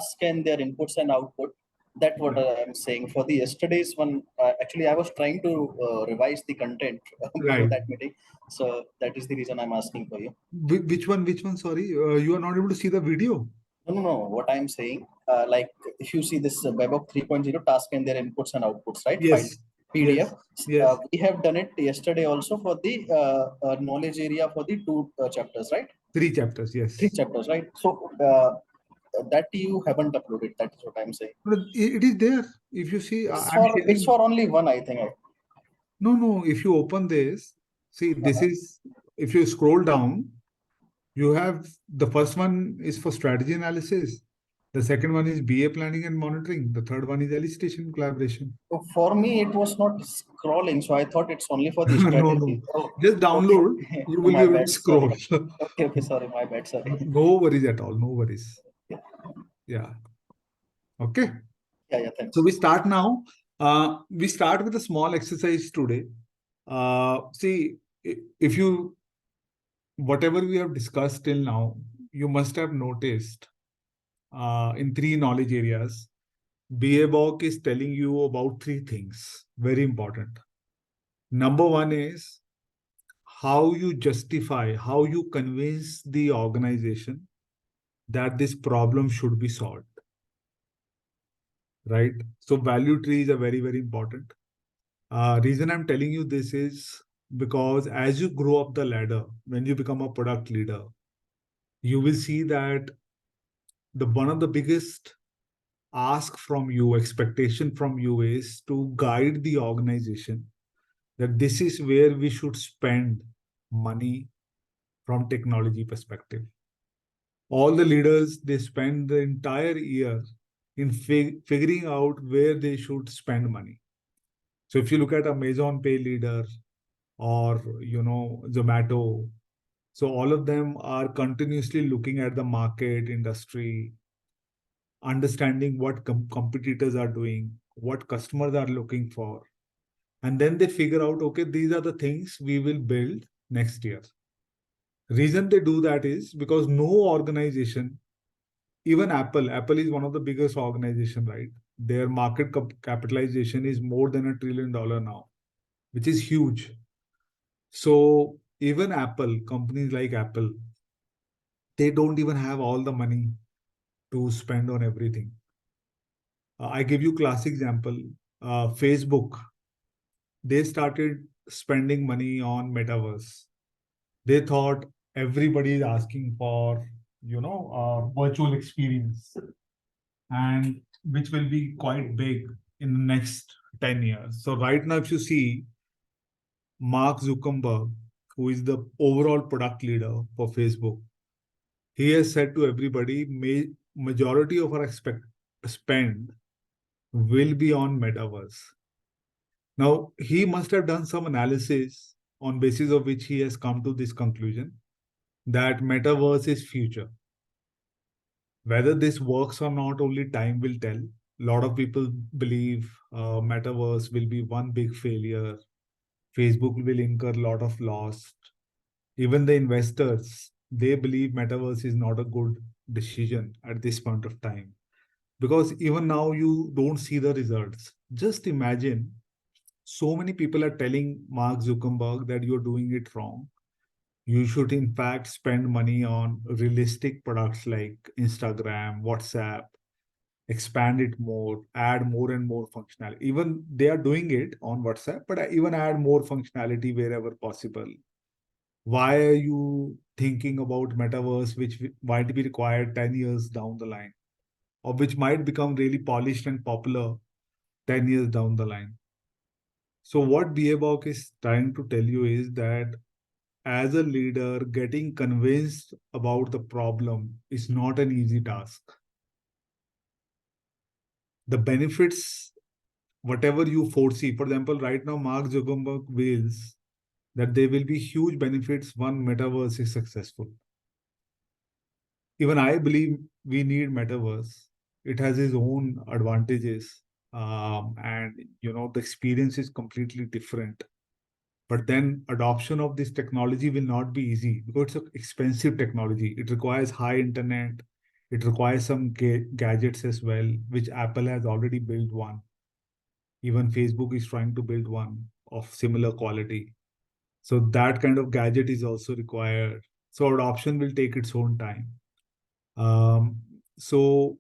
task and their inputs and output. That's what I'm saying. For the yesterday's one, actually, I was trying to revise the content before Right. that meeting. So that is the reason I'm asking for you. Which one? Which one? Sorry, you are not able to see the video. No. What I'm saying, like if you see this WebOp 3.0 task and their inputs and outputs, right? File Yes. PDF. Yes. We have done it yesterday also for the knowledge area for the two chapters, right? 3 chapters. Three Yes. chapters, right? So that you haven't uploaded. That is what I'm saying. But it is there. If you see, It's for only one, I think. No. If you open this, see, this is, if you scroll down, you have the first one is for strategy analysis. The second one is BA planning and monitoring. The third one is elicitation collaboration. So for me, it was not scrolling, so I thought it's only for the No. strategy. Oh, Just download. okay. You will be My able to bad. Sorry. scroll. Okay. Sorry. My bad. Sorry. No worries at all. No worries. Yeah. Okay. Yeah. Thanks. So we start now. We start with a small exercise today. See, if you, whatever we have discussed till now, you must have noticed in 3 knowledge areas, BABOK is telling you about 3 things, very important. Number one is how you justify, how you convince the organization that this problem should be solved, right? So value trees are very, very important. Reason I'm telling you this is because as you grow up the ladder, when you become a product leader, you will see that the one of the biggest ask from you, expectation from you is to guide the organization that this is where we should spend money from technology perspective. All the leaders, they spend the entire year in figuring out where they should spend money. So if you look at Amazon Pay leader or Zomato, so all of them are continuously looking at the market, industry, understanding what competitors are doing, what customers are looking for. And then they figure out, okay, these are the things we will build next year. Reason they do that is because no organization, even Apple is one of the biggest organization, right? Their market capitalization is more than $1 trillion now, which is huge. So even Apple, companies like Apple, they don't even have all the money to spend on everything. I give you classic example. Facebook, they started spending money on metaverse. They thought everybody is asking for, virtual experience, and which will be quite big in the next 10 years. So right now, if you see Mark Zuckerberg, who is the overall product leader for Facebook, he has said to everybody, majority of our spend will be on metaverse. Now, he must have done some analysis on basis of which he has come to this conclusion that metaverse is future. Whether this works or not, only time will tell. A lot of people believe metaverse will be one big failure. Facebook will incur a lot of loss. Even the investors, they believe metaverse is not a good decision at this point of time. Because even now you don't see the results. Just imagine, so many people are telling Mark Zuckerberg that you're doing it wrong. You should, in fact, spend money on realistic products like Instagram, WhatsApp, expand it more, add more and more functionality. Even they are doing it on WhatsApp, but even add more functionality wherever possible. Why are you thinking about metaverse, which might be required 10 years down the line, or which might become really polished and popular 10 years down the line? So what BABOK is trying to tell you is that as a leader, getting convinced about the problem is not an easy task. The benefits, whatever you foresee, for example, right now, Mark Zuckerberg wills that there will be huge benefits when metaverse is successful. Even I believe we need metaverse. It has its own advantages. And the experience is completely different. But then adoption of this technology will not be easy because it's an expensive technology. It requires high internet. It requires some gadgets as well, which Apple has already built one. Even Facebook is trying to build one of similar quality. So that kind of gadget is also required. So adoption will take its own time. Um, so,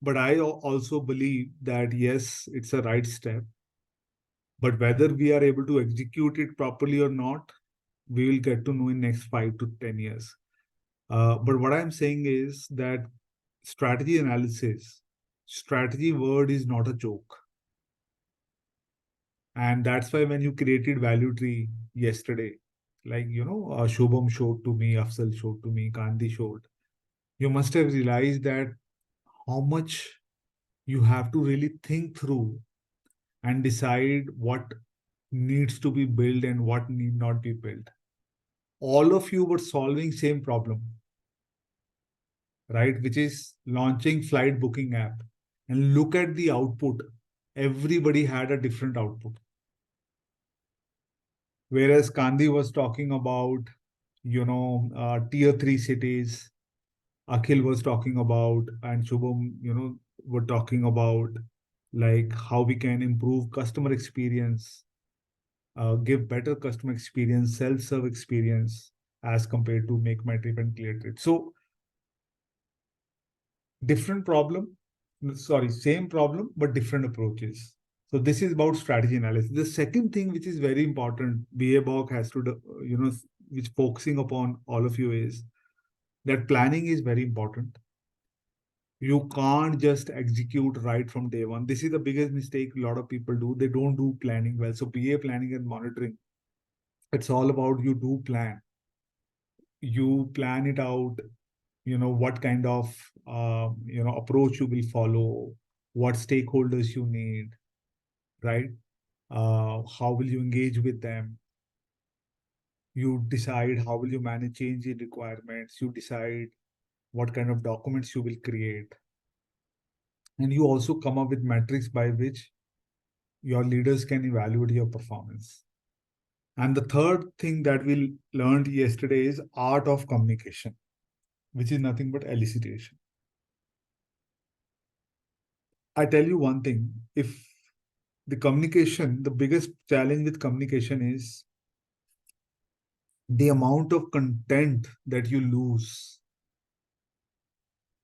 but I also believe that yes, it's a right step. But whether we are able to execute it properly or not, we will get to know in next 5 to 10 years. But what I'm saying is that strategy analysis, strategy word is not a joke. And that's why when you created value tree yesterday, like, Shubham showed to me, Afsal showed to me, Gandhi showed, you must have realized that how much you have to really think through and decide what needs to be built and what need not be built. All of you were solving same problem, right? Which is launching flight booking app. And look at the output. Everybody had a different output. Whereas Kandi was talking about, tier three cities, Akhil was talking about, and Shubham, were talking about like how we can improve customer experience, give better customer experience, self-serve experience as compared to make my trip and clear trip. So different problem, sorry, same problem, but different approaches. So this is about strategy analysis. The second thing, which is very important, BA has to, which focusing upon all of you is that planning is very important. You can't just execute right from day one. This is the biggest mistake a lot of people do. They don't do planning well. So BA planning and monitoring, it's all about you do plan. You plan it out, what kind of approach you will follow, what stakeholders you need, right? How will you engage with them? You decide how will you manage change in requirements. You decide what kind of documents you will create. And you also come up with metrics by which your leaders can evaluate your performance. And the third thing that we learned yesterday is art of communication, which is nothing but elicitation. I tell you one thing, if the biggest challenge with communication is the amount of content that you lose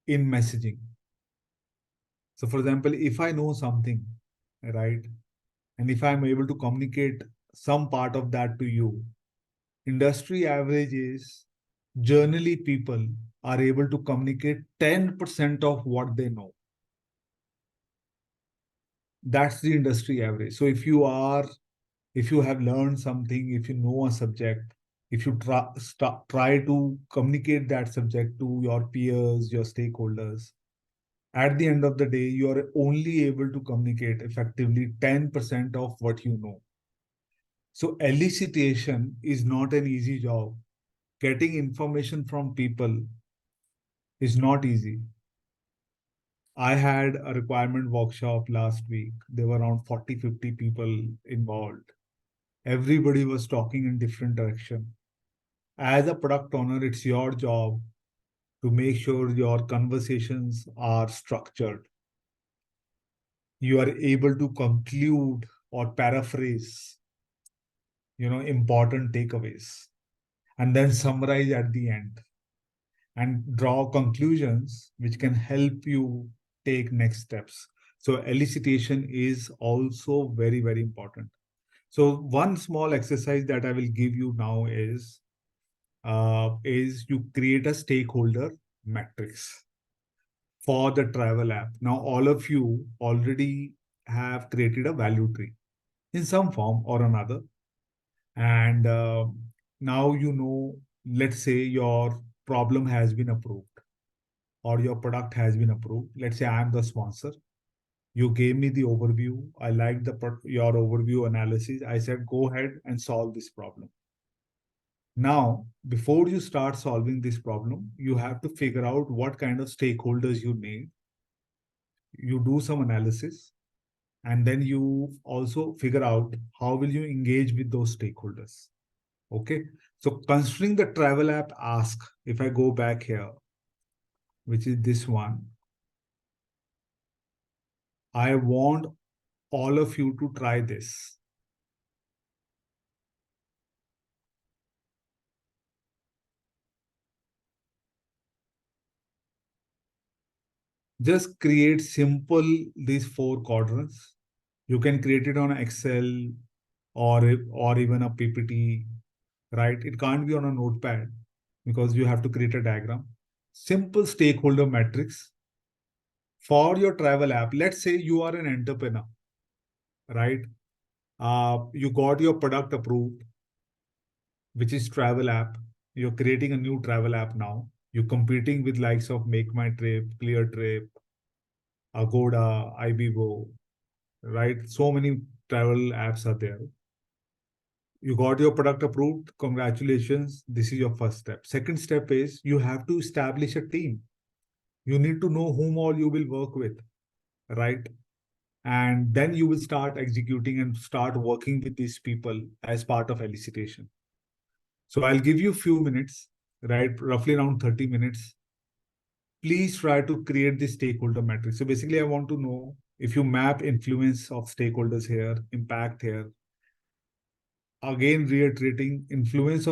in messaging. So, for example, if I know something, right, and if I'm able to communicate some part of that to you, industry average is generally people are able to communicate 10% of what they know. That's the industry average. So, if you have learned something, if you know a subject, if you try to communicate that subject to your peers, your stakeholders, at the end of the day, you are only able to communicate effectively 10% of what you know. So elicitation is not an easy job. Getting information from people is not easy. I had a requirement workshop last week. There were around 40, 50 people involved. Everybody was talking in different direction. As a product owner, it's your job to make sure your conversations are structured. You are able to conclude or paraphrase, important takeaways, and then summarize at the end and draw conclusions which can help you take next steps. So elicitation is also very, very important. So one small exercise that I will give you now is you create a stakeholder matrix for the travel app. Now, all of you already have created a value tree in some form or another. And now, let's say your problem has been approved or your product has been approved. Let's say I'm the sponsor. You gave me the overview. I liked your overview analysis. I said, go ahead and solve this problem. Now, before you start solving this problem, you have to figure out what kind of stakeholders you need. You do some analysis, and then you also figure out how will you engage with those stakeholders. Okay. So considering the travel app ask, if I go back here, which is this one. I want all of you to try this. Just create simple these four quadrants. You can create it on Excel or even a PPT, right? It can't be on a notepad because you have to create a diagram. Simple stakeholder matrix for your travel app. Let's say you are an entrepreneur, right? You got your product approved, which is travel app. You're creating a new travel app now. You're competing with likes of Make My Trip, Clear Trip, Agoda, Ibibo, right? So many travel apps are there. You got your product approved. Congratulations. This is your first step. Second step is you have to establish a team. You need to know whom all you will work with, right? And then you will start executing and start working with these people as part of elicitation. So I'll give you a few minutes, right? Roughly around 30 minutes. Please try to create the stakeholder matrix. So basically, I want to know if you map influence of stakeholders here, impact here. Again, reiterating, influence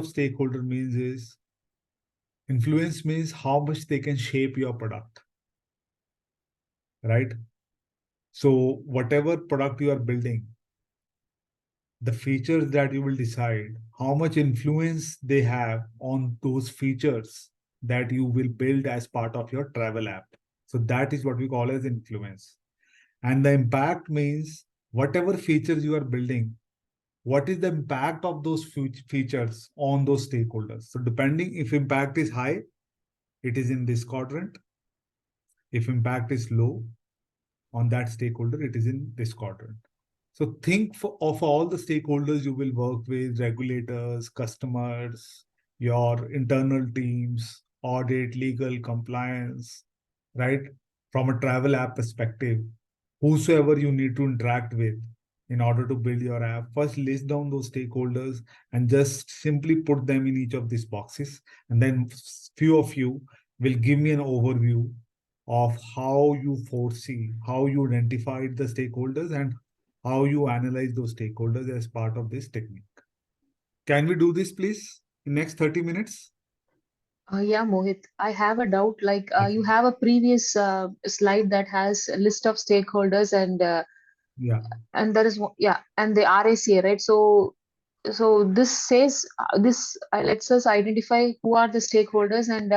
means how much they can shape your product, right? So whatever product you are building, the features that you will decide, how much influence they have on those features that you will build as part of your travel app. So that is what we call as influence. And the impact means whatever features you are building, what is the impact of those features on those stakeholders? So depending if impact is high, it is in this quadrant. If impact is low on that stakeholder, it is in this quadrant. So think of all the stakeholders you will work with, regulators, customers, your internal teams, audit, legal, compliance, right? From a travel app perspective, whosoever you need to interact with in order to build your app, first list down those stakeholders and just simply put them in each of these boxes. And then few of you will give me an overview of how you foresee, how you identified the stakeholders and how you analyze those stakeholders as part of this technique. Can we do this, please, in next 30 minutes? Yeah, Mohit, I have a doubt. Like, you Okay. have a previous slide that has a list of stakeholders, Yeah. and there is yeah, and the RACA, right? So this says this lets us identify who are the stakeholders and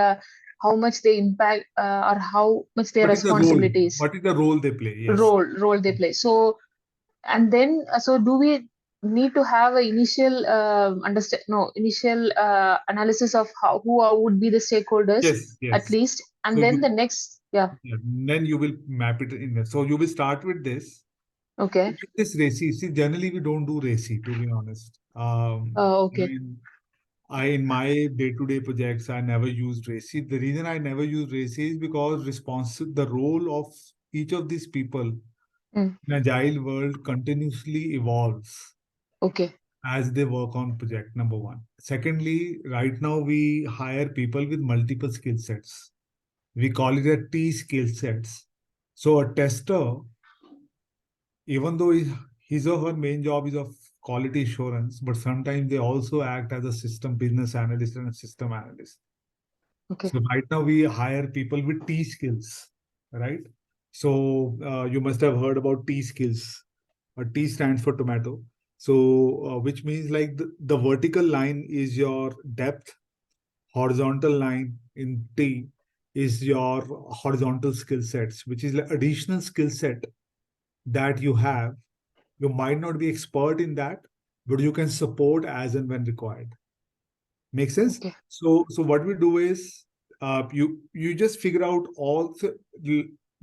how much they impact or how much their What is the role? responsibilities What is the role they play? Yes. role they play. So and then so do we need to have an initial understand no initial analysis of how would be the stakeholders Yes. at Yes. least, So and then the next, yeah, yeah, then you will map it in there. So you will start with this. okay, This RACI. See, generally we don't do RACI, to be honest. okay, In my day-to-day projects, I never used RACI. The reason I never use RACI is because the role of each of these people mm, in agile world continuously evolves okay, as they work on project, number one. Secondly, right now we hire people with multiple skill sets. We call it a T skill sets. So a tester, even though his or her main job is of quality assurance, but sometimes they also act as a system business analyst and a system analyst. okay, So right now we hire people with T skills, right? So you must have heard about T skills. T stands for tomato. So which means like the vertical line is your depth, horizontal line in T is your horizontal skill sets, which is like additional skill set that you have. You might not be expert in that, but you can support as and when required. Make sense? okay. So what we do is you just figure out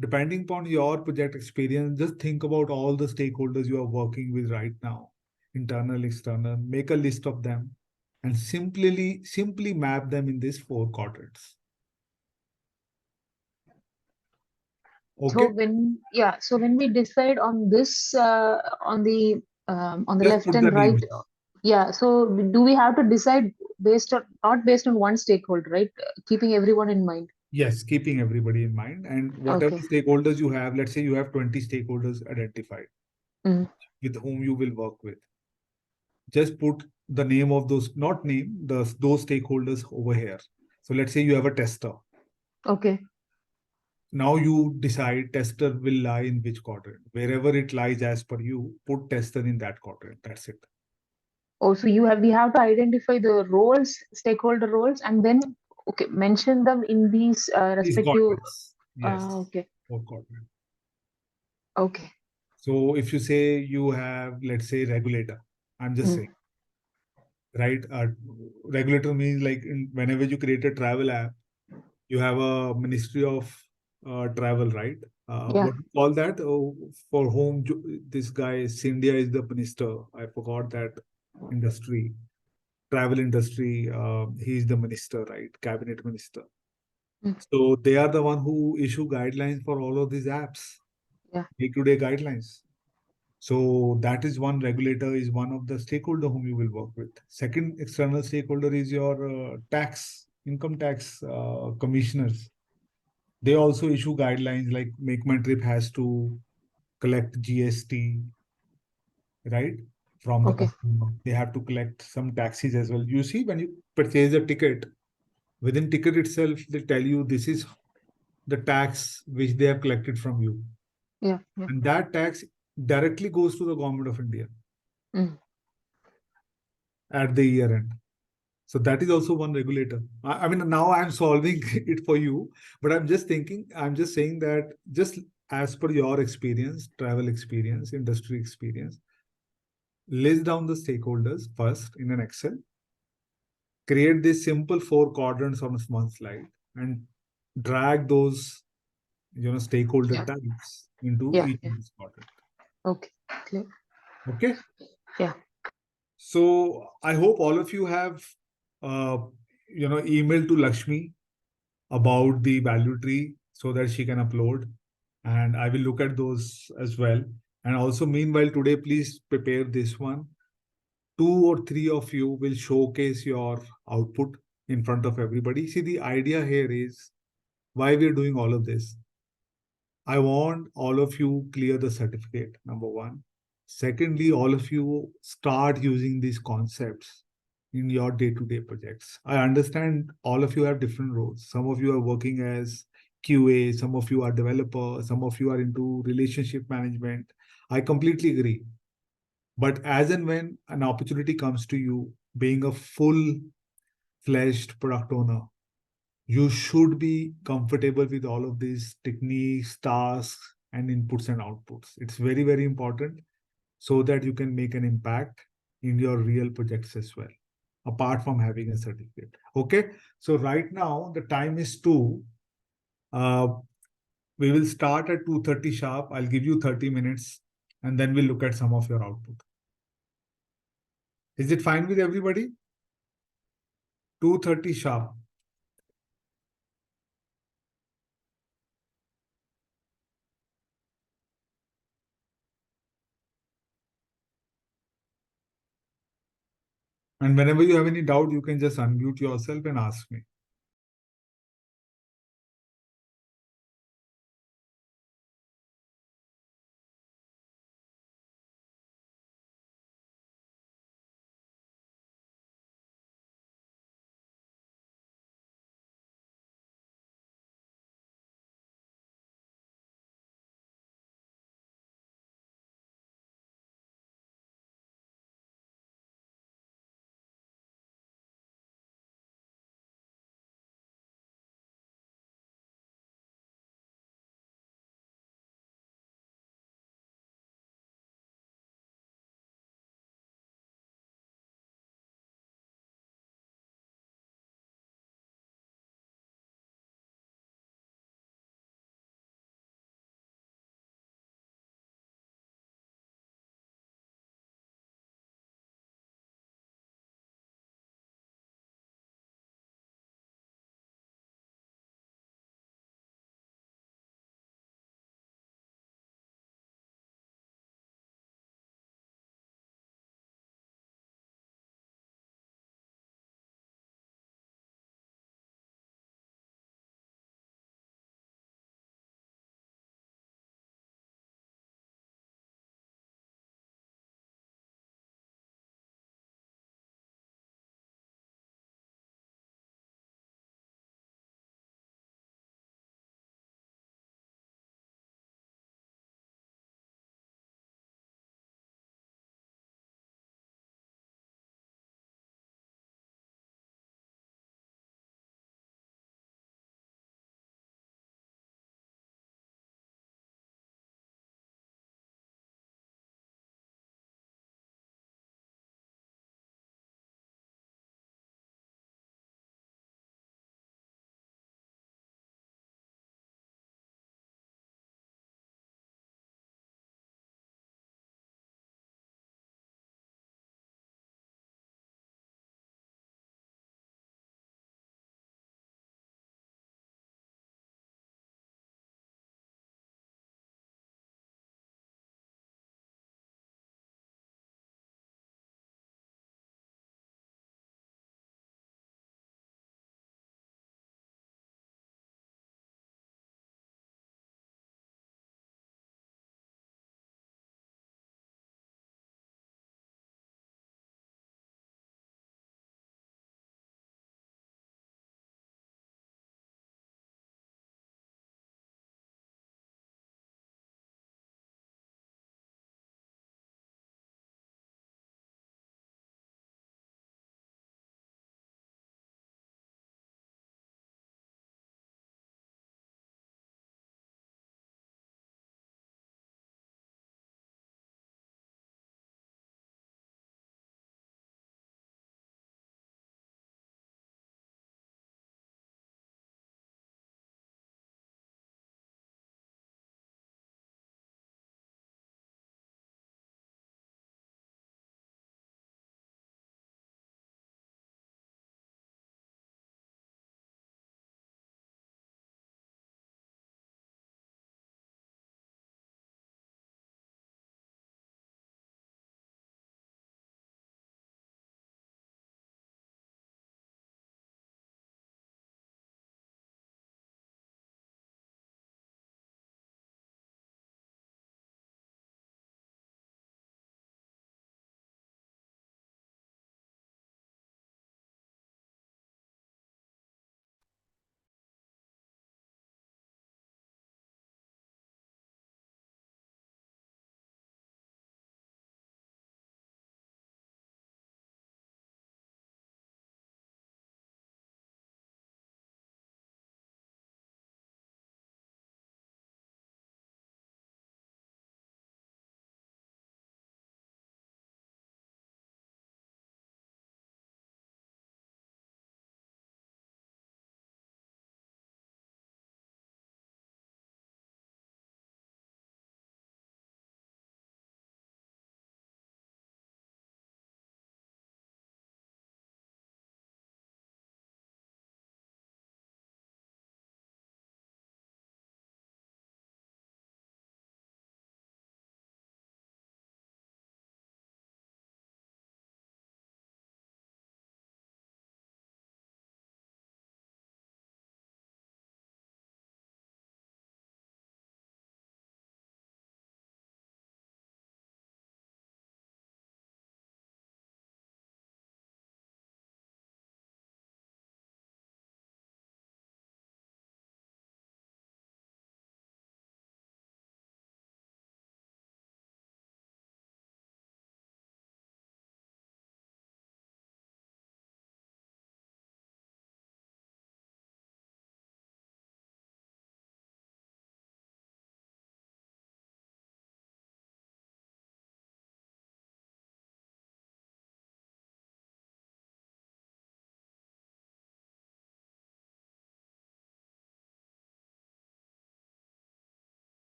depending upon your project experience, just think about all the stakeholders you are working with right now, internal, external, make a list of them and simply map them in these four quadrants. So Okay? so when we decide on this on the Just left put the and right, names. yeah, so do we have to decide based on not based on one stakeholder, right? Keeping everyone in mind. Yes, keeping everybody in mind and whatever Okay. stakeholders you have, let's say you have 20 stakeholders identified Mm. with whom you will work with. Just put the name of those, not name, those stakeholders over here. So let's say you have a tester. Okay. Now you decide tester will lie in which quadrant. Wherever it lies as per you, put tester in that quadrant. That's it. Oh, so we have to identify the roles, stakeholder roles, and then okay, mention them in these These respective. quadrants. Yes. Okay. Four quadrant. Okay. So if you say you have, let's say, regulator, I'm just Mm. saying, right? Regulator means like whenever you create a travel app, you have a Ministry of Travel, right? Yeah. What do you call that? Oh, for whom this guy, India is the minister. I forgot that industry, travel industry. He is the minister, right? Cabinet minister. Mm. So they are the one who issue guidelines for all of these apps, Yeah. day-to-day guidelines. So that is one regulator is one of the stakeholder whom you will work with. Second external stakeholder is your income tax commissioners. They also issue guidelines like Make My Trip has to collect GST, right? From the Okay. customer. They have to collect some taxes as well. You see, when you purchase a ticket, within ticket itself, they tell you this is the tax which they have collected from you. Yeah. Yeah. And that tax directly goes to the government of India Mm. at the year end. So that is also one regulator. I mean, now I'm solving it for you, but I'm just thinking, I'm just saying that just as per your experience, travel experience, industry experience, list down the stakeholders first in an Excel, create these simple four quadrants on one slide, and drag those stakeholder Yeah. types into Yeah. each Yeah. of these quadrant. Okay. Clear. Okay. Yeah. So I hope all of you have uh, emailed to Lakshmi about the value tree so that she can upload. And I will look at those as well. And also, meanwhile, today, please prepare this one. 2 or 3 of you will showcase your output in front of everybody. See, the idea here is why we're doing all of this. I want all of you clear the certificate, number one. Secondly, all of you start using these concepts in your day-to-day projects. I understand all of you have different roles. Some of you are working as QA, some of you are developer, some of you are into relationship management. I completely agree. But as and when an opportunity comes to you, being a full-fledged product owner, you should be comfortable with all of these techniques, tasks, and inputs and outputs. It's very, very important so that you can make an impact in your real projects as well, apart from having a certificate. Okay. So right now the time is 2. Uh, we will start at 2:30 sharp. I'll give you 30 minutes and then we'll look at some of your output. Is it fine with everybody? 2:30 sharp. And whenever you have any doubt, you can just unmute yourself and ask me.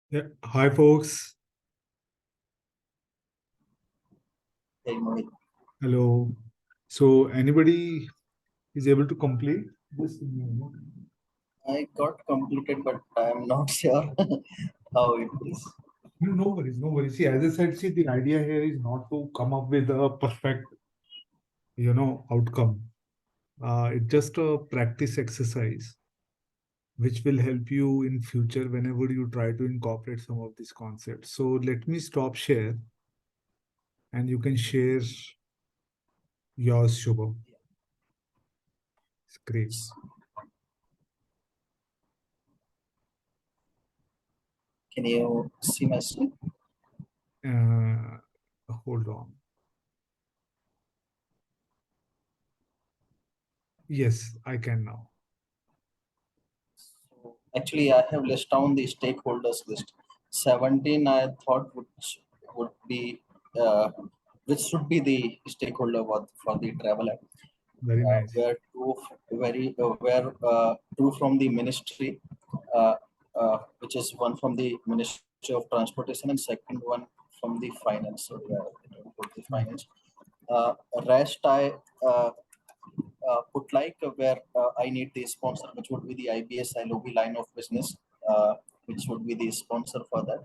Yeah. Hi, folks. Hey, Mohit. Hello. So, anybody is able to complete this? I got completed, but I'm not sure how it is. No, no worries, no worries. See, as I said, see, the idea here is not to come up with a perfect, outcome. It's just a practice exercise which will help you in future whenever you try to incorporate some of these concepts. So let me stop share and you can share yours, Shubham. It's great. Can you see my screen? Uh, Hold on. Yes, I can now. So actually, I have list down the stakeholders list. 17, I thought would be which should be the stakeholder for the travel app. Very nice. Where two from the ministry, uh, which is one from the Ministry of Transportation and second one from the finance. So yeah, it will put the Mm. finance. Rest I put like where I need the sponsor, which would be the IBS LOB line of business, which would be the sponsor for that,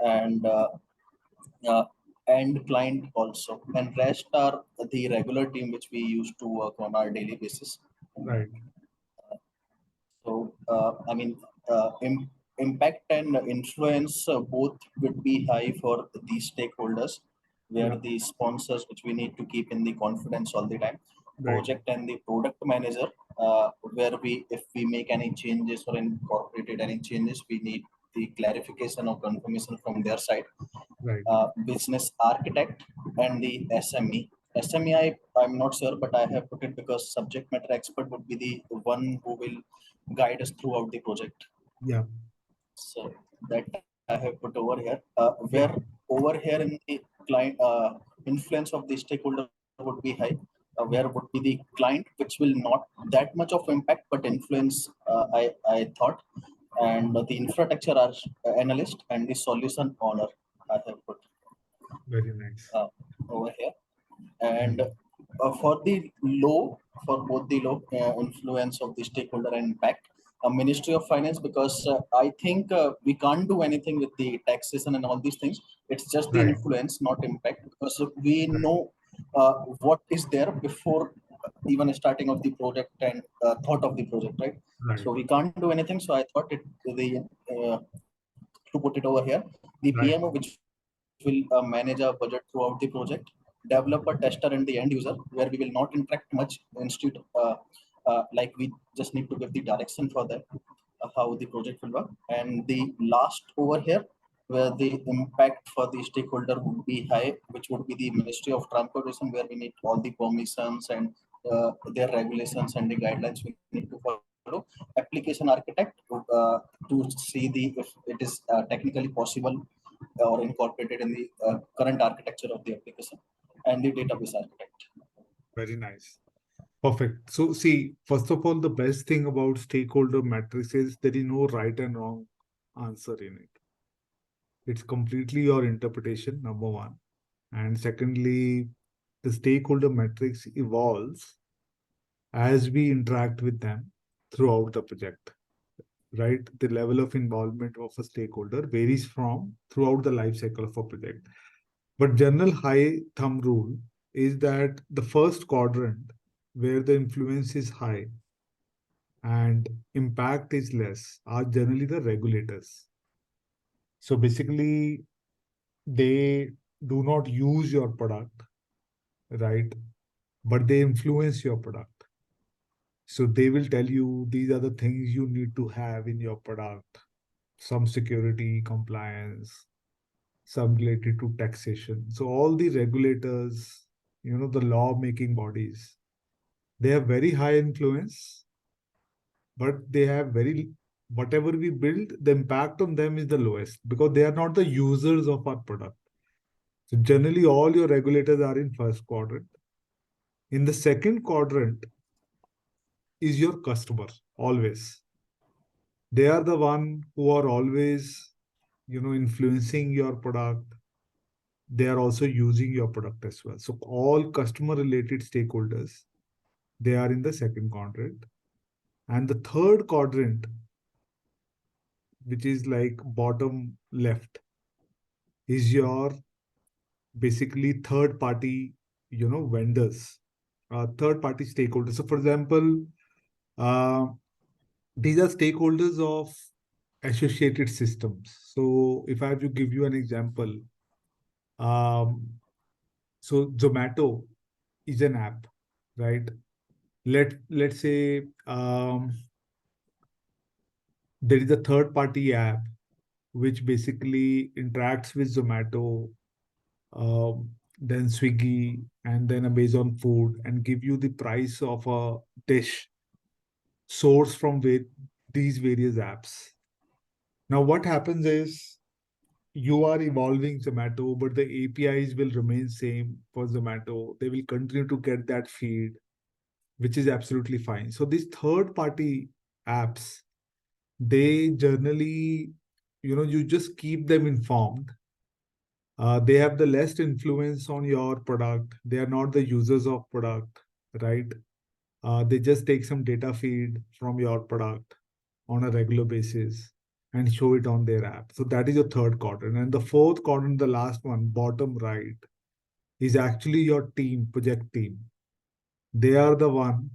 and uh, and client also. And rest are the regular team which we used to work on our daily basis. Right. So, I mean, impact and influence both would be high for these stakeholders, Yeah. where the sponsors, which we need to keep in the confidence all the time, Right. project and the product manager, where if we make any changes or incorporated any changes, we need the clarification or confirmation from their side. Right. Business architect and the SME. I'm not sure, but I have put it because subject matter expert would be the one who will guide us throughout the project. Yeah. So that I have put over here. Where Yeah. over here in the client influence of the stakeholder would be high. Where would be the client, which will not that much of impact, but influence. I thought, and the infrastructure analyst and the solution owner I have put Very nice. over here. And Mm. for both the low influence of the stakeholder and impact, a Ministry of Finance, because I think we can't do anything with the taxation and all these things. It's just the Right. influence, not impact, because we Right. know what is there before even starting of the project and thought of the project, right? Right. So we can't do anything. So I thought the uh, to put it over here, the PMO, Right. which will manage our budget throughout the project, developer, tester, and the end user, where we will not interact much instead. Like we just need to give the direction for that, how the project will work. And the last over here, where the impact for the stakeholder would be high, which would be the Ministry of Transportation, where we need all the permissions and their regulations and the guidelines we need to follow. Application architect to see the if it is technically possible or incorporated in the current architecture of the application, and the database architect. Very nice. Perfect. So, see, first of all, the best thing about stakeholder matrix is there is no right and wrong answer in it. It's completely your interpretation, number one. And secondly, the stakeholder matrix evolves as we interact with them throughout the project, right? The level of involvement of a stakeholder varies from throughout the life cycle of a project. But general high thumb rule is that the first quadrant where the influence is high and impact is less are generally the regulators. So basically, they do not use your product, right? But they influence your product. So they will tell you these are the things you need to have in your product, some security, compliance, some related to taxation. So all the regulators, the law making bodies, they have very high influence, but they have very, whatever we build, the impact on them is the lowest because they are not the users of our product. So generally, all your regulators are in first quadrant. In the second quadrant is your customer, always. They are the one who are always influencing your product, they are also using your product as well. So all customer related stakeholders, they are in the second quadrant. And the third quadrant, which is like bottom left, is your basically third party, vendors, third party stakeholders. So for example, uh, these are stakeholders of associated systems. So if I have to give you an example, um, so Zomato is an app, right? Let's say there is a third party app which basically interacts with Zomato, then Swiggy, and then Amazon Food, and give you the price of a dish sourced from these various apps. Now, what happens is you are evolving Zomato, but the APIs will remain same for Zomato. They will continue to get that feed, which is absolutely fine. So these third party apps, they generally, you just keep them informed. They have the less influence on your product. They are not the users of product, right? They just take some data feed from your product on a regular basis and show it on their app. So that is your third quadrant. And the fourth quadrant, the last one, bottom right, is actually your team, project team. They are the one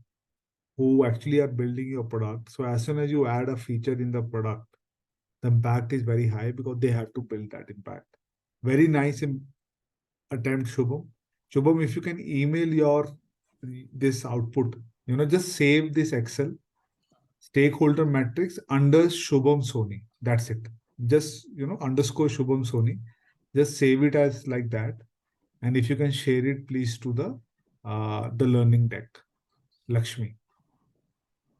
who actually are building your product. So as soon as you add a feature in the product, the impact is very high because they have to build that impact. Very nice attempt, Shubham. Shubham, if you can email your this output, just save this Excel stakeholder matrix under Shubham Soni. That's it. Just underscore Shubham Soni. Just save it as like that. And if you can share it, please to the learning deck, Lakshmi.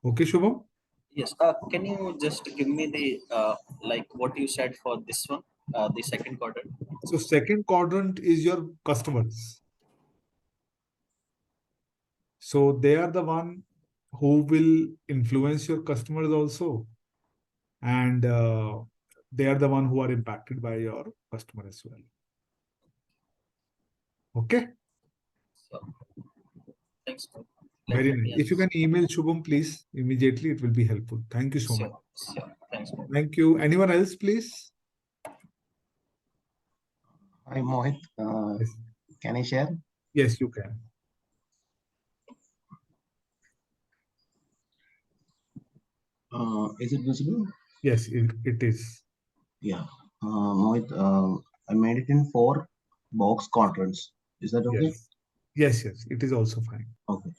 Okay, Shubham? Yes. Can you just give me the like what you said for this one, the second quadrant? So second quadrant is your customers. So they are the one who will influence your customers also, and they are the one who are impacted by your customer as well. Okay, So thanks. very Let nice. me If you answer. can email Shubham, please, immediately, it will be helpful. Thank you so much. Sure. Sure. Thanks. Thank you. Anyone else, please? Hi, Mohit. Yes, Can I share? yes, you can. Is it visible? Yes, it is. Yeah. Mohit, I made it in 4 box quadrants. Is that okay? Yes, yes, yes. It is also fine. Okay.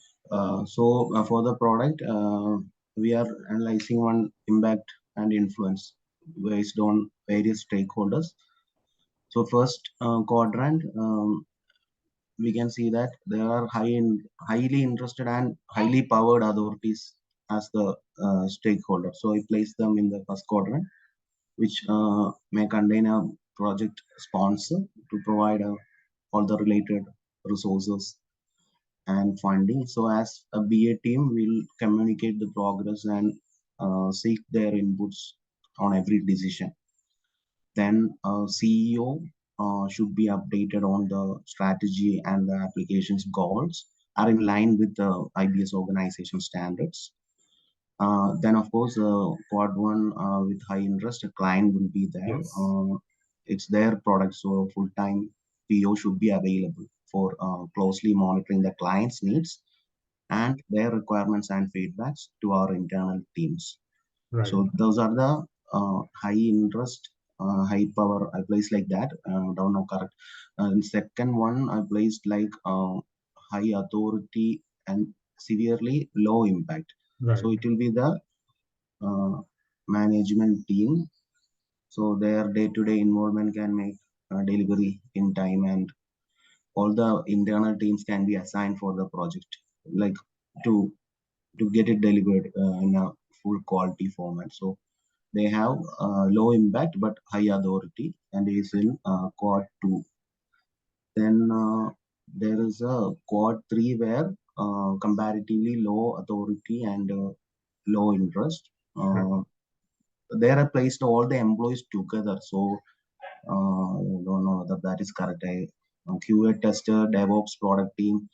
So for the product, we are analyzing one impact and influence based on various stakeholders. So first quadrant, we can see that there are highly interested and highly powered authorities as the stakeholder. So I place them in the first quadrant, which may contain a project sponsor to provide all the related resources and funding. So as a BA team, we'll communicate the progress and seek their inputs on every decision. Then CEO should be updated on the strategy and the application's goals are in line with the IBS organization standards. Then, of course, quad one with high interest, a client will be there. Yes, It's their product, so full-time PO should be available for closely monitoring the client's needs and their requirements and feedbacks to our internal teams. right, So those are the high interest, high power. I placed like that. Don't know correct. And second one I placed like high authority and severely low impact. right, So it will be the uh, management team. So their day-to-day involvement can make delivery in time, and all the internal teams can be assigned for the project, like to get it delivered in a full quality format. So they have low impact but high authority, and is in quad 2. Then there is a quad 3 where comparatively low authority and low interest. right. there are placed all the employees together. So I don't know whether that is correct. QA tester, DevOps, product team,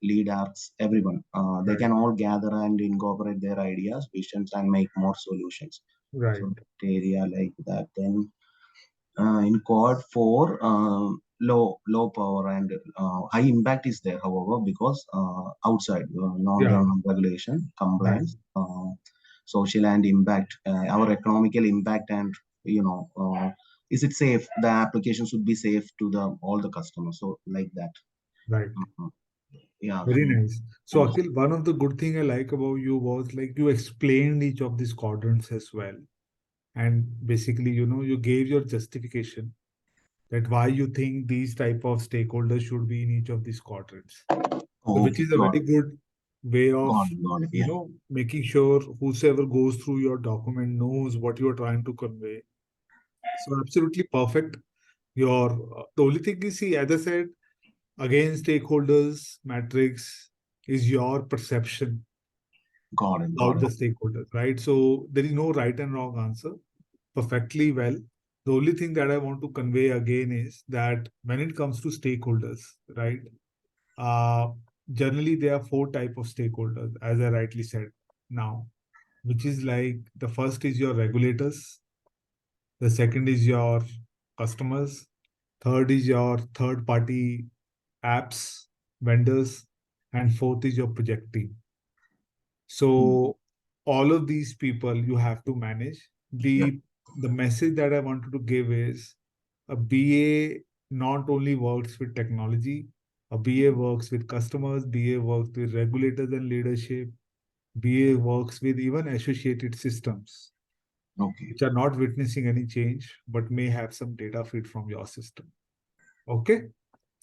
lead arcs, everyone. They Right. can all gather and incorporate their ideas, visions, and make more solutions. Right. So that area like that. Then in quad 4, low power and high impact is there. However, because outside non-government regulation, compliance, social and impact, our economical impact, and is it safe? The application should be safe to the all the customers. So like that. Right. Yeah. Very So, nice. So Akhil, one of the good thing I like about you was like you explained each of these quadrants as well. And basically, you gave your justification that why you think these type of stakeholders should be in each of these quadrants. So which okay, is a very good way of, got it. Yeah, making sure whosoever goes through your document knows what you are trying to convey. So absolutely perfect. The only thing is, see, as I said, again, stakeholders matrix is your perception got it. about the stakeholders, right? So there is no right and wrong answer. Perfectly well. The only thing that I want to convey again is that when it comes to stakeholders, right? Uh, Generally there are four type of stakeholders, as I rightly said now, which is like the first is your regulators, the second is your customers, third is your third party apps, vendors, and fourth is your project team. So all of these people you have to manage. The message that I wanted to give is a BA not only works with technology, a BA works with customers, BA works with regulators and leadership, BA works with even associated systems, Okay. which are not witnessing any change, but may have some data feed from your system. Okay?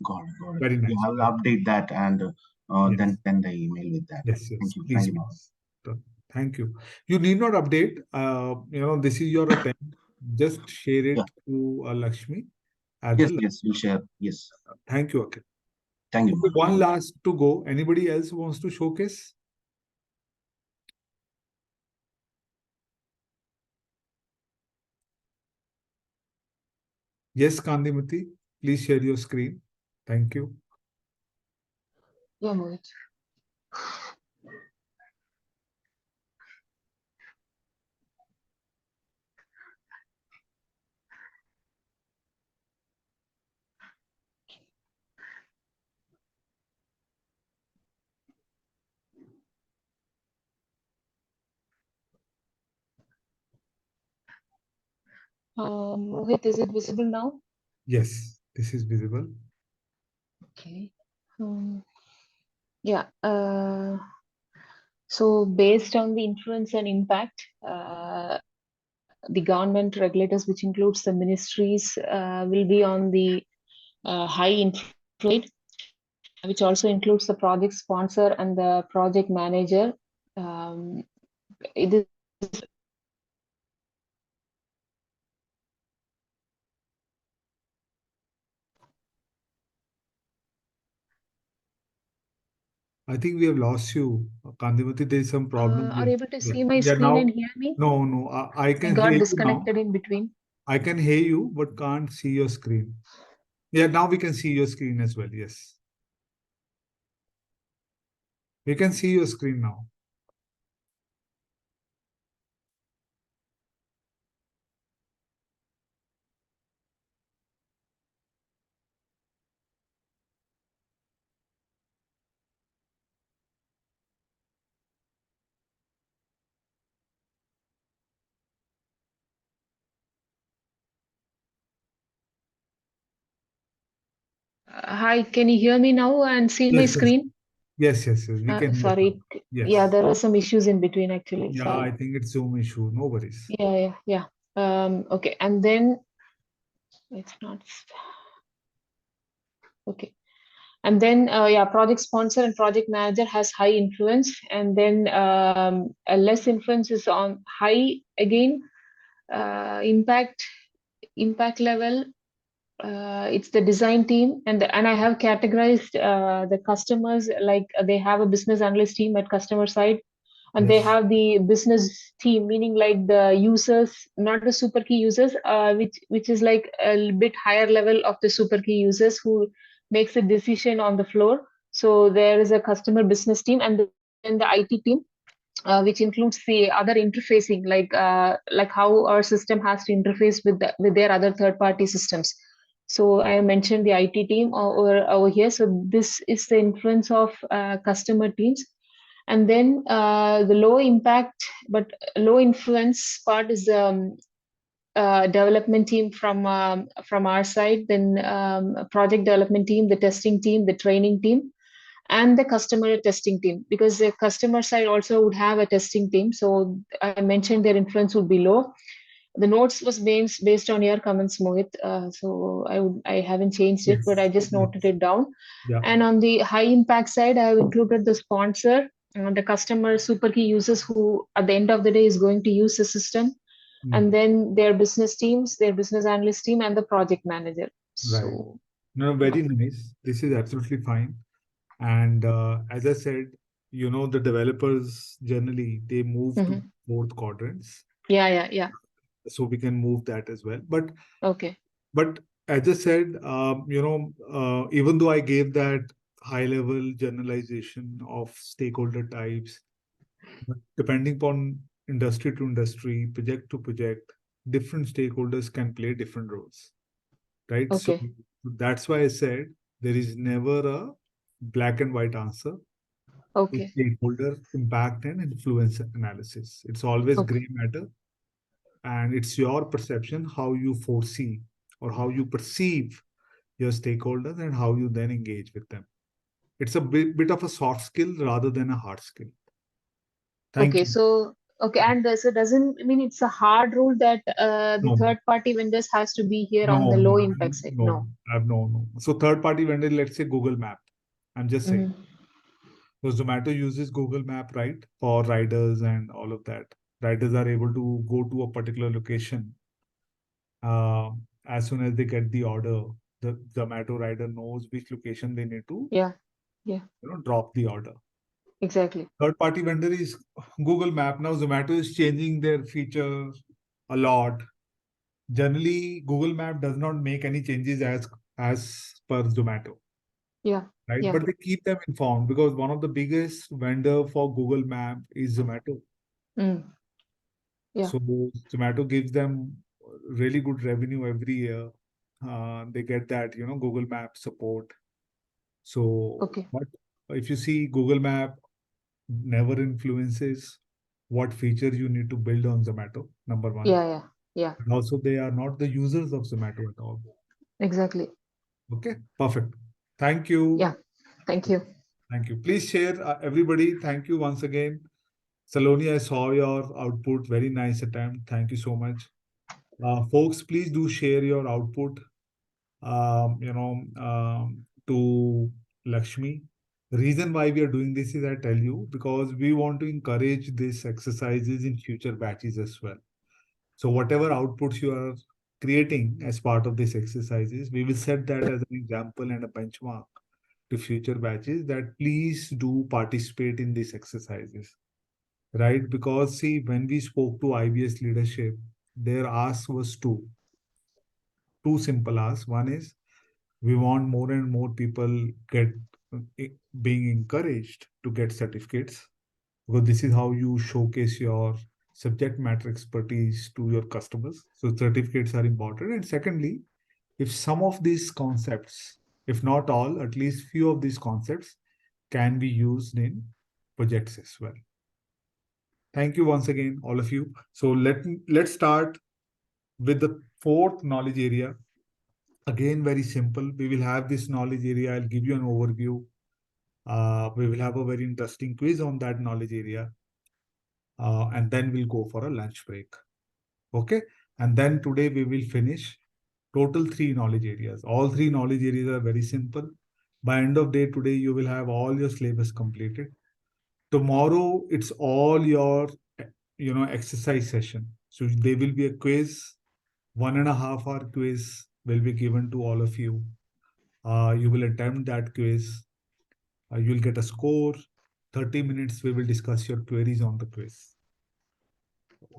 Got it. Very nice. Yeah, I will update that and Yes. then send the email with that. Yes, Thank you. please, Thank you. please. Thank you. You need not update. This is your attempt. Just share Yeah. it to Lakshmi. At Yes, the yes, we'll share. Yes. Thank you. Okay. Thank you. Okay, one last to go. Anybody else wants to showcase? Yes, Kandimati, please share your screen. Thank you. Yeah, Mohit. Mohit, is it visible now? Yes, this is visible. Okay. Yeah. So based on the influence and impact, the government regulators, which includes the ministries, will be on the high influence, which also includes the project sponsor and the project manager. It is I think we have lost you, Kandimati. There is some problem. are able to see my Yeah, screen and now. hear me? No. I I can got hear you now. disconnected in between. I can hear you, but can't see your screen. Yeah, now we can see your screen as well. Yes. We can see your screen now. Hi, can you hear me now and see my Yes, screen? yes. We can hear you. Sorry. Yes. Yeah, there were some issues in between actually. Yeah, Sorry. I think it's Zoom issue. No worries. Yeah. Okay, and then it's not okay. And then project sponsor and project manager has high influence, and then a less influence is on high again. Impact level, it's the design team, and I have categorized the customers, like they have a business analyst team at customer side, and they Yes. have the business team, meaning like the users, not the super key users, which is like a bit higher level of the super key users who makes a decision on the floor. So there is a customer business team, and then the IT team, which includes the other interfacing, like how our system has to interface with with their other third party systems. So I mentioned the IT team over here. So this is the influence of customer teams. And then the low impact but low influence part is development team from our side, then project development team, the testing team, the training team, and the customer testing team, because the customer side also would have a testing team. So I mentioned their influence would be low. The notes was based on your comments, Mohit. So I haven't changed it, but I Yes. just noted it down. Yeah. And on the high impact side, I have included the sponsor, the customer super key users who at the end of the day is going to use the system, and Mm. then their business teams, their business analyst team, and the project manager. Right. So No, yeah. very nice. This is absolutely fine. And as I said, the developers generally they move to Mhm. fourth quadrants, Yeah. so we can move that as well. But Okay. but as I said, even though I gave that high level generalization of stakeholder types, but depending upon industry to industry, project to project, different stakeholders can play different roles, right? So Okay. that's why I said there is never a black and white answer to Okay. stakeholder impact and influence analysis. It's always Okay. gray matter, and it's your perception how you foresee or how you perceive your stakeholders and how you then engage with them. It's a bit of a soft skill rather than a hard skill. Thank Okay. you. So okay, and so doesn't mean it's a hard rule that the No, third party vendors has to be here on no, the no, low impact side. no, No. no. So third party vendor, let's say Google Map. I'm just saying. Hmm. So Zomato uses Google Map, right, for riders and all of that. Riders are able to go to a particular location. Uh, as soon as they get the order, the Zomato rider knows which location they need to, Yeah. Yeah. drop the order. Exactly. Third party vendor is Google Map. Now Zomato is changing their features a lot. Generally, Google Map does not make any changes as per Zomato, Yeah. right? Yeah. But they keep them informed because one of the biggest vendor for Google Map is Zomato. Mm. Yeah. So Zomato gives them really good revenue every year. They get that, Google Map support. So, Okay. but if you see Google Map never influences what features you need to build on Zomato, number one. Yeah. Yeah. Yeah. And also, they are not the users of Zomato at all. Exactly. Okay, perfect. Thank you. Yeah. Thank you. Thank you. Please share, everybody. Thank you once again. Saloni, I saw your output. Very nice attempt. Thank you so much. Folks, please do share your output, to Lakshmi. The reason why we are doing this is I tell you because we want to encourage these exercises in future batches as well. So whatever outputs you are creating as part of these exercises, we will set that as an example and a benchmark to future batches that please do participate in these exercises, right? Because see, when we spoke to IBS leadership, their ask was two simple asks. One is we want more and more people get being encouraged to get certificates because this is how you showcase your subject matter expertise to your customers. So certificates are important. And secondly, if some of these concepts, if not all, at least few of these concepts can be used in projects as well. Thank you once again, all of you. So let's start with the fourth knowledge area. Again, very simple. We will have this knowledge area. I'll give you an overview. We will have a very interesting quiz on that knowledge area. And then we'll go for a lunch break. Okay. And then today we will finish total three knowledge areas. All three knowledge areas are very simple. By end of day today, you will have all your syllabus completed. Tomorrow, it's all your, exercise session. So there will be a quiz, 1.5 hour quiz will be given to all of you. You will attempt that quiz. You'll get a score. 30 minutes, we will discuss your queries on the quiz.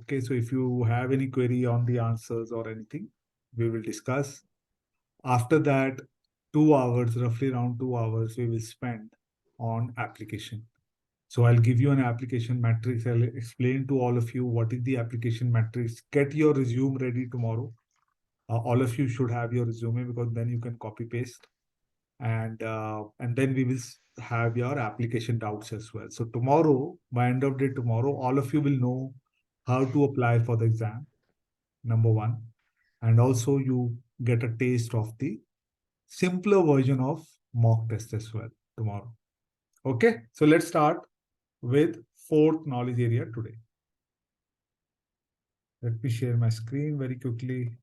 Okay, so if you have any query on the answers or anything, we will discuss. After that, 2 hours, roughly around 2 hours, we will spend on application. So I'll give you an application matrix. I'll explain to all of you what is the application matrix. Get your resume ready tomorrow. All of you should have your resume because then you can copy paste, and then we will have your application doubts as well. So tomorrow, by end of day tomorrow, all of you will know how to apply for the exam, number one, and also you get a taste of the simpler version of mock test as well tomorrow. Okay, so let's start with fourth knowledge area today. Let me share my screen very quickly.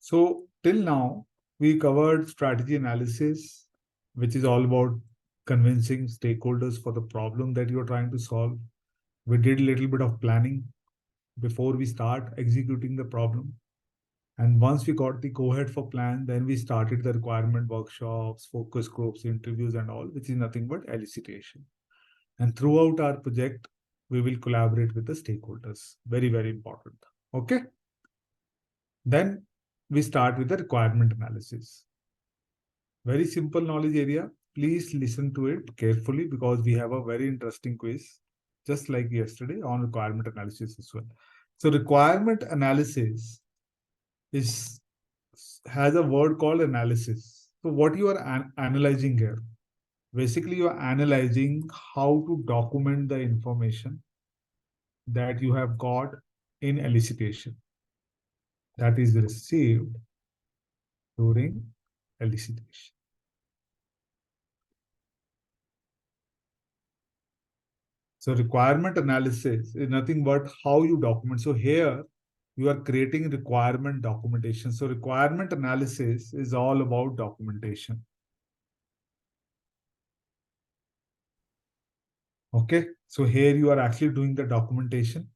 So till now, we covered strategy analysis, which is all about convincing stakeholders for the problem that you're trying to solve. We did a little bit of planning before we start executing the problem. And once we got the go-ahead for plan, then we started the requirement workshops, focus groups, interviews, and all, which is nothing but elicitation. And throughout our project, we will collaborate with the stakeholders. Very, very important. Okay. Then we start with the requirement analysis. Very simple knowledge area. Please listen to it carefully because we have a very interesting quiz, just like yesterday, on requirement analysis as well. So requirement analysis has a word called analysis. So what you are analyzing here? Basically, you are analyzing how to document the information that you have got in elicitation that is received during elicitation. So requirement analysis is nothing but how you document. So here you are creating requirement documentation. So requirement analysis is all about documentation. Okay, so here you are actually doing the documentation.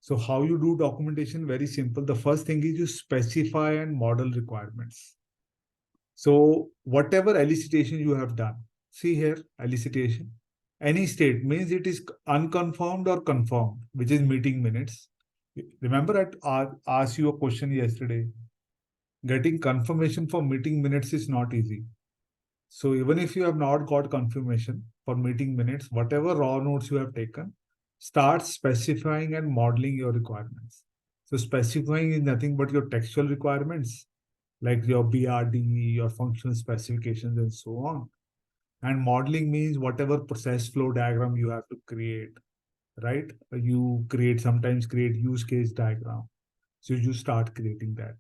So how you do documentation? Very simple. The first thing is you specify and model requirements. So whatever elicitation you have done, see here, elicitation, any state means it is unconfirmed or confirmed, which is meeting minutes. Remember, I asked you a question yesterday. Getting confirmation for meeting minutes is not easy. So even if you have not got confirmation for meeting minutes, whatever raw notes you have taken, start specifying and modeling your requirements. So specifying is nothing but your textual requirements, like your BRD, your functional specifications, and so on. And modeling means whatever process flow diagram you have to create, right? You sometimes create use case diagram. So you start creating that.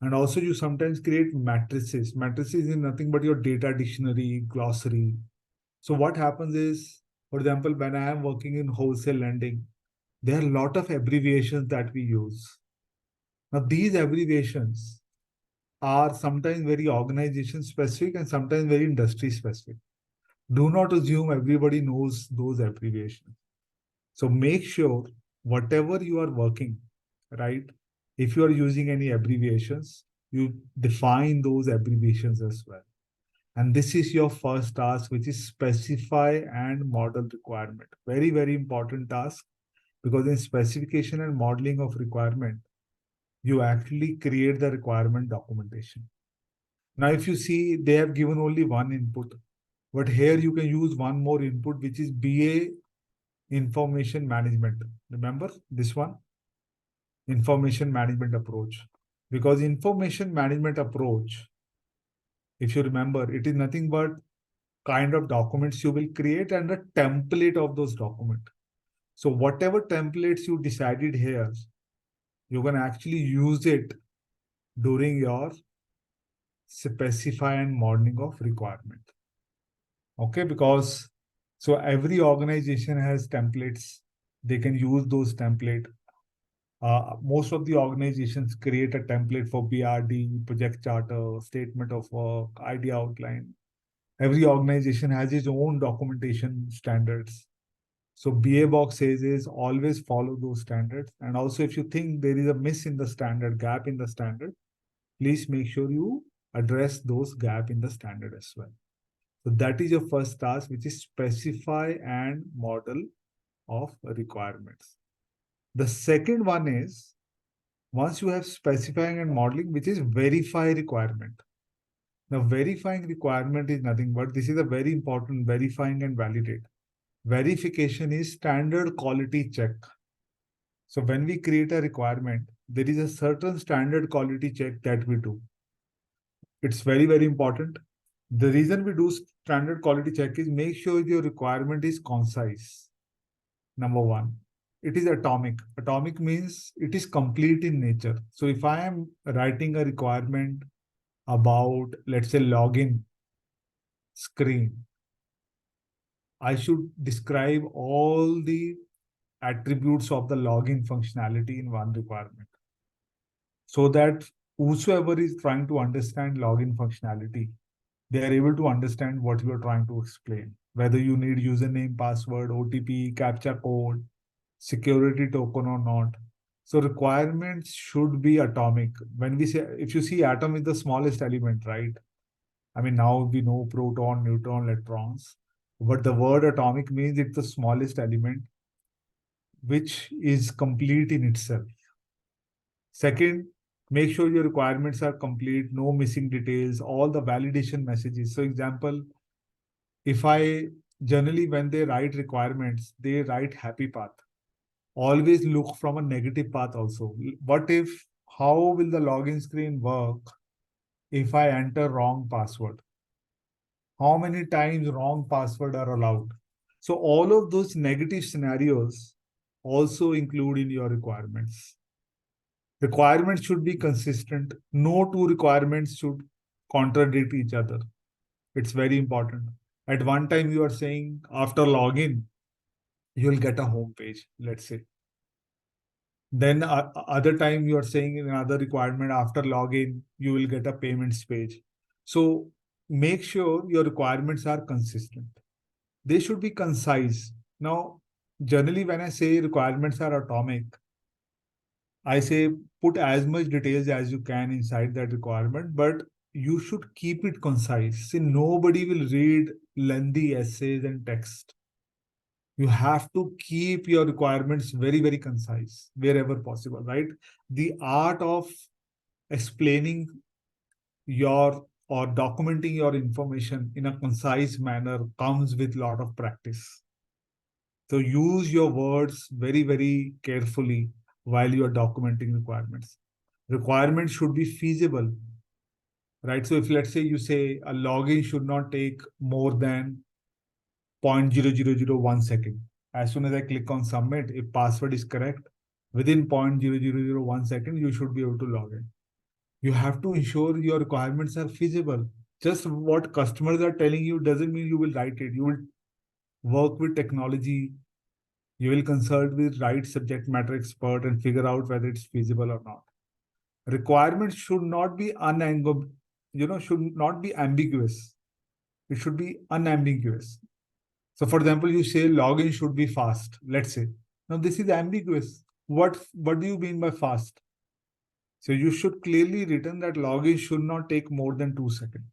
And also you sometimes create matrices. Matrices is nothing but your data dictionary, glossary. So what happens is, for example, when I am working in wholesale lending, there are a lot of abbreviations that we use. Now these abbreviations are sometimes very organization specific and sometimes very industry specific. Do not assume everybody knows those abbreviations. So make sure whatever you are working, right? If you are using any abbreviations, you define those abbreviations as well. And this is your first task, which is specify and model requirement. Very, very important task, because in specification and modeling of requirement, you actually create the requirement documentation. Now, if you see, they have given only one input, but here you can use one more input, which is BA information management. Remember this one? Information management approach. Because information management approach, if you remember, it is nothing but kind of documents you will create and a template of those documents. So whatever templates you decided here, you can actually use it during your specify and modeling of requirement. Okay, because so every organization has templates. They can use those templates. Most of the organizations create a template for BRD, project charter, statement of work, idea outline. Every organization has its own documentation standards. So BA box says is always follow those standards. And also if you think there is a miss in the standard, gap in the standard, please make sure you address those gap in the standard as well. So that is your first task, which is specify and model of requirements. The second one is, once you have specifying and modeling, which is verify requirement. Now, verifying requirement is nothing but this is a very important verifying and validate. Verification is standard quality check. So when we create a requirement, there is a certain standard quality check that we do. It's very, very important. The reason we do standard quality check is make sure your requirement is concise. Number one, it is atomic. Atomic means it is complete in nature. So if I am writing a requirement about, let's say, login screen, I should describe all the attributes of the login functionality in one requirement so that whosoever is trying to understand login functionality, they are able to understand what you are trying to explain, whether you need username, password, OTP, captcha code, security token or not. So requirements should be atomic. When we say, if you see atom is the smallest element, right? I mean, now we know proton, neutron, electrons, but the word atomic means it's the smallest element, which is complete in itself. Second, make sure your requirements are complete, no missing details, all the validation messages. So example, if I generally, when they write requirements, they write happy path. Always look from a negative path also. What if, how will the login screen work if I enter wrong password? How many times wrong password are allowed? So all of those negative scenarios also include in your requirements. Requirements should be consistent. No two requirements should contradict each other. It's very important. At one time, you are saying after login, you'll get a home page, let's say. Then other time you are saying in another requirement after login, you will get a payments page. So make sure your requirements are consistent. They should be concise. Now, generally when I say requirements are atomic, I say put as much details as you can inside that requirement, but you should keep it concise. See, nobody will read lengthy essays and text. You have to keep your requirements very, very concise wherever possible, right? The art of explaining your or documenting your information in a concise manner comes with a lot of practice. So use your words very, very carefully while you are documenting requirements. Requirements should be feasible, right? So if let's say you say a login should not take more than 0.0001 second. As soon as I click on submit, if password is correct, within 0.0001 second, you should be able to log in. You have to ensure your requirements are feasible. Just what customers are telling you doesn't mean you will write it. You will work with technology. You will consult with right subject matter expert and figure out whether it's feasible or not. Requirements should not be should not be ambiguous. It should be unambiguous. So for example, you say login should be fast, let's say. Now this is ambiguous. What do you mean by fast? So you should clearly written that login should not take more than 2 seconds.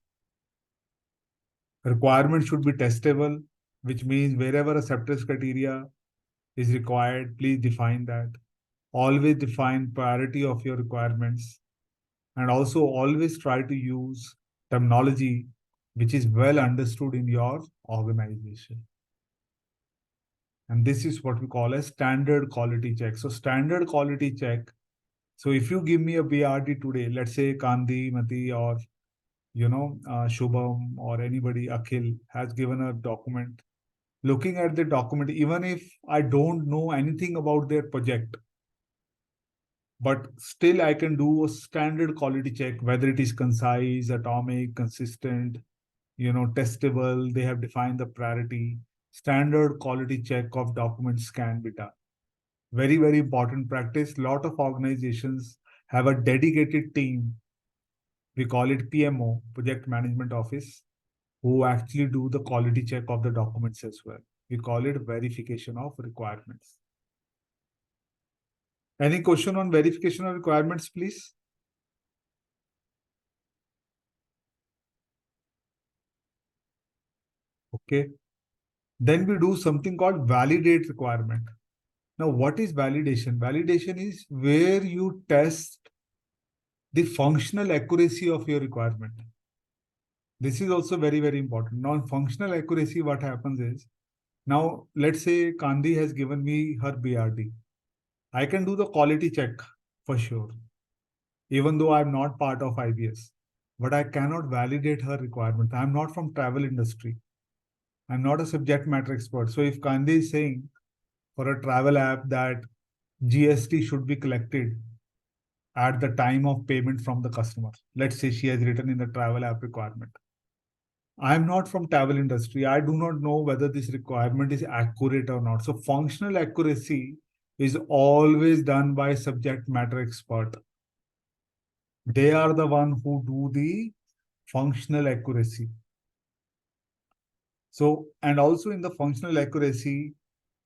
Requirement should be testable, which means wherever acceptance criteria is required, please define that. Always define priority of your requirements. And also always try to use terminology which is well understood in your organization. And this is what we call a standard quality check. So standard quality check. So if you give me a BRD today, let's say Kandi, Mati, or Shubham or anybody, Akhil has given a document. Looking at the document, even if I don't know anything about their project, but still I can do a standard quality check, whether it is concise, atomic, consistent, testable, they have defined the priority. Standard quality check of documents can be done. Very, very important practice. Lot of organizations have a dedicated team. We call it PMO, Project Management Office, who actually do the quality check of the documents as well. We call it verification of requirements. Any question on verification of requirements, please? Okay. Then we do something called validate requirement. Now, what is validation? Validation is where you test the functional accuracy of your requirement. This is also very, very important. Now, functional accuracy, what happens is, now let's say Kandi has given me her BRD. I can do the quality check for sure, even though I'm not part of IBS, but I cannot validate her requirement. I'm not from travel industry. I'm not a subject matter expert. So if Kandi is saying for a travel app that GST should be collected at the time of payment from the customer, let's say she has written in the travel app requirement. I'm not from travel industry. I do not know whether this requirement is accurate or not. So functional accuracy is always done by subject matter expert. They are the one who do the functional accuracy. So, and also in the functional accuracy,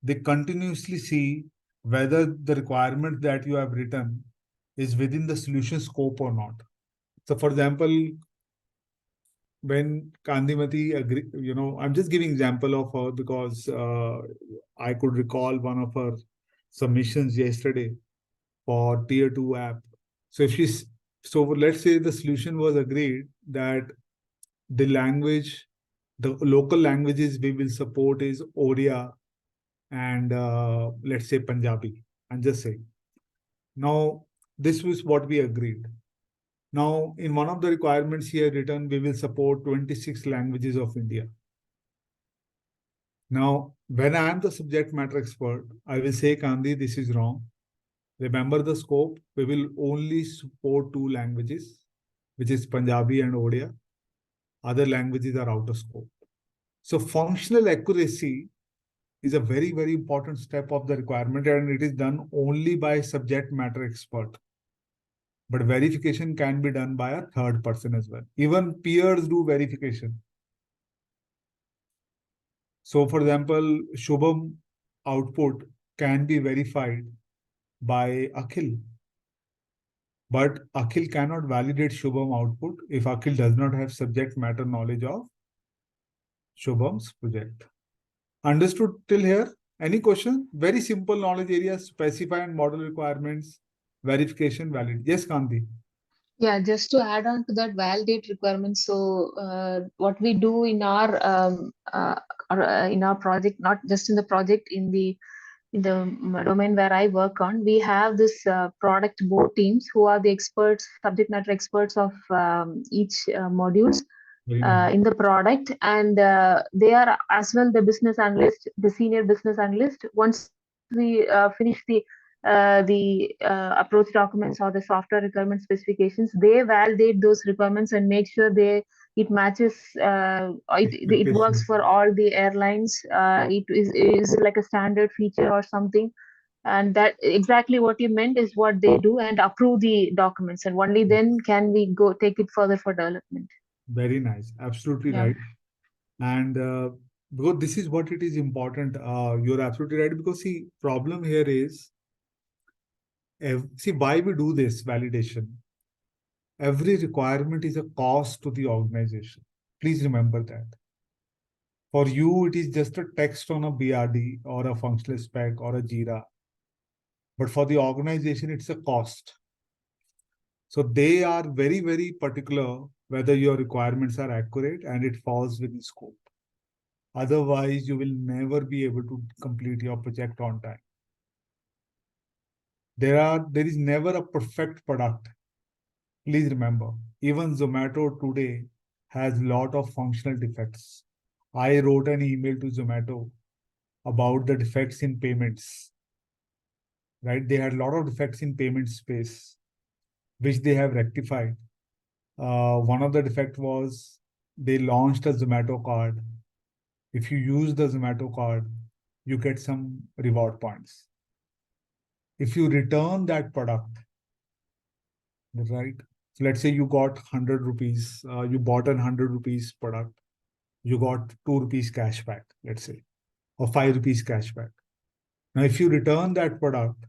they continuously see whether the requirement that you have written is within the solution scope or not. So for example, when Kandimati agree, I'm just giving example of her because I could recall one of her submissions yesterday for tier 2 app. So if she's, so let's say the solution was agreed that the language, the local languages we will support is Odia and let's say Punjabi. I'm just saying. Now, this was what we agreed. Now, in one of the requirements here written, we will support 26 languages of India. Now, when I am the subject matter expert, I will say, Kandi, this is wrong. Remember the scope. We will only support 2 languages, which is Punjabi and Odia. Other languages are out of scope. So functional accuracy is a very, very important step of the requirement, and it is done only by subject matter expert. But verification can be done by a third person as well. Even peers do verification. So for example, Shubham output can be verified by Akhil. But Akhil cannot validate Shubham output if Akhil does not have subject matter knowledge of Shubham's project. Understood till here? Any question? Very simple knowledge areas, specify and model requirements, verification, valid. Yes, Kanti. Yeah, just to add on to that validate requirements. So, what we do in our project, not just in the project, in the domain where I work on, we have this product board teams who are the experts, subject matter experts of each modules in the product, and they are as well the business analyst, the senior business analyst. Once we finish the approach documents or the software requirement specifications, they validate those requirements and make sure it matches, it works for all the airlines. It is like a standard feature or something, and that exactly what you meant is what they do, and approve the documents, and only then can we go take it further for development. Very nice. Absolutely Yeah. right. And because this is what it is important. You're absolutely right. Because see, problem here is, see why we do this validation. Every requirement is a cost to the organization. Please remember that. For you, it is just a text on a BRD or a functional spec or a Jira. But for the organization, it's a cost. So they are very, very particular whether your requirements are accurate and it falls within scope. Otherwise, you will never be able to complete your project on time. There is never a perfect product. Please remember, even Zomato today has a lot of functional defects. I wrote an email to Zomato about the defects in payments. Right? They had a lot of defects in payment space, which they have rectified. One of the defect was they launched a Zomato card. If you use the Zomato card, you get some reward points. If you return that product, right? So let's say you got 100 rupees, you bought a 100 rupees product, you got 2 rupees cash back, let's say. or 5 rupees cashback. Now, if you return that product,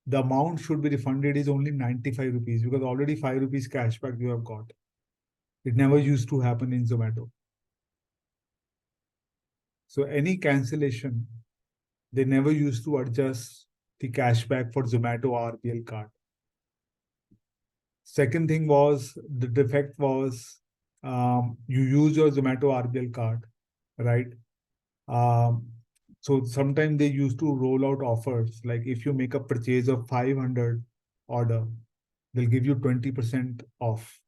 the amount should be refunded is only 95 rupees because already 5 rupees cashback you have got. It never used to happen in Zomato. So any cancellation, they never used to adjust the cashback for Zomato RBL card. Second thing was the defect was you use your Zomato RBL card, right? So sometimes they used to roll out offers like if you make a purchase of 500 order, they'll give you 20% off.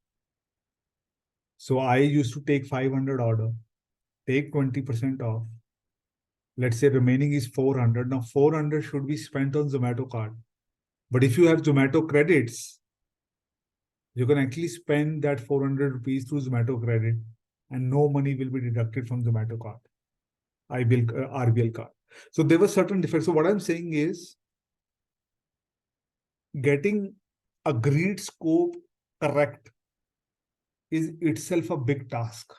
So I used to take 500 order, take 20% off. Let's say remaining is 400. Now 400 should be spent on Zomato card. But if you have Zomato credits, you can actually spend that 400 rupees through Zomato credit and no money will be deducted from Zomato card, RBL card. So there were certain defects. So what I'm saying is getting agreed scope correct is itself a big task.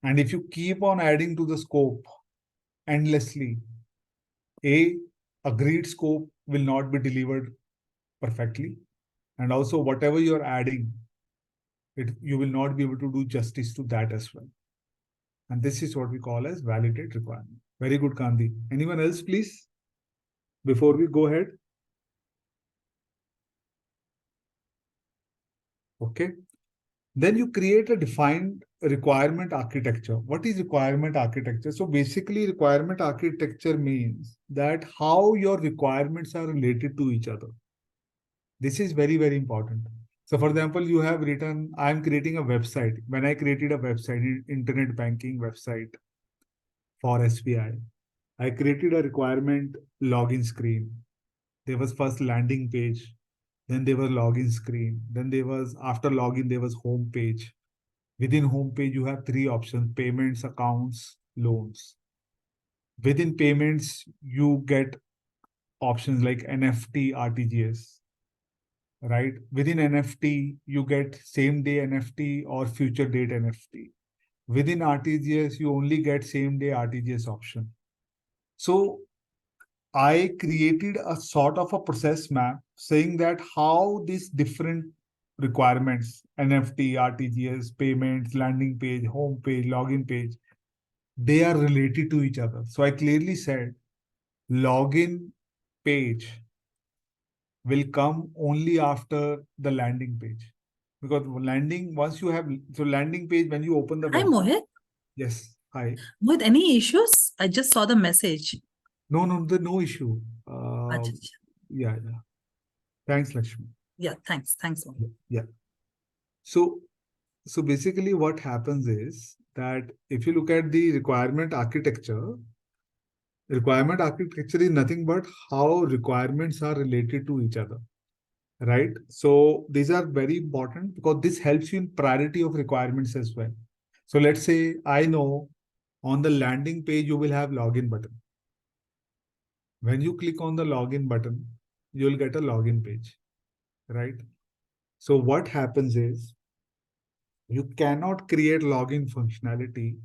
And if you keep on adding to the scope endlessly, agreed scope will not be delivered perfectly. And also whatever you're adding, you will not be able to do justice to that as well. And this is what we call as validate requirement. Very good, Gandhi. Anyone else, please? Before we go ahead. Okay. Then you create a defined requirement architecture. What is requirement architecture? So basically requirement architecture means that how your requirements are related to each other. This is very, very important. So for example, you have written, I'm creating a website. When I created a website, internet banking website for SBI, I created a requirement login screen. There was first landing page, then there was login screen, then there was after login, there was home page. Within home page, you have 3 options: payments, accounts, loans. Within payments, you get options like NFT, RTGS, right? Within NFT, you get same day NFT or future date NFT. Within RTGS, you only get same day RTGS option. So I created a sort of a process map saying that how these different requirements, NFT, RTGS, payments, landing page, home page, login page, they are related to each other. So I clearly said login page will come only after the landing page. Because once you have, so landing page, when you open the Hi, website. Mohit. Yes, hi. With any issues? I just saw the message. No, no issue. Acha, acha. Yeah. Thanks, Lakshmi. Yeah, thanks. Thanks, Mohit. Yeah. So basically what happens is that if you look at the requirement architecture is nothing but how requirements are related to each other, right? So these are very important because this helps you in priority of requirements as well. So let's say I know on the landing page, you will have login button. When you click on the login button, you'll get a login page, right? So what happens is you cannot create login functionality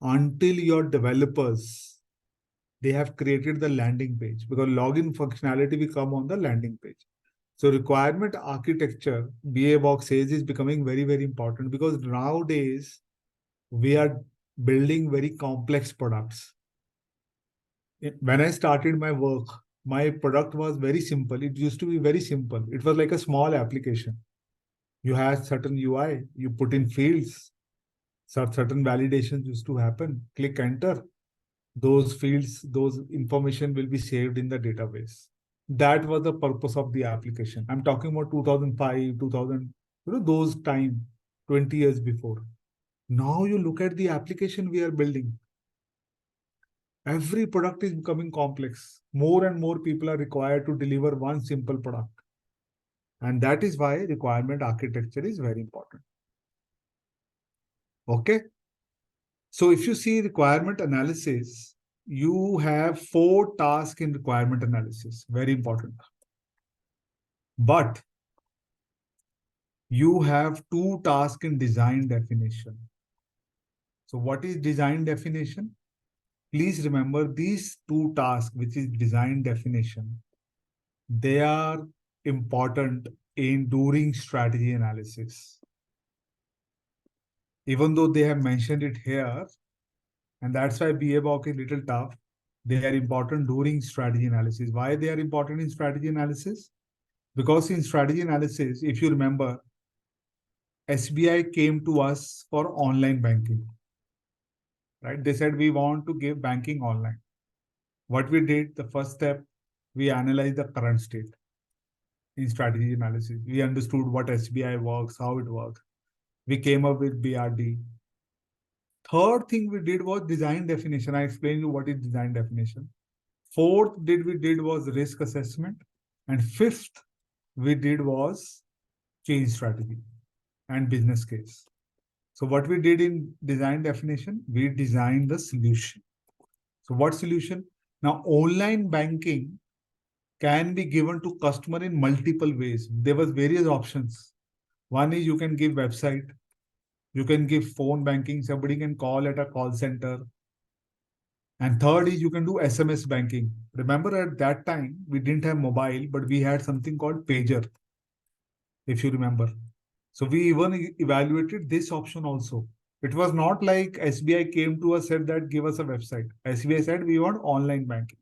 until your developers, they have created the landing page, because login functionality will come on the landing page. So requirement architecture, BA Box says, is becoming very, very important because nowadays we are building very complex products. When I started my work, my product was very simple. It used to be very simple. It was like a small application. You had certain UI, you put in fields, certain validations used to happen, click enter. Those fields, those information will be saved in the database. That was the purpose of the application. I'm talking about 2005, 2000, those time, 20 years before. Now you look at the application we are building. Every product is becoming complex. More and more people are required to deliver one simple product. And that is why requirement architecture is very important. Okay. So if you see requirement analysis, you have 4 tasks in requirement analysis. Very important. But you have 2 tasks in design definition. So what is design definition? Please remember these two tasks, which is design definition. They are important in during strategy analysis. Even though they have mentioned it here, and that's why BABOK is little tough, they are important during strategy analysis. Why they are important in strategy analysis? Because in strategy analysis, if you remember, SBI came to us for online banking, right? They said, we want to give banking online. What we did, the first step, we analyzed the current state in strategy analysis. We understood what SBI works, how it works. We came up with BRD. Third thing we did was design definition. I explained you what is design definition. Fourth we did was risk assessment. And fifth we did was change strategy and business case. So what we did in design definition, we designed the solution. So what solution? Now, online banking can be given to customer in multiple ways. There was various options. One is you can give website. You can give phone banking. Somebody can call at a call center. And third is you can do SMS banking. Remember at that time, we didn't have mobile, but we had something called pager, if you remember. So we even evaluated this option also. It was not like SBI came to us, said that give us a website. SBI said we want online banking.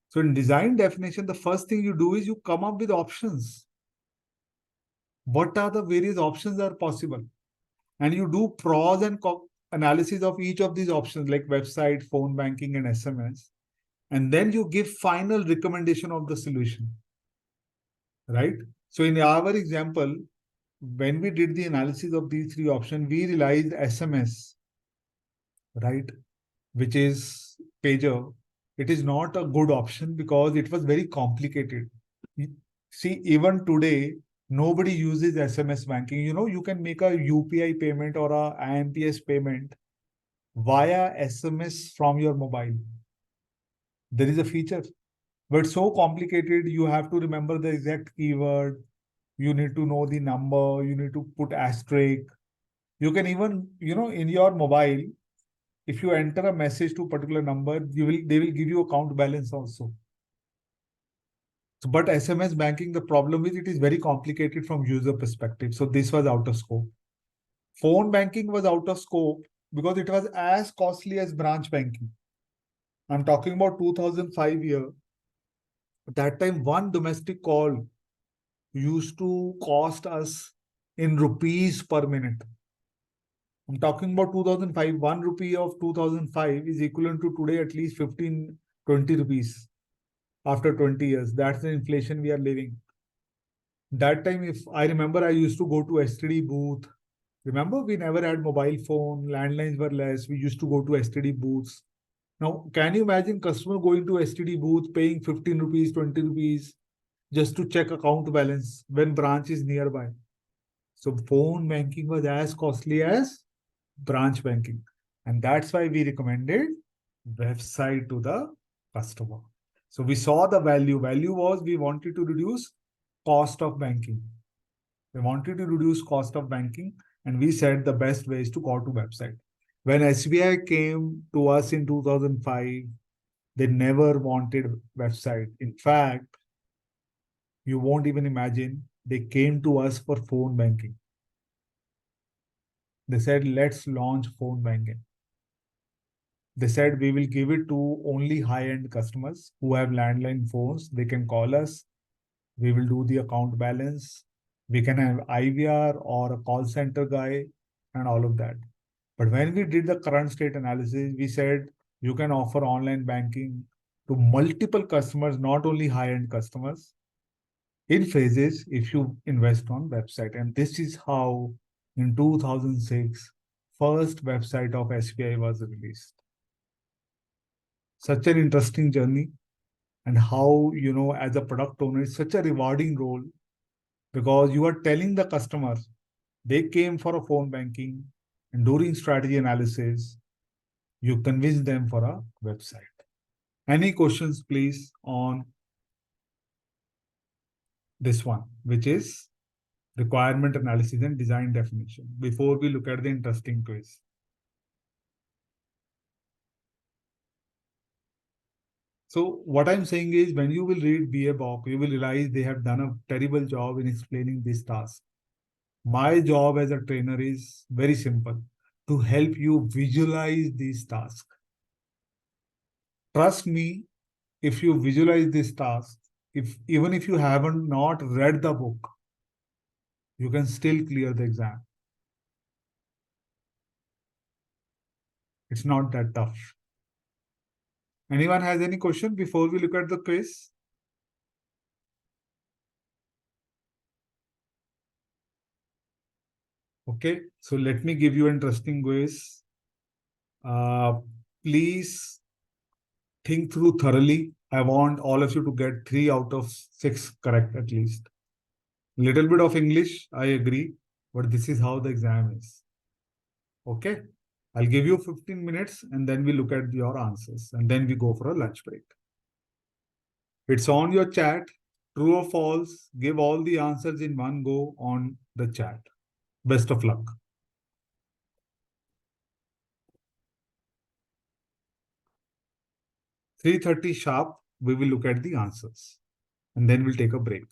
So in design definition, the first thing you do is you come up with options. What are the various options that are possible? And you do pros and analysis of each of these options like website, phone banking, and SMS. And then you give final recommendation of the solution, right? So in our example, when we did the analysis of these three options, we realized SMS, right, which is pager, it is not a good option because it was very complicated. See, even today, nobody uses SMS banking. You know, you can make a UPI payment or a IMPS payment via SMS from your mobile. There is a feature, but so complicated, you have to remember the exact keyword. You need to know the number. You need to put asterisk. You can even, you know, in your mobile, if you enter a message to a particular number, they will give you account balance also. So, but SMS banking, the problem is it is very complicated from user perspective. So this was out of scope. Phone banking was out of scope because it was as costly as branch banking. I'm talking about 2005 year. At that time, one domestic call used to cost us in rupees per minute. I'm talking about 2005. 1 rupee of 2005 is equivalent to today at least 15, 20 rupees after 20 years. That's the inflation we are living. That time, if I remember, I used to go to STD booth. Remember, we never had mobile phone, landlines were less. We used to go to STD booths. Now, can you imagine customer going to STD booth, paying 15 rupees, 20 rupees just to check account balance when branch is nearby? So phone banking was as costly as branch banking. And that's why we recommended website to the customer. So we saw the value. Value was we wanted to reduce cost of banking. We wanted to reduce cost of banking, and we said the best way is to go to website. When SBI came to us in 2005, they never wanted website. In fact, you won't even imagine, they came to us for phone banking. They said, let's launch phone banking. They said, we will give it to only high-end customers who have landline phones. They can call us. We will do the account balance. We can have IVR or a call center guy and all of that. But when we did the current state analysis, we said you can offer online banking to multiple customers, not only high-end customers, in phases if you invest on website. And this is how in 2006, first website of SBI was released. Such an interesting journey, and how, you know, as a product owner, it's such a rewarding role because you are telling the customer they came for a phone banking, and during strategy analysis, you convince them for a website. Any questions, please, on this one, which is requirement analysis and design definition, before we look at the interesting quiz? So what I'm saying is when you will read BA you will realize they have done a terrible job in explaining this task. My job as a trainer is very simple, to help you visualize these tasks. Trust me, if you visualize this task, even if you haven't not read the book, you can still clear the exam. It's not that tough. Anyone has any question before we look at the quiz? Okay, so let me give you an interesting quiz. Please think through thoroughly. I want all of you to get 3 out of 6 correct at least. Little bit of English, I agree, but this is how the exam is. Okay, I'll give you 15 minutes and then we look at your answers and then we go for a lunch break. It's on your chat. True or false, give all the answers in one go on the chat. Best of luck. 3:30 sharp, we will look at the answers and then we'll take a break.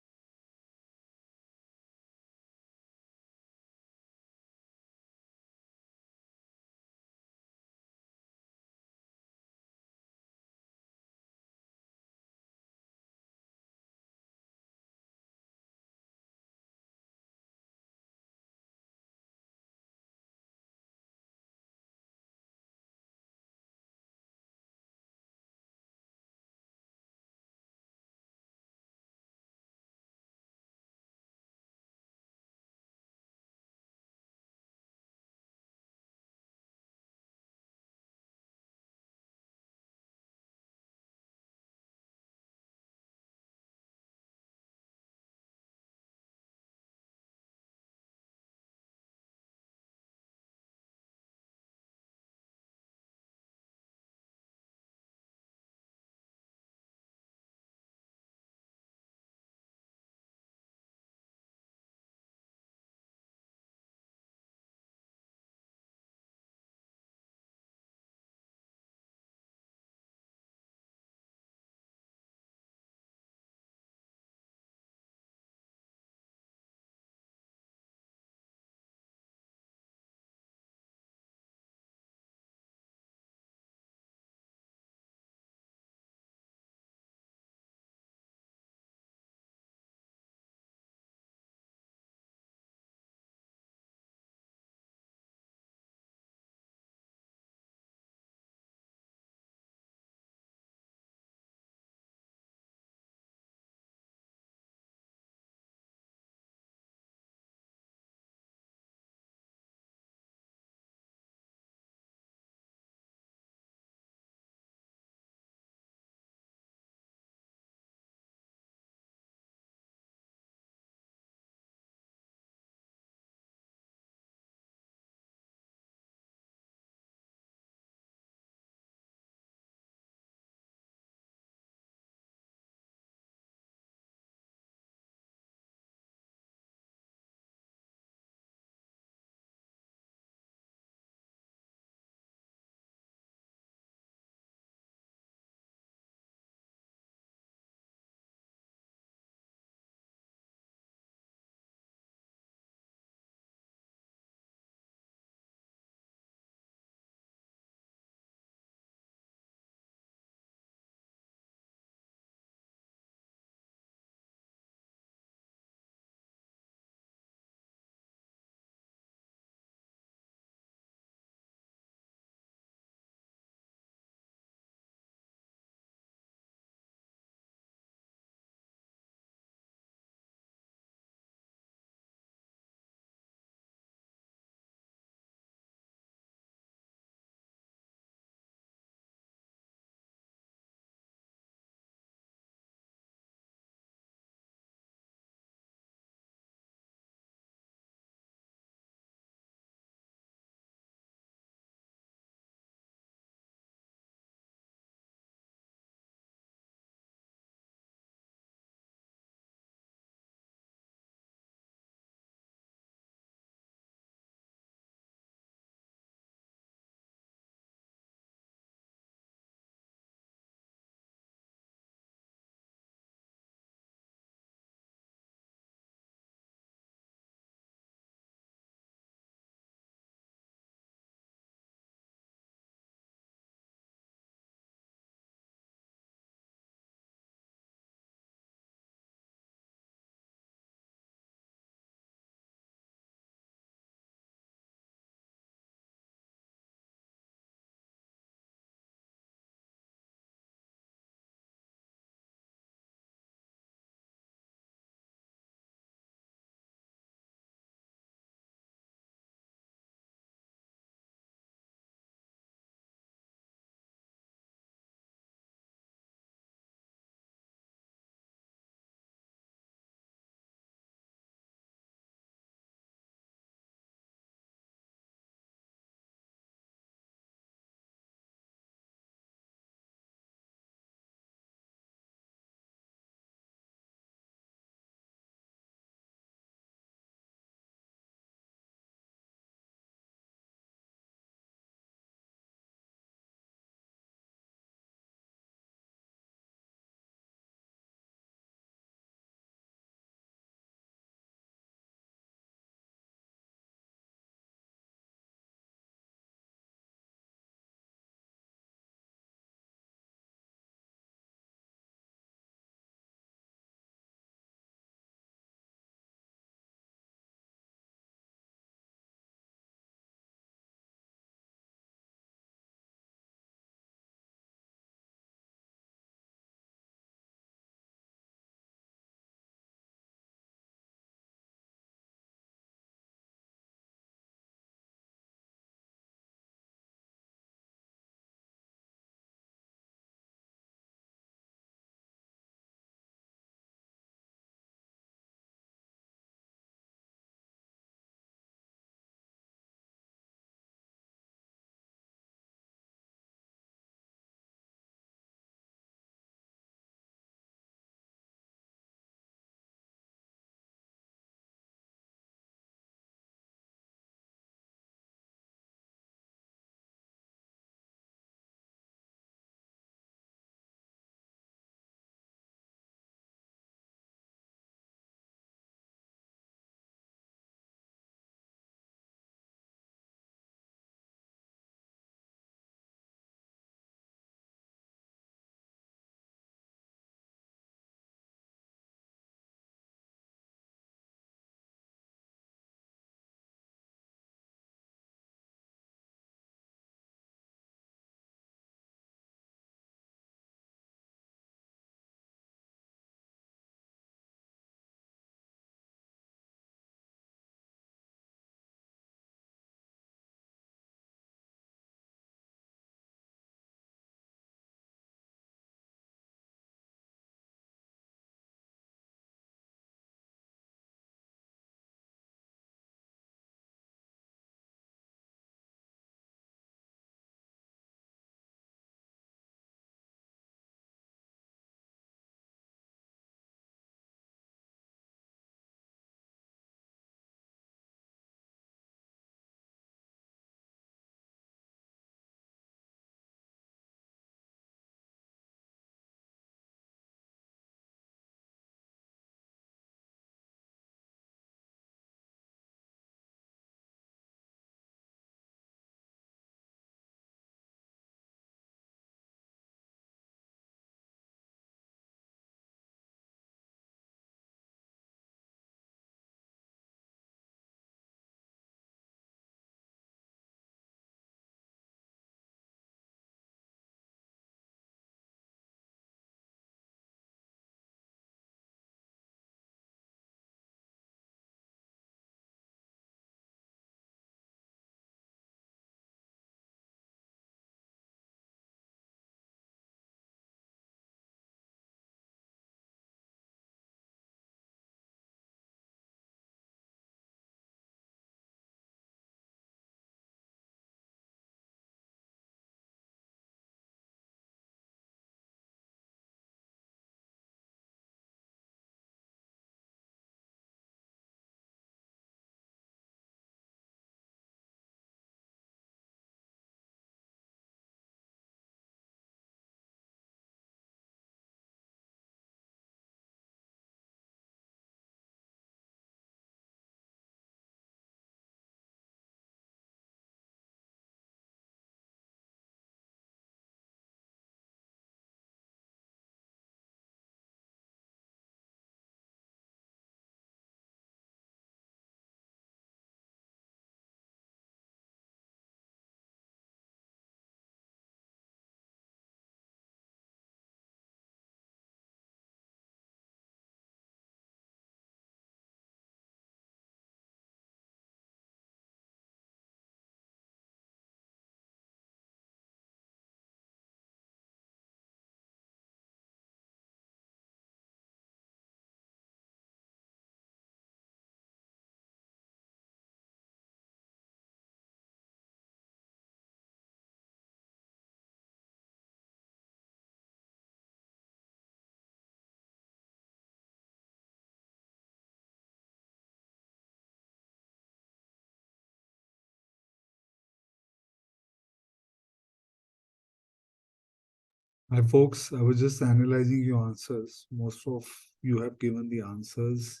Hi, folks. I was just analyzing your answers. Most of you have given the answers,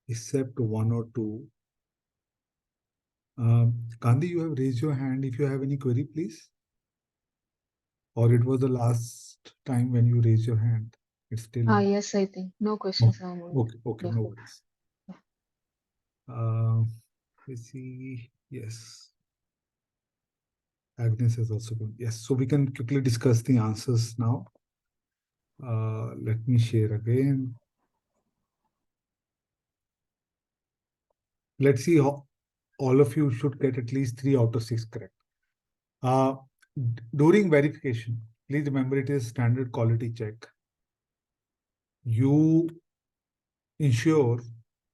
except one or two. Gandhi, you have raised your hand. If you have any query, please. Or it was the last time when you raised your hand. It's still. Yes, I think no Oh, questions are moving. okay, Yeah. no worries. Let's see. Yes. Agnes has also been. Yes. So we can quickly discuss the answers now. Let me share again. Let's see how all of you should get at least 3 out of 6 correct. During verification, please remember it is standard quality check. You ensure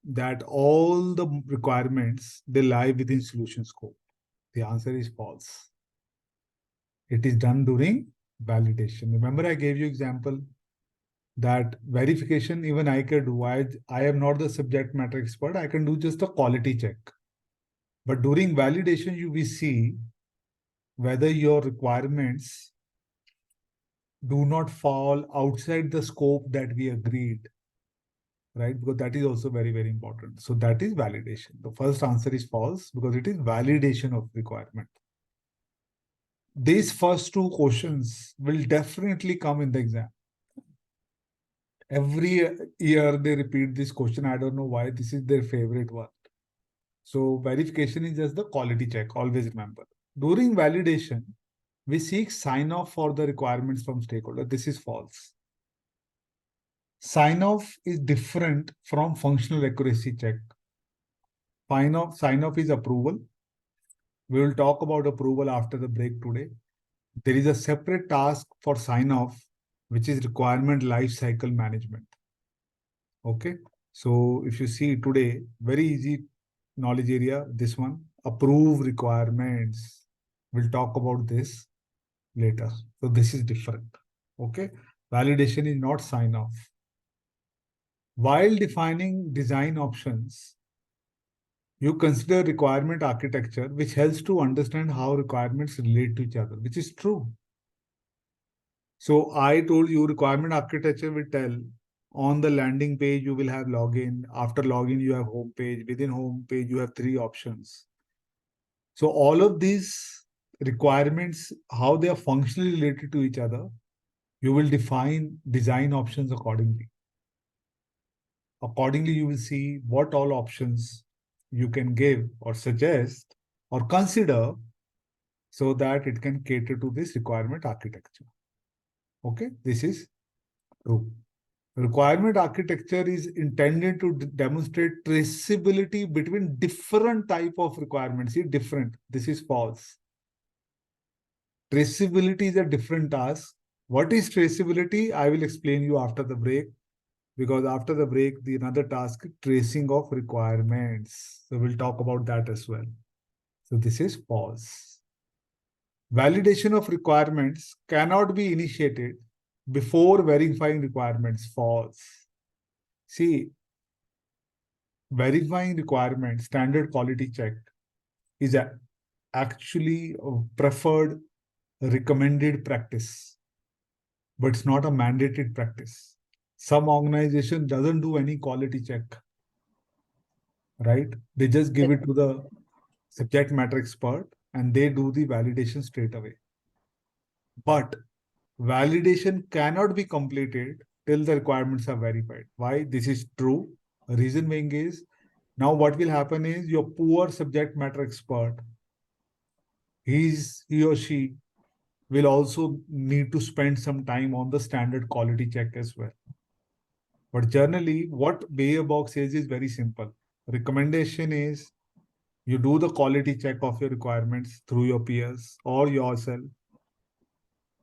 that all the requirements they lie within solution scope. The answer is false. It is done during validation. Remember, I gave you example that verification even I can do. I am not the subject matter expert. I can do just a quality check. But during validation, you will see whether your requirements do not fall outside the scope that we agreed, right? Because that is also very, very important. So that is validation. The first answer is false because it is validation of requirement. These first two questions will definitely come in the exam. Every year they repeat this question. I don't know why. This is their favorite one. So verification is just the quality check. Always remember. During validation, we seek sign off for the requirements from stakeholder. This is false. Sign off is different from functional accuracy check. Sign off is approval. We will talk about approval after the break today. There is a separate task for sign off, which is requirement lifecycle management. Okay. So if you see today, very easy knowledge area, this one, approve requirements. We'll talk about this later. So this is different. Okay. Validation is not sign off. While defining design options, you consider requirement architecture, which helps to understand how requirements relate to each other, which is true. So I told you requirement architecture will tell on the landing page, you will have login. After login, you have home page. Within home page, you have 3 options. So all of these requirements, how they are functionally related to each other, you will define design options accordingly. Accordingly, you will see what all options you can give or suggest or consider so that it can cater to this requirement architecture. Okay, this is true. Requirement architecture is intended to demonstrate traceability between different type of requirements. See, different. This is false. Traceability is a different task. What is traceability? I will explain you after the break, because after the break, the another task, tracing of requirements. So we'll talk about that as well. So this is false. Validation of requirements cannot be initiated before verifying requirements. False. See, verifying requirements, standard quality check, is actually a preferred recommended practice, but it's not a mandated practice. Some organization doesn't do any quality check, right? They just give it to the subject matter expert and they do the validation straight away. But validation cannot be completed till the requirements are verified. Why? This is true. The reason being is, now what will happen is your poor subject matter expert, he or she will also need to spend some time on the standard quality check as well. But generally, what Bayer box says is very simple. Recommendation is you do the quality check of your requirements through your peers or yourself.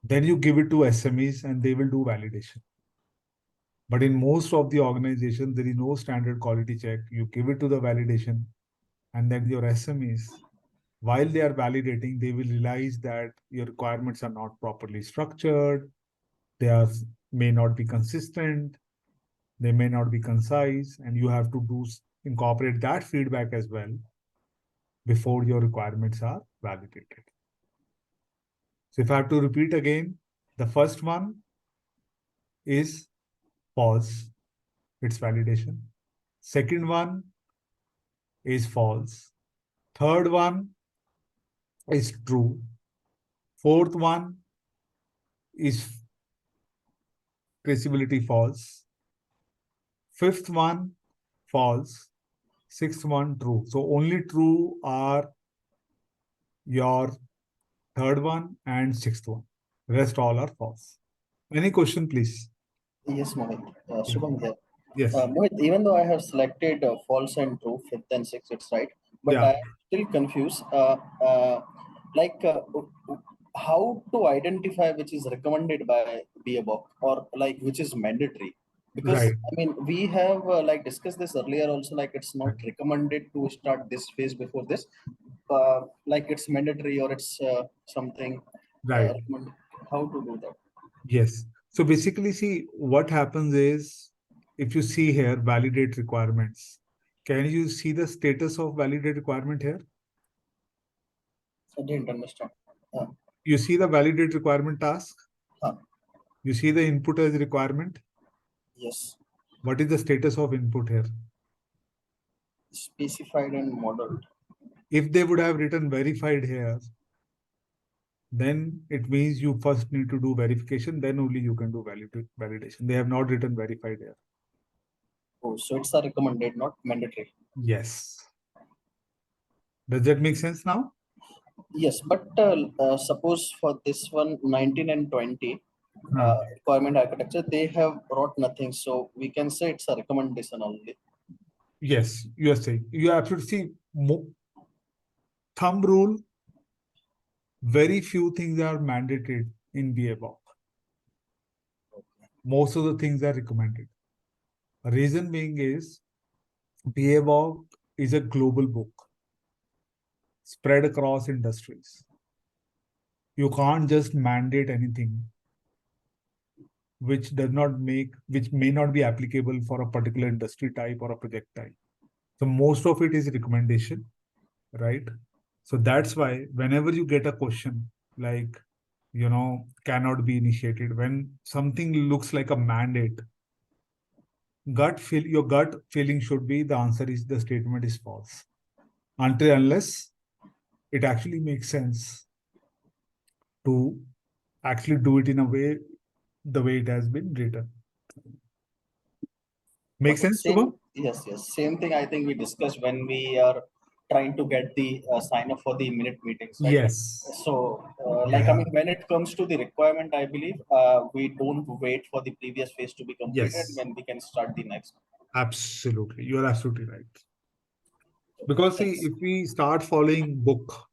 Then you give it to SMEs and they will do validation. But in most of the organizations, there is no standard quality check. You give it to the validation, and then your SMEs, while they are validating, they will realize that your requirements are not properly structured. They are may not be consistent. They may not be concise, and you have to incorporate that feedback as well before your requirements are validated. So if I have to repeat again, The first one is false, it's validation. Second one is false. Third one is true. Fourth one is traceability false. Fifth one false. Sixth one true. So only true are your third one and sixth one. Rest all are false. Any question, please? Yes, Mohit. Shubham here. Yes. Mohit, even though I have selected false and true, fifth and sixth, it's right, but Yeah. I am still confused. Like, how to identify which is recommended by BABOK or like which is mandatory? Because Right. I mean, we have like discussed this earlier also. Like, it's not recommended to start this phase before this. Like, it's mandatory or it's something. Right. How to do that? Yes. So basically, see, what happens is, if you see here, validate requirements, can you see the status of validate requirement here? I didn't understand. You see the validate requirement task? Huh. You see the input as requirement? Yes. What is the status of input here? Specified and modeled. If they would have written verified here, then it means you first need to do verification, then only you can do validation. They have not written verified here. Oh, so it's a recommended, not mandatory. Yes. Does that make sense now? Yes, but suppose for this one, 19 and 20 Huh. requirement architecture, they have brought nothing. So we can say it's a recommendation only. Yes, you are saying. You have to see thumb rule. Very few things are mandated in BABOK. Most of the things are recommended. Reason being is BABOK is a global book spread across industries. You can't just mandate anything which may not be applicable for a particular industry type or a project type. So most of it is recommendation, right? So that's why whenever you get a question like, cannot be initiated, when something looks like a mandate, your gut feeling should be the answer is the statement is false. Until unless it actually makes sense to actually do it in a way, the way it has been written. Make sense, Shubham? Yes, yes. Same thing I think we discussed when we are trying to get the sign up for the minute meetings, right? Yes. So, like, I mean, when it comes to the requirement, I believe we don't wait for the previous phase to be completed Yes. when we can start the next. Absolutely. You are absolutely right. Because see, if we start following book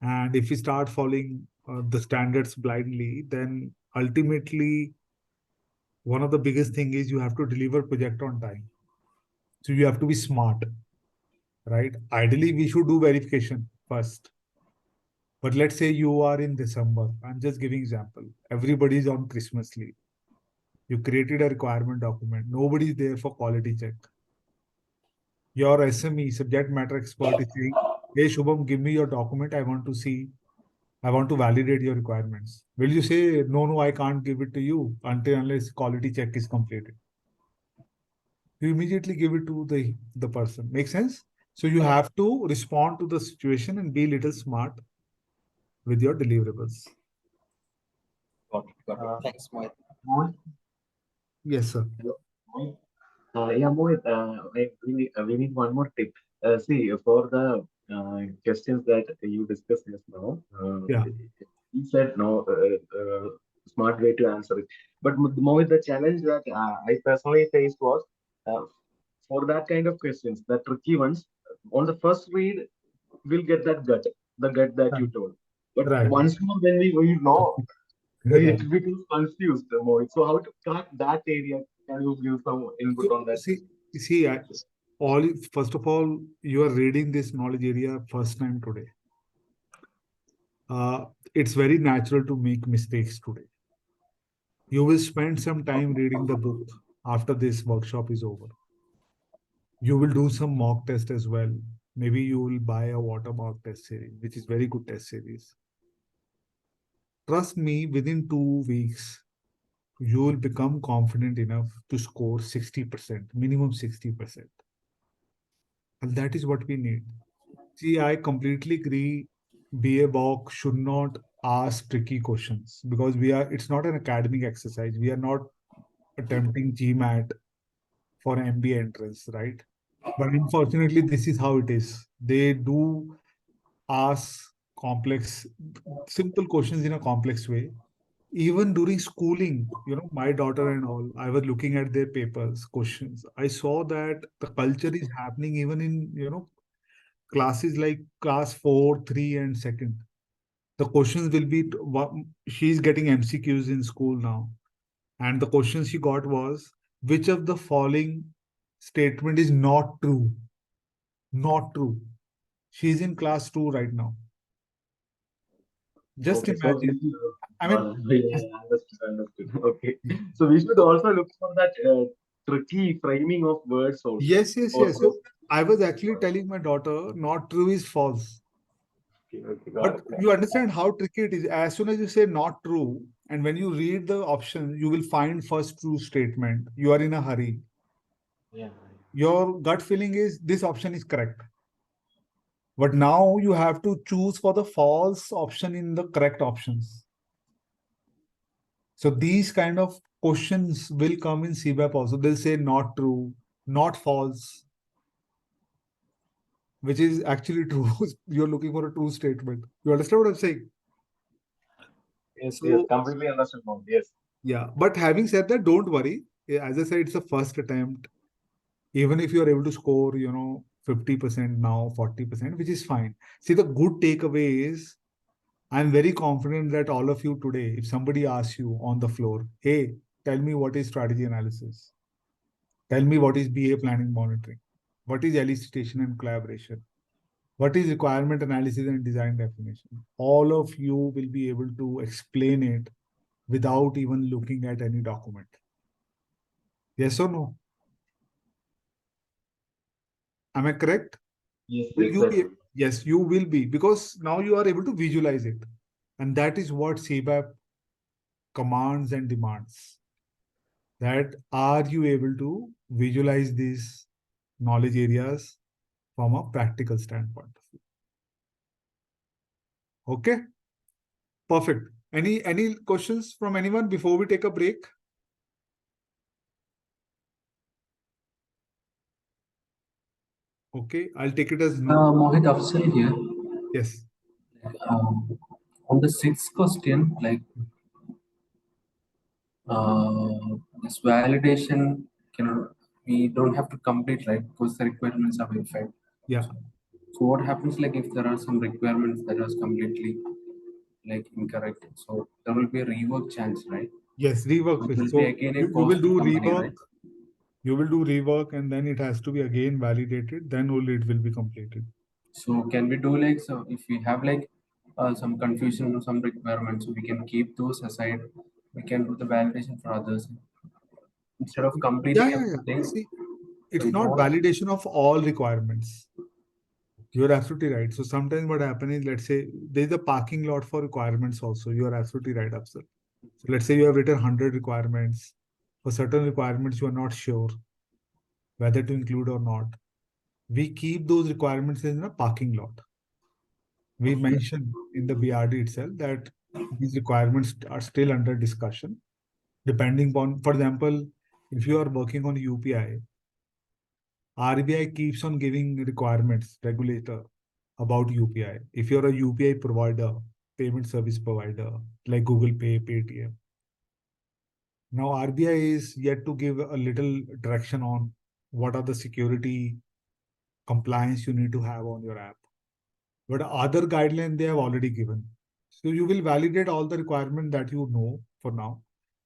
and if we start following the standards blindly, then ultimately one of the biggest thing is you have to deliver project on time. So you have to be smart, right? Ideally, we should do verification first. But let's say you are in December. I'm just giving example. Everybody is on Christmas leave. You created a requirement document. Nobody is there for quality check. Your SME, subject matter expert, is saying, hey, Shubham, give me your document. I want to validate your requirements. Will you say, no, I can't give it to you until unless quality check is completed? You immediately give it to the person. Make sense? So you have to respond to the situation and be a little smart with your deliverables. Got it. Thanks, Mohit. Mohit? Yes, sir. Yeah, Mohit, we need one more tip. See, for the questions that you discussed just now, Yeah. you said no smart way to answer it. But Mohit, the challenge that I personally faced was uh, for that kind of questions, the tricky ones, on the first read, we'll get the gut that you told. But Right. once more, when we know, Right. it becomes confused, Mohit. So how to cut that area? Can you give some input on that? See, first of all, you are reading this knowledge area first time today. It's very natural to make mistakes today. You will spend some time reading the book after this workshop is over. You will do some mock test as well. Maybe you will buy a watermark test series, which is very good test series. Trust me, within 2 weeks, you will become confident enough to score 60%, minimum 60%. And that is what we need. See, I completely agree. BA Bock should not ask tricky questions because it's not an academic exercise. We are not attempting GMAT for MBA entrance, right? But unfortunately, this is how it is. They do ask complex, simple questions in a complex way. Even during schooling, my daughter and all, I was looking at their papers, questions. I saw that the culture is happening even in, classes like class 4, 3, and second. The questions will be, she's getting MCQs in school now. And the question she got was, which of the following statement is not true? Not true. She's in class 2 right now. Just Okay, so we imagine. should, I mean, yeah, understood. Okay, so we should also look for that tricky framing of words also. yes, yes, Or yes. So I was actually telling my daughter, not true is false. okay, got But it. you understand how tricky it is. As soon as you say not true, and when you read the option, you will find first true statement. You are in a hurry. Yeah. Your gut feeling is this option is correct. But now you have to choose for the false option in the correct options. So these kind of questions will come in CBAP also. They'll say not true, not false, which is actually true. You're looking for a true statement. You understand what I'm saying? Yes, So completely understood, Mom. Yes. yeah, but having said that, don't worry. As I said, it's a first attempt. Even if you're able to score, 50% now, 40%, which is fine. See, the good takeaway is I'm very confident that all of you today, if somebody asks you on the floor, hey, tell me what is strategy analysis? Tell me what is BA planning monitoring? What is elicitation and collaboration? What is requirement analysis and design definition? All of you will be able to explain it without even looking at any document. Yes or no? Am I correct? Yes, Will you be? exactly. Yes, you will be, because now you are able to visualize it. And that is what CBAP commands and demands. That are you able to visualize these knowledge areas from a practical standpoint of view? Okay, perfect. Any questions from anyone before we take a break? Okay, I'll take it as no. Mohit Afsal here. Yes. Um, on the sixth question, like this validation, we don't have to complete, right? Because the requirements are verified. Yeah. So what happens like if there are some requirements that are completely like incorrect? So there will be a rework chance, right? Yes, rework. It will be So again a you will cost to do company, rework. right? You will do rework, and then it has to be again validated. Then only it will be completed. So can we do like, so if we have like some confusion or some requirements, so we can keep those aside. We can do the validation for others instead of Yeah, completing yeah, yeah. everything. See, So it's it not won't. validation of all requirements. You're absolutely right. So sometimes what happens is, let's say there's a parking lot for requirements also. You're absolutely right, Afsar. So let's say you have written 100 requirements. For certain requirements, you are not sure whether to include or not. We keep those requirements in a parking lot. We mention in the BRD itself that these requirements are still under discussion, depending on, for example, if you are working on UPI, RBI keeps on giving requirements, regulator, about UPI. If you're a UPI provider, payment service provider, like Google Pay, Paytm. Now RBI is yet to give a little direction on what are the security compliance you need to have on your app. But other guidelines they have already given. So you will validate all the requirements that you know for now.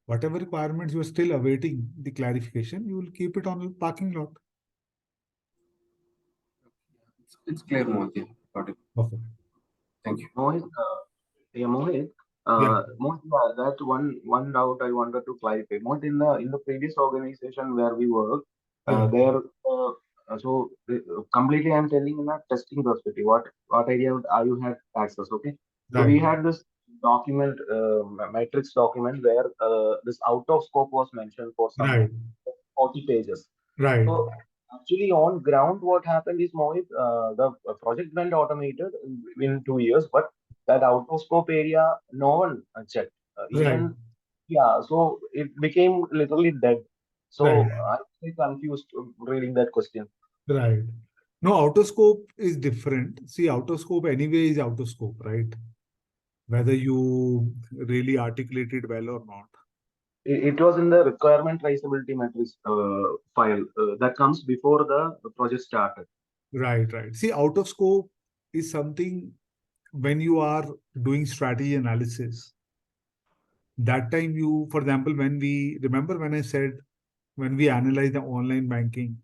Whatever requirements you are still awaiting the clarification, you will keep it on the parking lot. It's clear, Mohit. Yeah, got it. Perfect. Thank you. Mohit, Mohit, Yeah. Mohit, that one doubt I wanted to clarify. Mohit, in the previous organization where we work, Yeah. there, completely I'm telling in a testing perspective. What area are you had access? Okay, so Right. we had this document, matrix document, where this out of scope was mentioned for some Right. 40 pages. Right. So actually, on ground, what happened is, Mohit, the project went automated in 2 years, but that out of scope area, no one checked. Right. Even, yeah, so it became literally dead. So Right. I'm very confused reading that question. Right. No, autoscope is different. See, autoscope anyway is autoscope, right? Whether you really articulate it well or not. It was in the requirement traceability matrix file that comes before the project started. Right, right. See, out of scope is something when you are doing strategy analysis. That time you, for example, when we remember when I said when we analyze the online banking,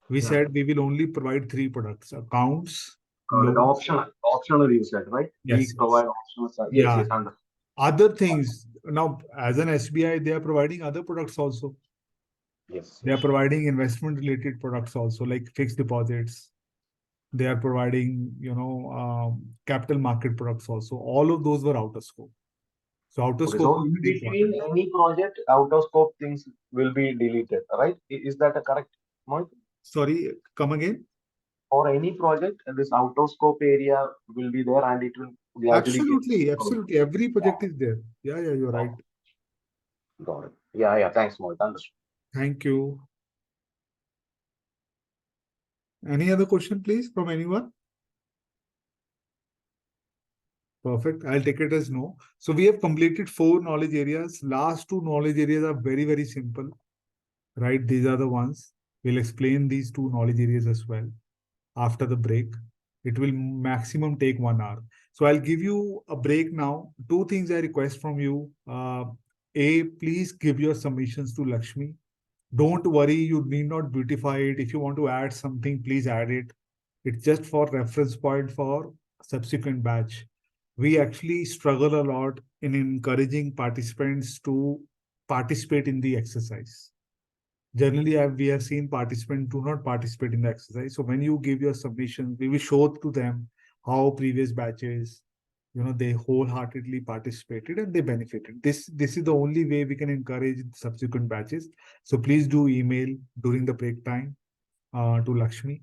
we Yeah. said we will only provide three products: accounts, The loans. optional you said, right? We Yes, yes. provide optional. Yes, Yeah. yes, understood. Other things now, as an SBI, they are providing other products also. Yes, They are yes. providing investment related products also, like fixed deposits. They are providing, capital market products also. All of those were out of scope. So out of Okay, scope so is in very important. between any project, out of scope things will be deleted, right? Is that a correct point? Sorry, come again. For any project, this out of scope area will be there, and it will gradually get. Absolutely, absolutely. Every project is there. Yeah, yeah, you're right. Got it. Yeah, yeah. Thanks, Mohit. Understood. Thank you. Any other question, please, from anyone? Perfect. I'll take it as no. So we have completed 4 knowledge areas. Last 2 knowledge areas are very, very simple, right? These are the ones. We'll explain these 2 knowledge areas as well after the break. It will maximum take 1 hour. So I'll give you a break now. 2 things I request from you. Please give your submissions to Lakshmi. Don't worry, you need not beautify it. If you want to add something, please add it. It's just for reference point for subsequent batch. We actually struggle a lot in encouraging participants to participate in the exercise. Generally, we have seen participants do not participate in the exercise. So when you give your submissions, we will show to them how previous batches, they wholeheartedly participated and they benefited. This is the only way we can encourage subsequent batches. So please do email during the break time to Lakshmi.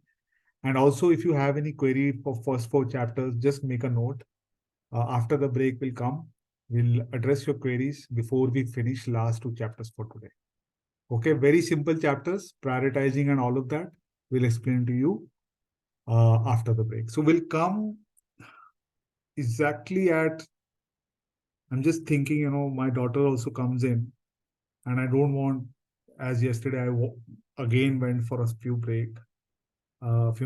And also, if you have any query for first 4 chapters, just make a note. After the break will come, we'll address your queries before we finish last 2 chapters for today. Okay, very simple chapters, prioritizing and all of that. We'll explain to you after the break. So we'll come exactly at, I'm just thinking, my daughter also comes in and I don't want, as yesterday, again went for a few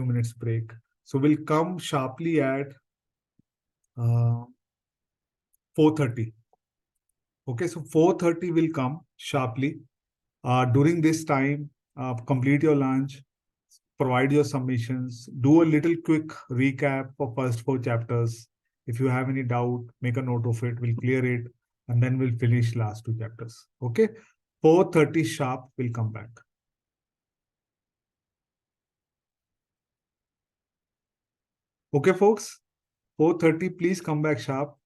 minutes break. So we'll come sharply at 4:30. Okay, so 4:30 will come sharply. During this time, complete your lunch, provide your submissions, do a little quick recap for first 4 chapters. If you have any doubt, make a note of it, we'll clear it, and then we'll finish last 2 chapters. Okay, 4:30 sharp, we'll come back. Okay, folks, 4:30, please come back sharp,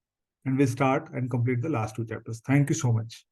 and we'll start and complete the last 2 chapters. Thank you so much.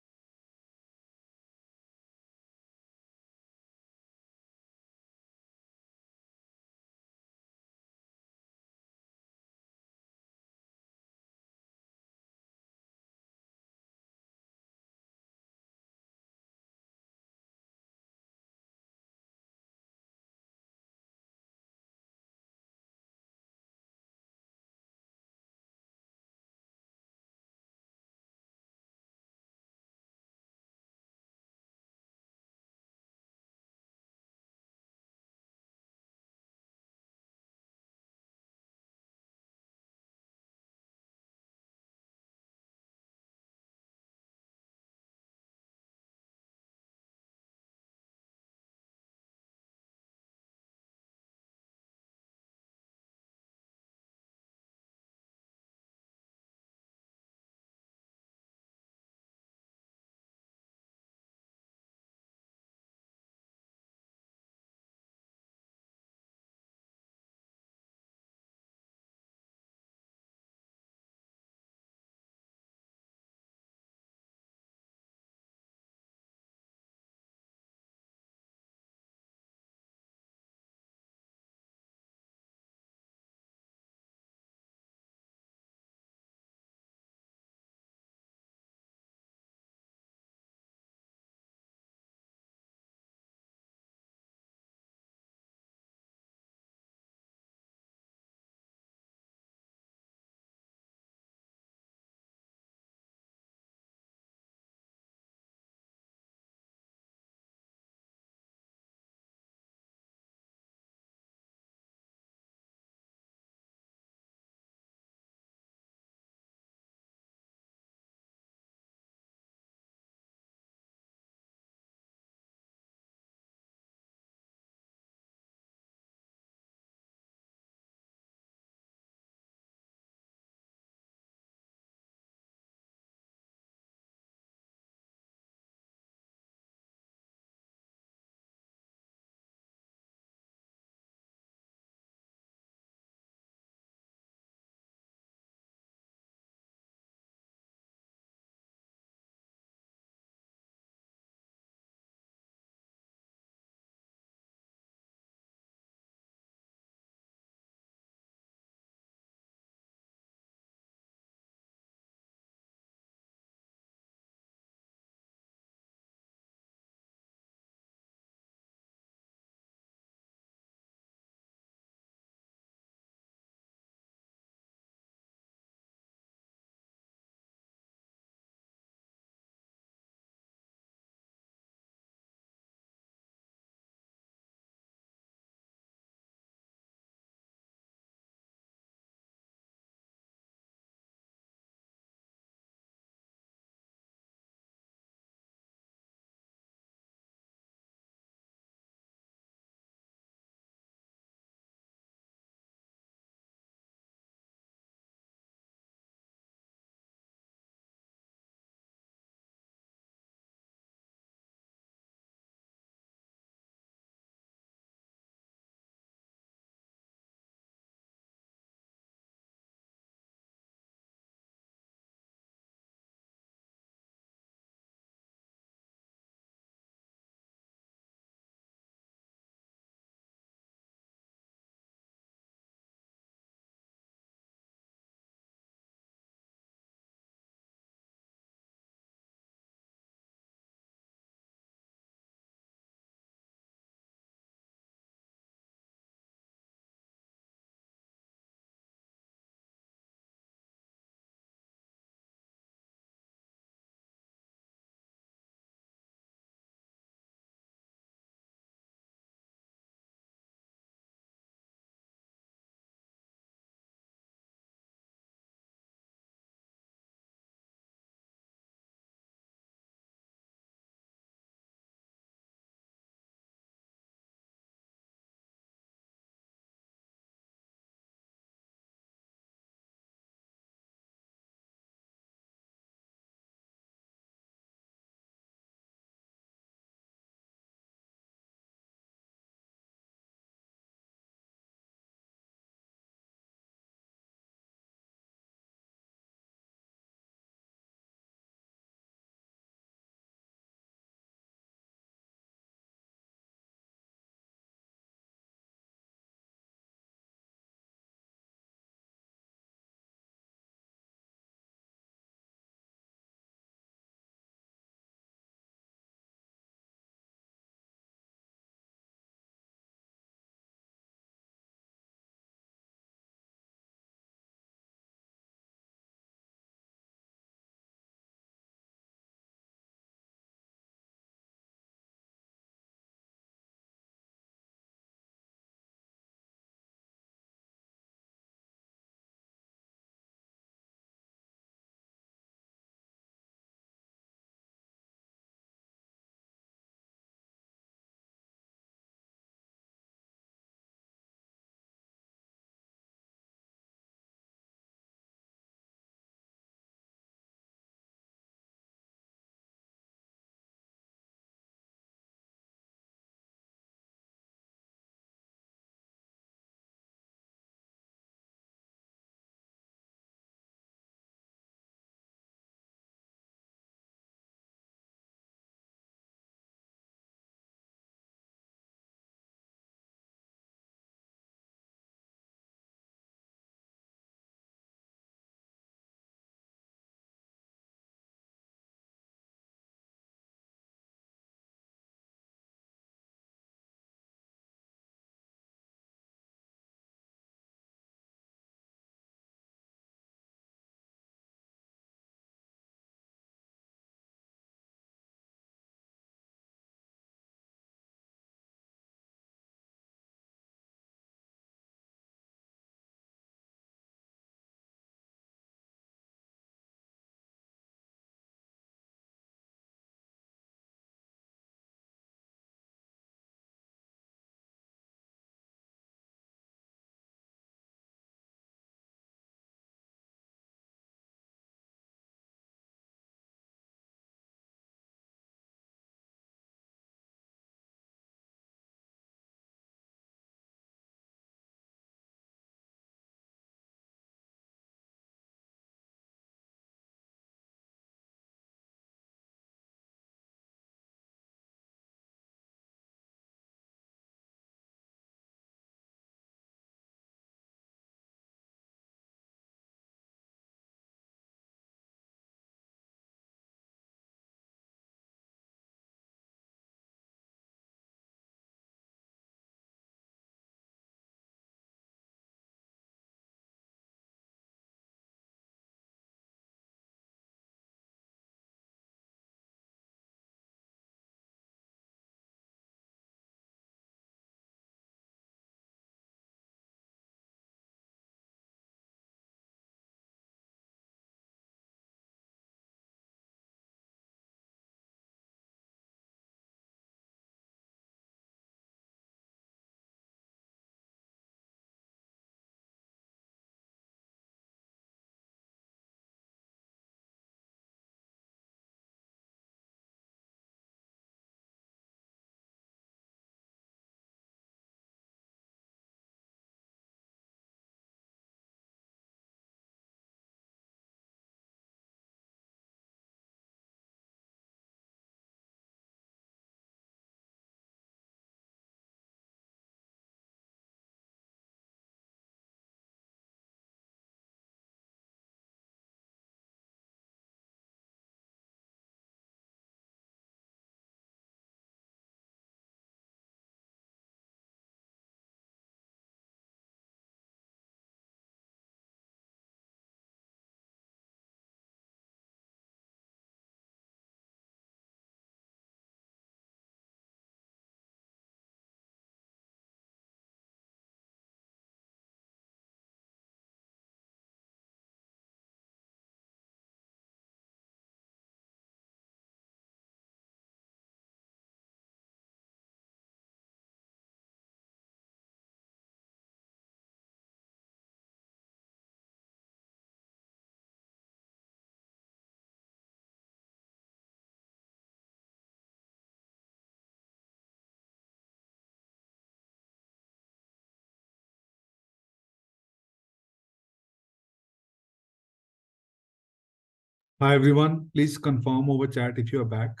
Hi everyone, please confirm over chat if you are back.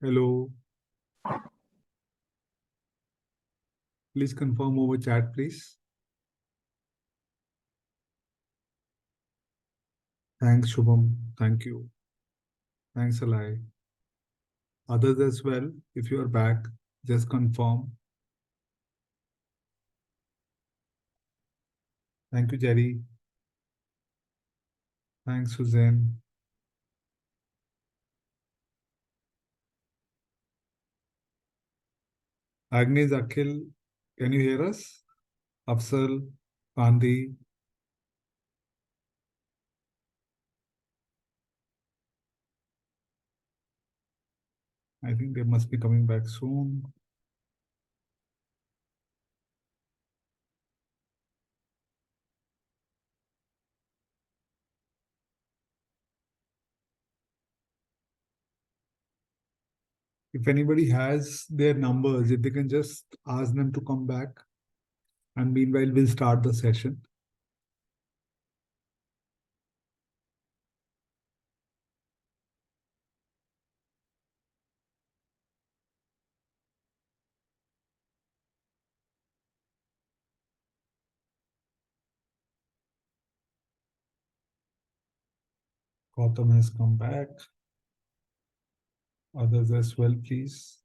Hello. Please confirm over chat, please. Thanks, Shubham. Thank you. Thanks, Alai. Others as well, if you are back, just confirm. Thank you, Jerry. Thanks, Suzanne. Agnes, Akhil, can you hear us? Afsal, Gandhi. I think they must be coming back soon. If anybody has their numbers, if they can just ask them to come back. And meanwhile, we'll start the session. Gautam has come back. Others as well, please.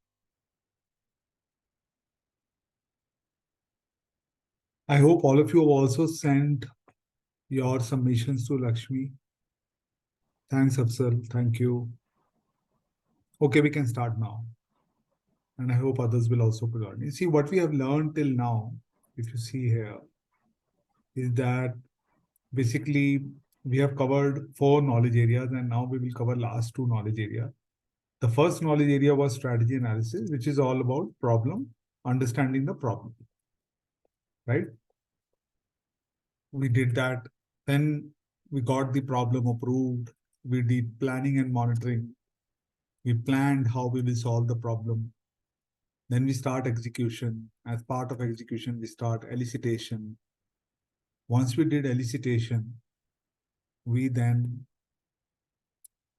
I hope all of you have also sent your submissions to Lakshmi. Thanks, Afsal. Thank you. Okay, we can start now. And I hope others will also learn. You see, what we have learned till now, if you see here, is that basically we have covered 4 knowledge areas and now we will cover last 2 knowledge areas. The first knowledge area was strategy analysis, which is all about problem, understanding the problem, right? We did that. Then we got the problem approved. We did planning and monitoring. We planned how we will solve the problem. Then we start execution. As part of execution, we start elicitation. Once we did elicitation, we then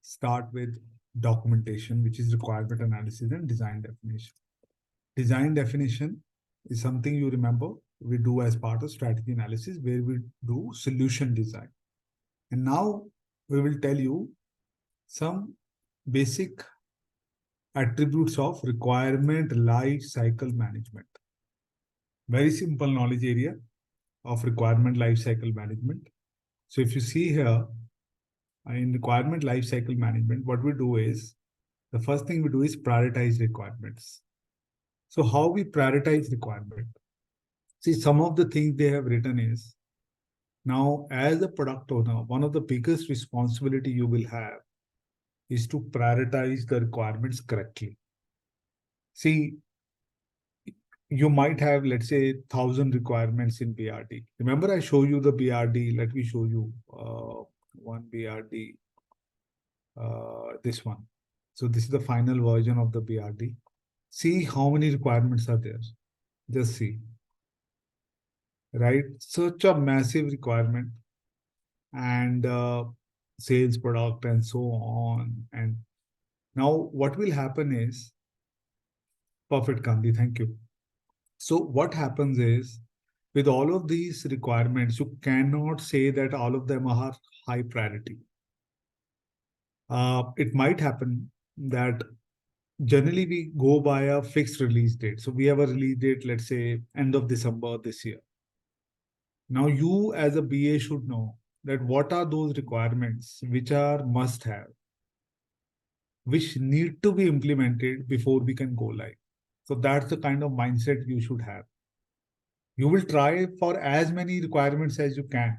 start with documentation, which is requirement analysis and design definition. Design definition is something you remember we do as part of strategy analysis, where we do solution design. And now we will tell you some basic attributes of requirement life cycle management. Very simple knowledge area of requirement life cycle management. So if you see here in requirement life cycle management, what we do is the first thing we do is prioritize requirements. So how we prioritize requirement? See, some of the things they have written is, now as a product owner, one of the biggest responsibility you will have is to prioritize the requirements correctly. See, you might have, let's say, 1,000 requirements in BRD. Remember, I show you the BRD. Let me show you one BRD, this one. So this is the final version of the BRD. See how many requirements are there. Just see. Right? Such a massive requirement. And sales, product, and so on. And now what will happen is, perfect, Gandhi, thank you. So what happens is, with all of these requirements, you cannot say that all of them are high priority. It might happen that generally we go by a fixed release date. So we have a release date, let's say end of December this year. Now you as a BA should know that what are those requirements which are must have, which need to be implemented before we can go live. So that's the kind of mindset you should have. You will try for as many requirements as you can.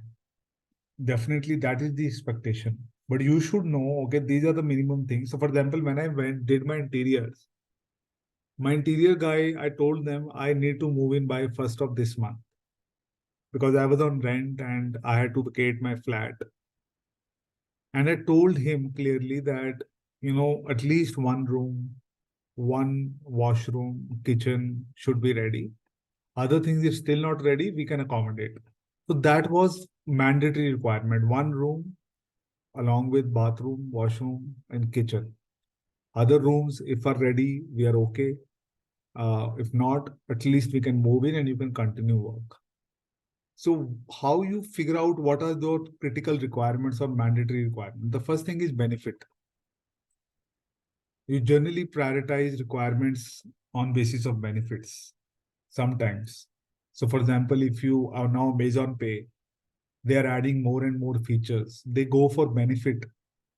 Definitely that is the expectation. But you should know, okay, these are the minimum things. So for example, when I did my interiors, my interior guy, I told them I need to move in by 1st of this month because I was on rent and I had to vacate my flat. And I told him clearly that, at least one room, one washroom, kitchen should be ready. Other things, if still not ready, we can accommodate. So that was mandatory requirement. One room along with bathroom, washroom, and kitchen. Other rooms, if are ready, we are okay. If not, at least we can move in and you can continue work. So how you figure out what are those critical requirements or mandatory requirements? The first thing is benefit. You generally prioritize requirements on basis of benefits sometimes. So for example, if you are now Amazon Pay, they are adding more and more features. They go for benefit.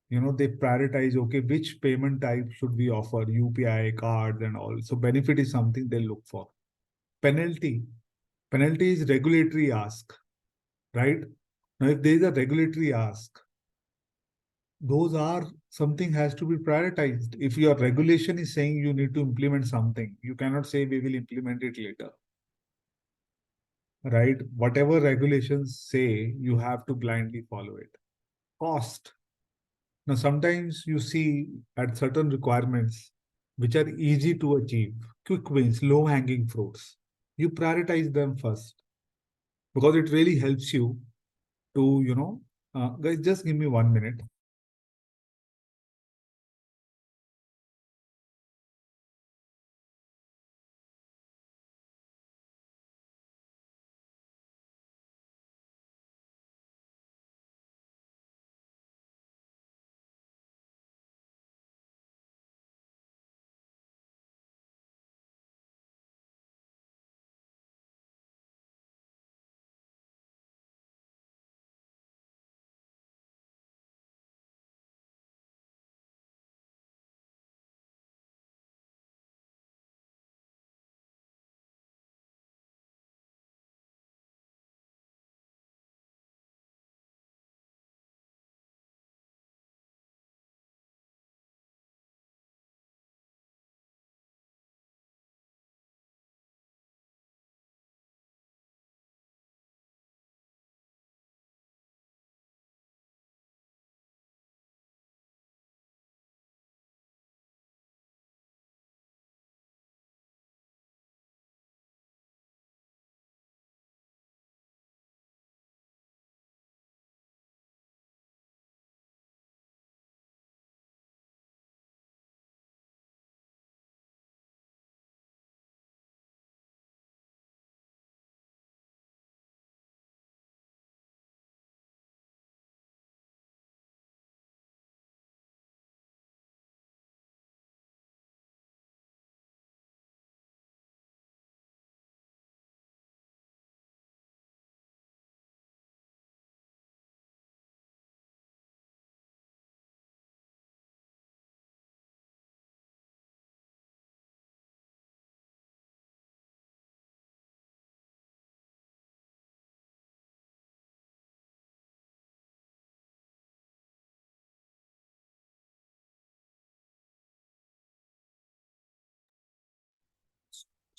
They prioritize, okay, which payment type should we offer, UPI, cards and all. So benefit is something they look for. Penalty. Penalty is regulatory ask, right? Now, if there is a regulatory ask, those are something has to be prioritized. If your regulation is saying you need to implement something, you cannot say we will implement it later. Right? Whatever regulations say, you have to blindly follow it. Cost. Now, sometimes you see at certain requirements which are easy to achieve, quick wins, low hanging fruits. You prioritize them first because it really helps you to, guys, just give me 1 minute.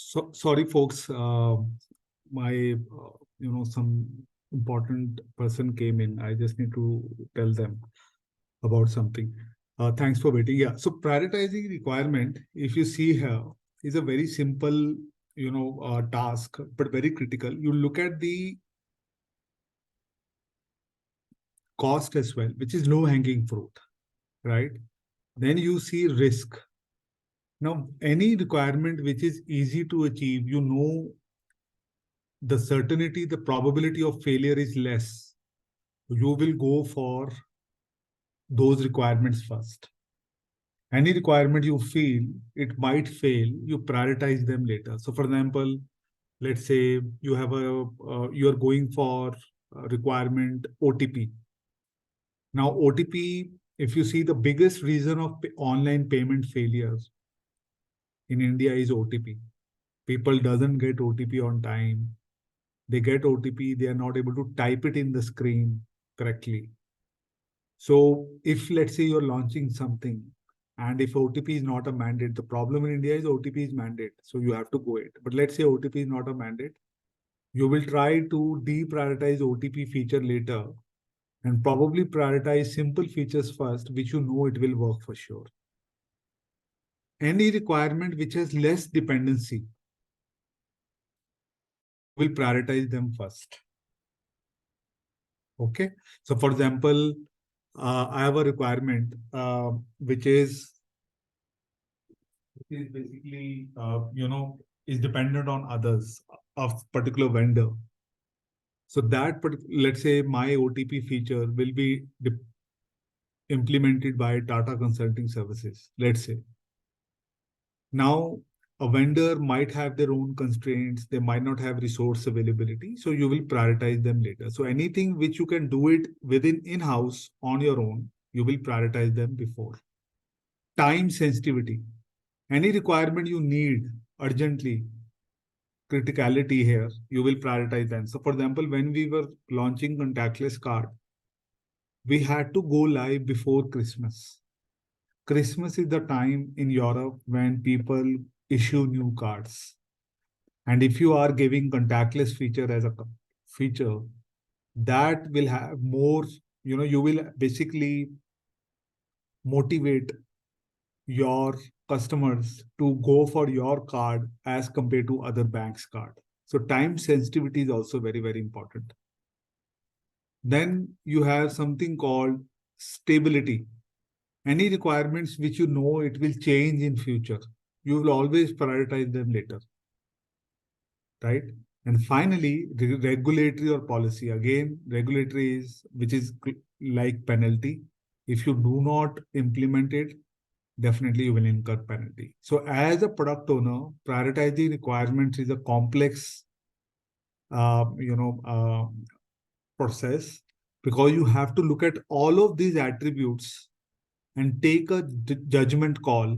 So sorry, folks. My some important person came in. I just need to tell them about something. Thanks for waiting. Yeah. So prioritizing requirement, if you see here, is a very simple task, but very critical. You look at the cost as well, which is low hanging fruit, right? Then you see risk. Now, any requirement which is easy to achieve, the certainty, the probability of failure is less. You will go for those requirements first. Any requirement you feel it might fail, you prioritize them later. So, for example, let's say you have you are going for requirement OTP. Now, OTP, if you see the biggest reason of online payment failures in India is OTP. People doesn't get OTP on time. They get OTP, they are not able to type it in the screen correctly. So if let's say you're launching something and if OTP is not a mandate, the problem in India is OTP is mandate. So you have to go it. But let's say OTP is not a mandate. You will try to deprioritize OTP feature later and probably prioritize simple features first, which you know it will work for sure. Any requirement which has less dependency, will prioritize them first. Okay. So for example, I have a requirement which is basically is dependent on others of particular vendor. So that let's say my OTP feature will be implemented by Tata Consulting Services, let's say. Now, a vendor might have their own constraints, they might not have resource availability, so you will prioritize them later. So anything which you can do it within in-house on your own, you will prioritize them before. Time sensitivity. Any requirement you need urgently, criticality here, you will prioritize them. So for example, when we were launching contactless card, we had to go live before Christmas. Christmas is the time in Europe when people issue new cards. And if you are giving contactless feature as a feature, that will have more, you will basically motivate your customers to go for your card as compared to other banks' card. So time sensitivity is also very, very important. Then you have something called stability. Any requirements which it will change in future, you will always prioritize them later, right? And finally, regulatory or policy. Again, regulatory is which is like penalty. If you do not implement it, definitely you will incur penalty. So as a product owner, prioritizing requirements is a complex, uh, you know, uh, process, because you have to look at all of these attributes and take a judgment call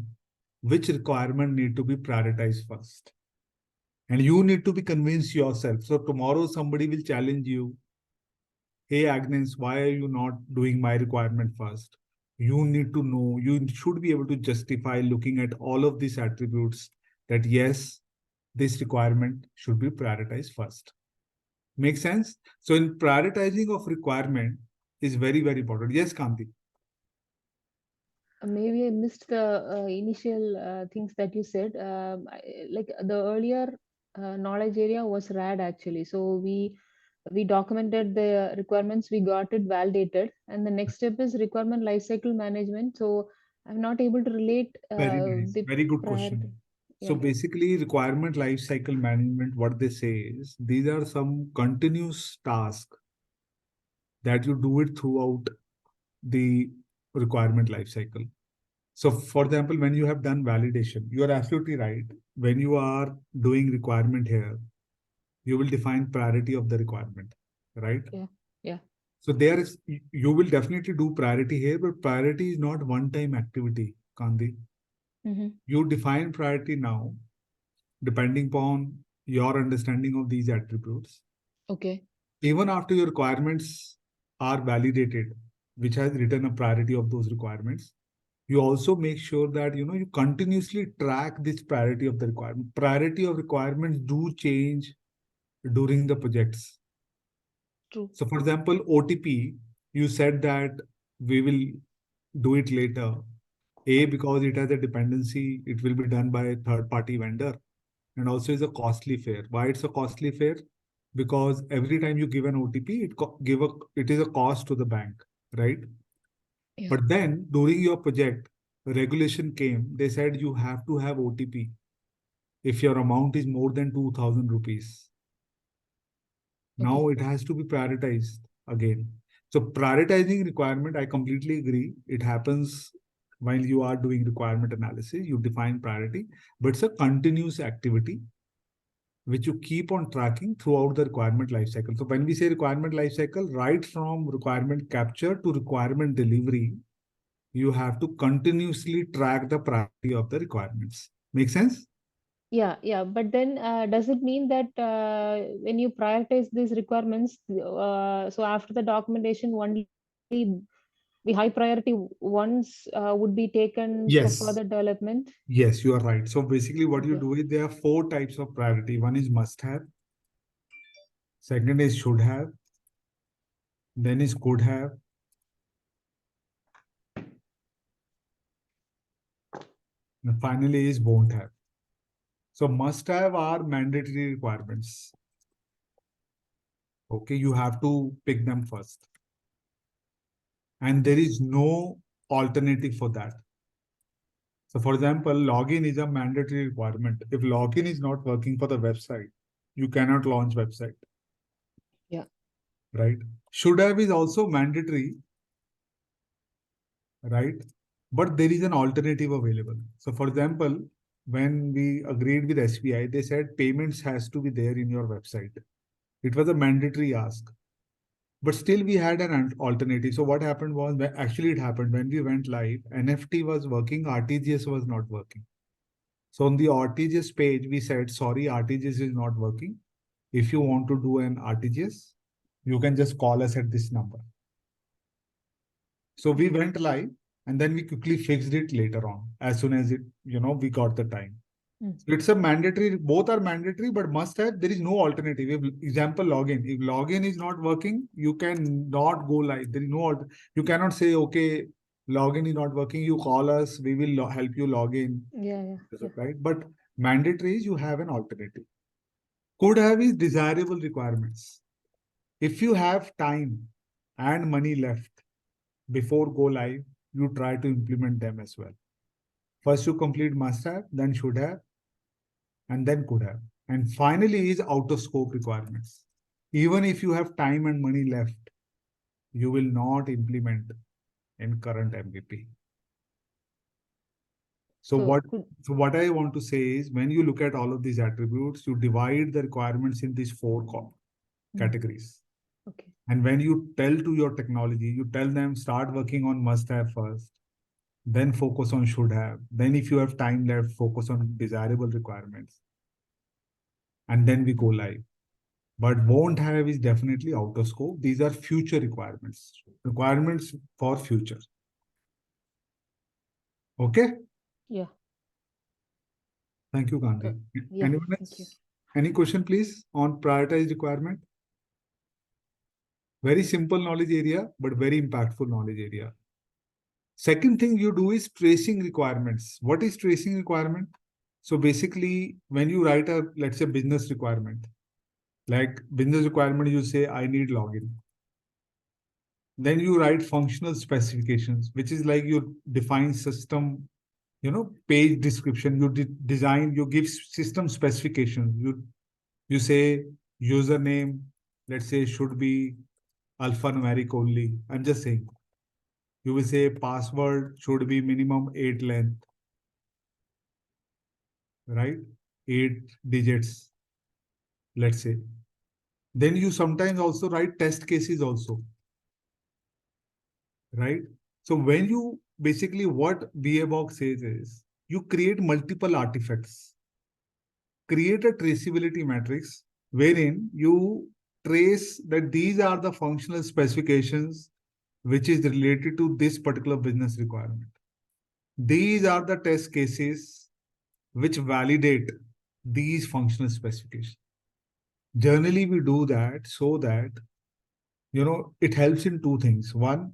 which requirement need to be prioritized first. And you need to be convinced yourself. So tomorrow somebody will challenge you, hey Agnes, why are you not doing my requirement first? You need to know, you should be able to justify looking at all of these attributes that yes, this requirement should be prioritized first. Make sense? So in prioritizing of requirement is very, very important. Yes, Kanti. Maybe I missed the initial things that you said. Like the earlier knowledge area was RAD actually. So we documented the requirements, we got it validated, and the next step is requirement lifecycle management. So I'm not able to relate Very nice. the Very good prior. question. So Yeah. basically, requirement lifecycle management, what they say is these are some continuous tasks that you do it throughout the requirement lifecycle. So for example, when you have done validation, you are absolutely right. When you are doing requirement here, you will define priority of the requirement, right? Yeah. Yeah. So there is, you will definitely do priority here, but priority is not one-time activity, Kandi. Mm-hmm. You define priority now, depending upon your understanding of these attributes. Okay. Even after your requirements are validated, which has written a priority of those requirements, you also make sure that you continuously track this priority of the requirement. Priority of requirements do change during the projects. True. So for example, OTP, you said that we will do it later. A, because it has a dependency, it will be done by a third-party vendor, and also is a costly fare. Why it's a costly fare? Because every time you give an OTP, it is a cost to the bank, right? Yeah. But then during your project, regulation came. They said you have to have OTP if your amount is more than 2,000 rupees. Now Okay. it has to be prioritized again. So prioritizing requirement, I completely agree. It happens while you are doing requirement analysis, you define priority, but it's a continuous activity which you keep on tracking throughout the requirement lifecycle. So when we say requirement lifecycle, right from requirement capture to requirement delivery, you have to continuously track the priority of the requirements. Make sense? Yeah, yeah. But then, does it mean that when you prioritize these requirements, so after the documentation, only the high priority ones would be taken for Yes. further development? Yes, you are right. So basically what you Okay. do is there are 4 types of priority. One is must have, second is should have, then is could have, and finally is won't have. So must have are mandatory requirements. Okay, you have to pick them first. and there is no alternative for that. So for example, login is a mandatory requirement. If login is not working for the website, you cannot launch website. Yeah. Right. Should have is also mandatory. Right. But there is an alternative available. So for example, when we agreed with SBI, they said payments has to be there in your website. It was a mandatory ask. But still we had an alternative. So what happened was, actually it happened when we went live, NFT was working, RTGS was not working. So on the RTGS page, we said, sorry, RTGS is not working. If you want to do an RTGS, you can just call us at this number. So we went live and then we quickly fixed it later on, as soon as we got the time. So it's a mandatory, both are mandatory, but must have, there is no alternative. If, example, login. If login is not working, you cannot go live. There is no, you cannot say, okay, login is not working, you call us, we will help you log in. Yeah. Right? But mandatory is you have an alternative. Could have is desirable requirements. If you have time and money left before go live, you try to implement them as well. First you complete must have, then should have, and then could have. And finally is out of scope requirements. Even if you have time and money left, you will not implement in current MVP. So what I want to say is, when you look at all of these attributes, you divide the requirements in these four categories. Okay. And when you tell to your technology, you tell them start working on must have first, then focus on should have. Then if you have time left, focus on desirable requirements. And then we go live. But won't have is definitely out of scope. These are future requirements for future. Okay. Yeah. Thank you, Gandhi. Yeah, Anyone else? thank you. Any question, please, on prioritized requirement? Very simple knowledge area, but very impactful knowledge area. Second thing you do is tracing requirements. What is tracing requirement? So basically, when you write a, let's say, business requirement, like business requirement, you say, I need login. Then you write functional specifications, which is like you define system, page description, you design, you give system specifications. You say username, let's say, should be alphanumeric only. I'm just saying. You will say password should be minimum 8 length, right? 8 digits, let's say. Then you sometimes also write test cases also, right? So when you basically, what VABOX says is, you create multiple artifacts, create a traceability matrix wherein you trace that these are the functional specifications which is related to this particular business requirement. These are the test cases which validate these functional specifications. Generally, we do that so that, it helps in two things. One,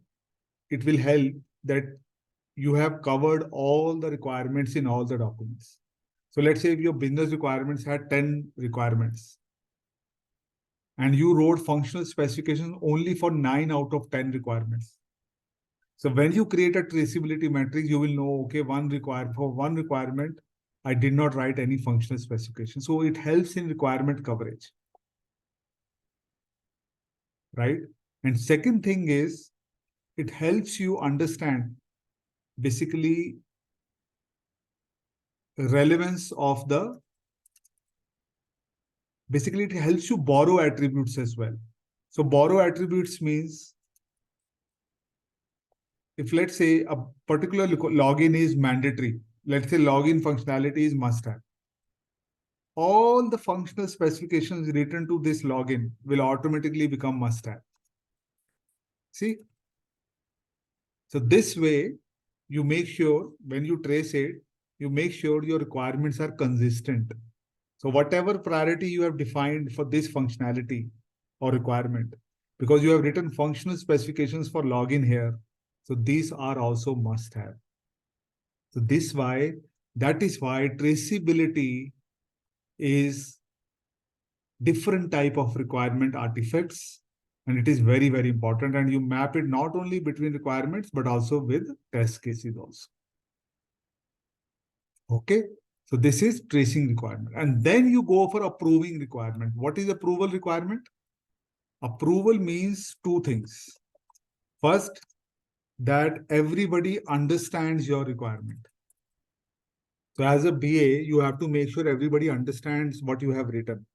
it will help that you have covered all the requirements in all the documents. So let's say if your business requirements had 10 requirements and you wrote functional specifications only for 9 out of 10 requirements. So when you create a traceability matrix, you will know, okay, for one requirement, I did not write any functional specification. So it helps in requirement coverage, right? And second thing is, it helps you understand basically relevance of basically it helps you borrow attributes as well. So borrow attributes means, if let's say a particular login is mandatory, let's say login functionality is must have, all the functional specifications written to this login will automatically become must have. See? So this way, you make sure when you trace it, you make sure your requirements are consistent. So whatever priority you have defined for this functionality or requirement, because you have written functional specifications for login here, so these are also must have. So that is why traceability is different type of requirement artifacts And it is very, very important. And you map it not only between requirements, but also with test cases also. Okay. So this is tracing requirement. And then you go for approving requirement. What is approval requirement? Approval means two things. First, that everybody understands your requirement. So as a BA, you have to make sure everybody understands what you have written.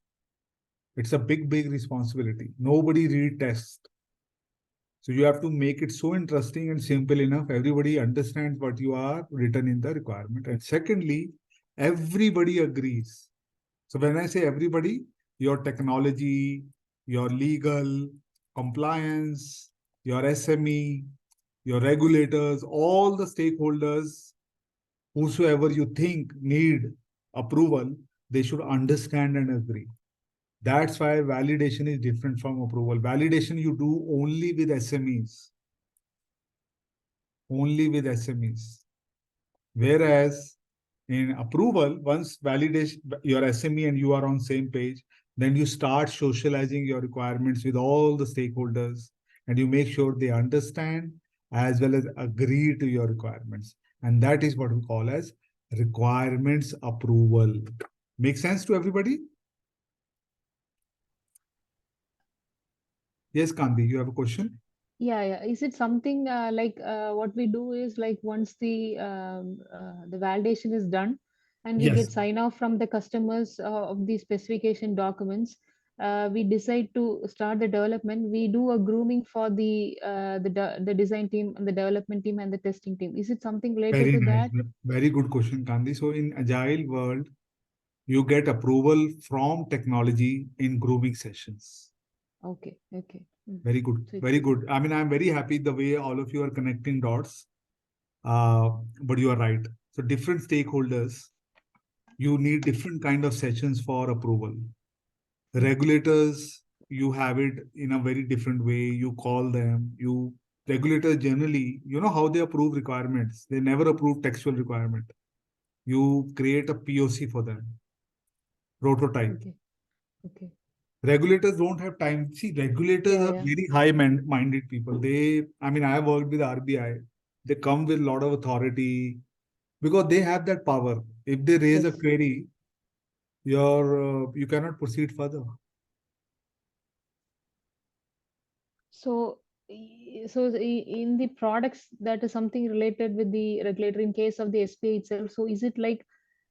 It's a big, big responsibility. Nobody read tests. So you have to make it so interesting and simple enough. Everybody understands what you are written in the requirement. And secondly, everybody agrees. So when I say everybody, your technology, your legal, compliance, your SME, your regulators, all the stakeholders, whosoever you think need approval, they should understand and agree. That's why validation is different from approval. Validation you do only with SMEs. Only with SMEs. Whereas in approval, once validation, your SME and you are on same page, then you start socializing your requirements with all the stakeholders and you make sure they understand as well as agree to your requirements. And that is what we call as requirements approval. Make sense to everybody? Yes, Kandi, you have a question? Yeah. Is it something like what we do is like once the validation is done and we Yes. get sign off from the customers of the specification documents, we decide to start the development. We do a grooming for the design team and the development team and the testing team. Is it something related Very to nice. that? Very good question, Kandi. So in agile world, you get approval from technology in grooming sessions. Okay. Very good. So Very good. I mean, I'm very happy the way all of you are connecting dots. But you are right. So different stakeholders, you need different kind of sessions for approval. Regulators, you have it in a very different way. You call them, regulators generally, you know how they approve requirements. They never approve textual requirement. You create a POC for them, prototype. okay. Regulators don't have time. See, regulators are Yeah. very high-minded people. I mean, I have worked with RBI. They come with a lot of authority because they have that power. If they raise a Yes. query, you cannot proceed further. So, in the products, that is something related with the regulator in case of the SPA itself. So, is it like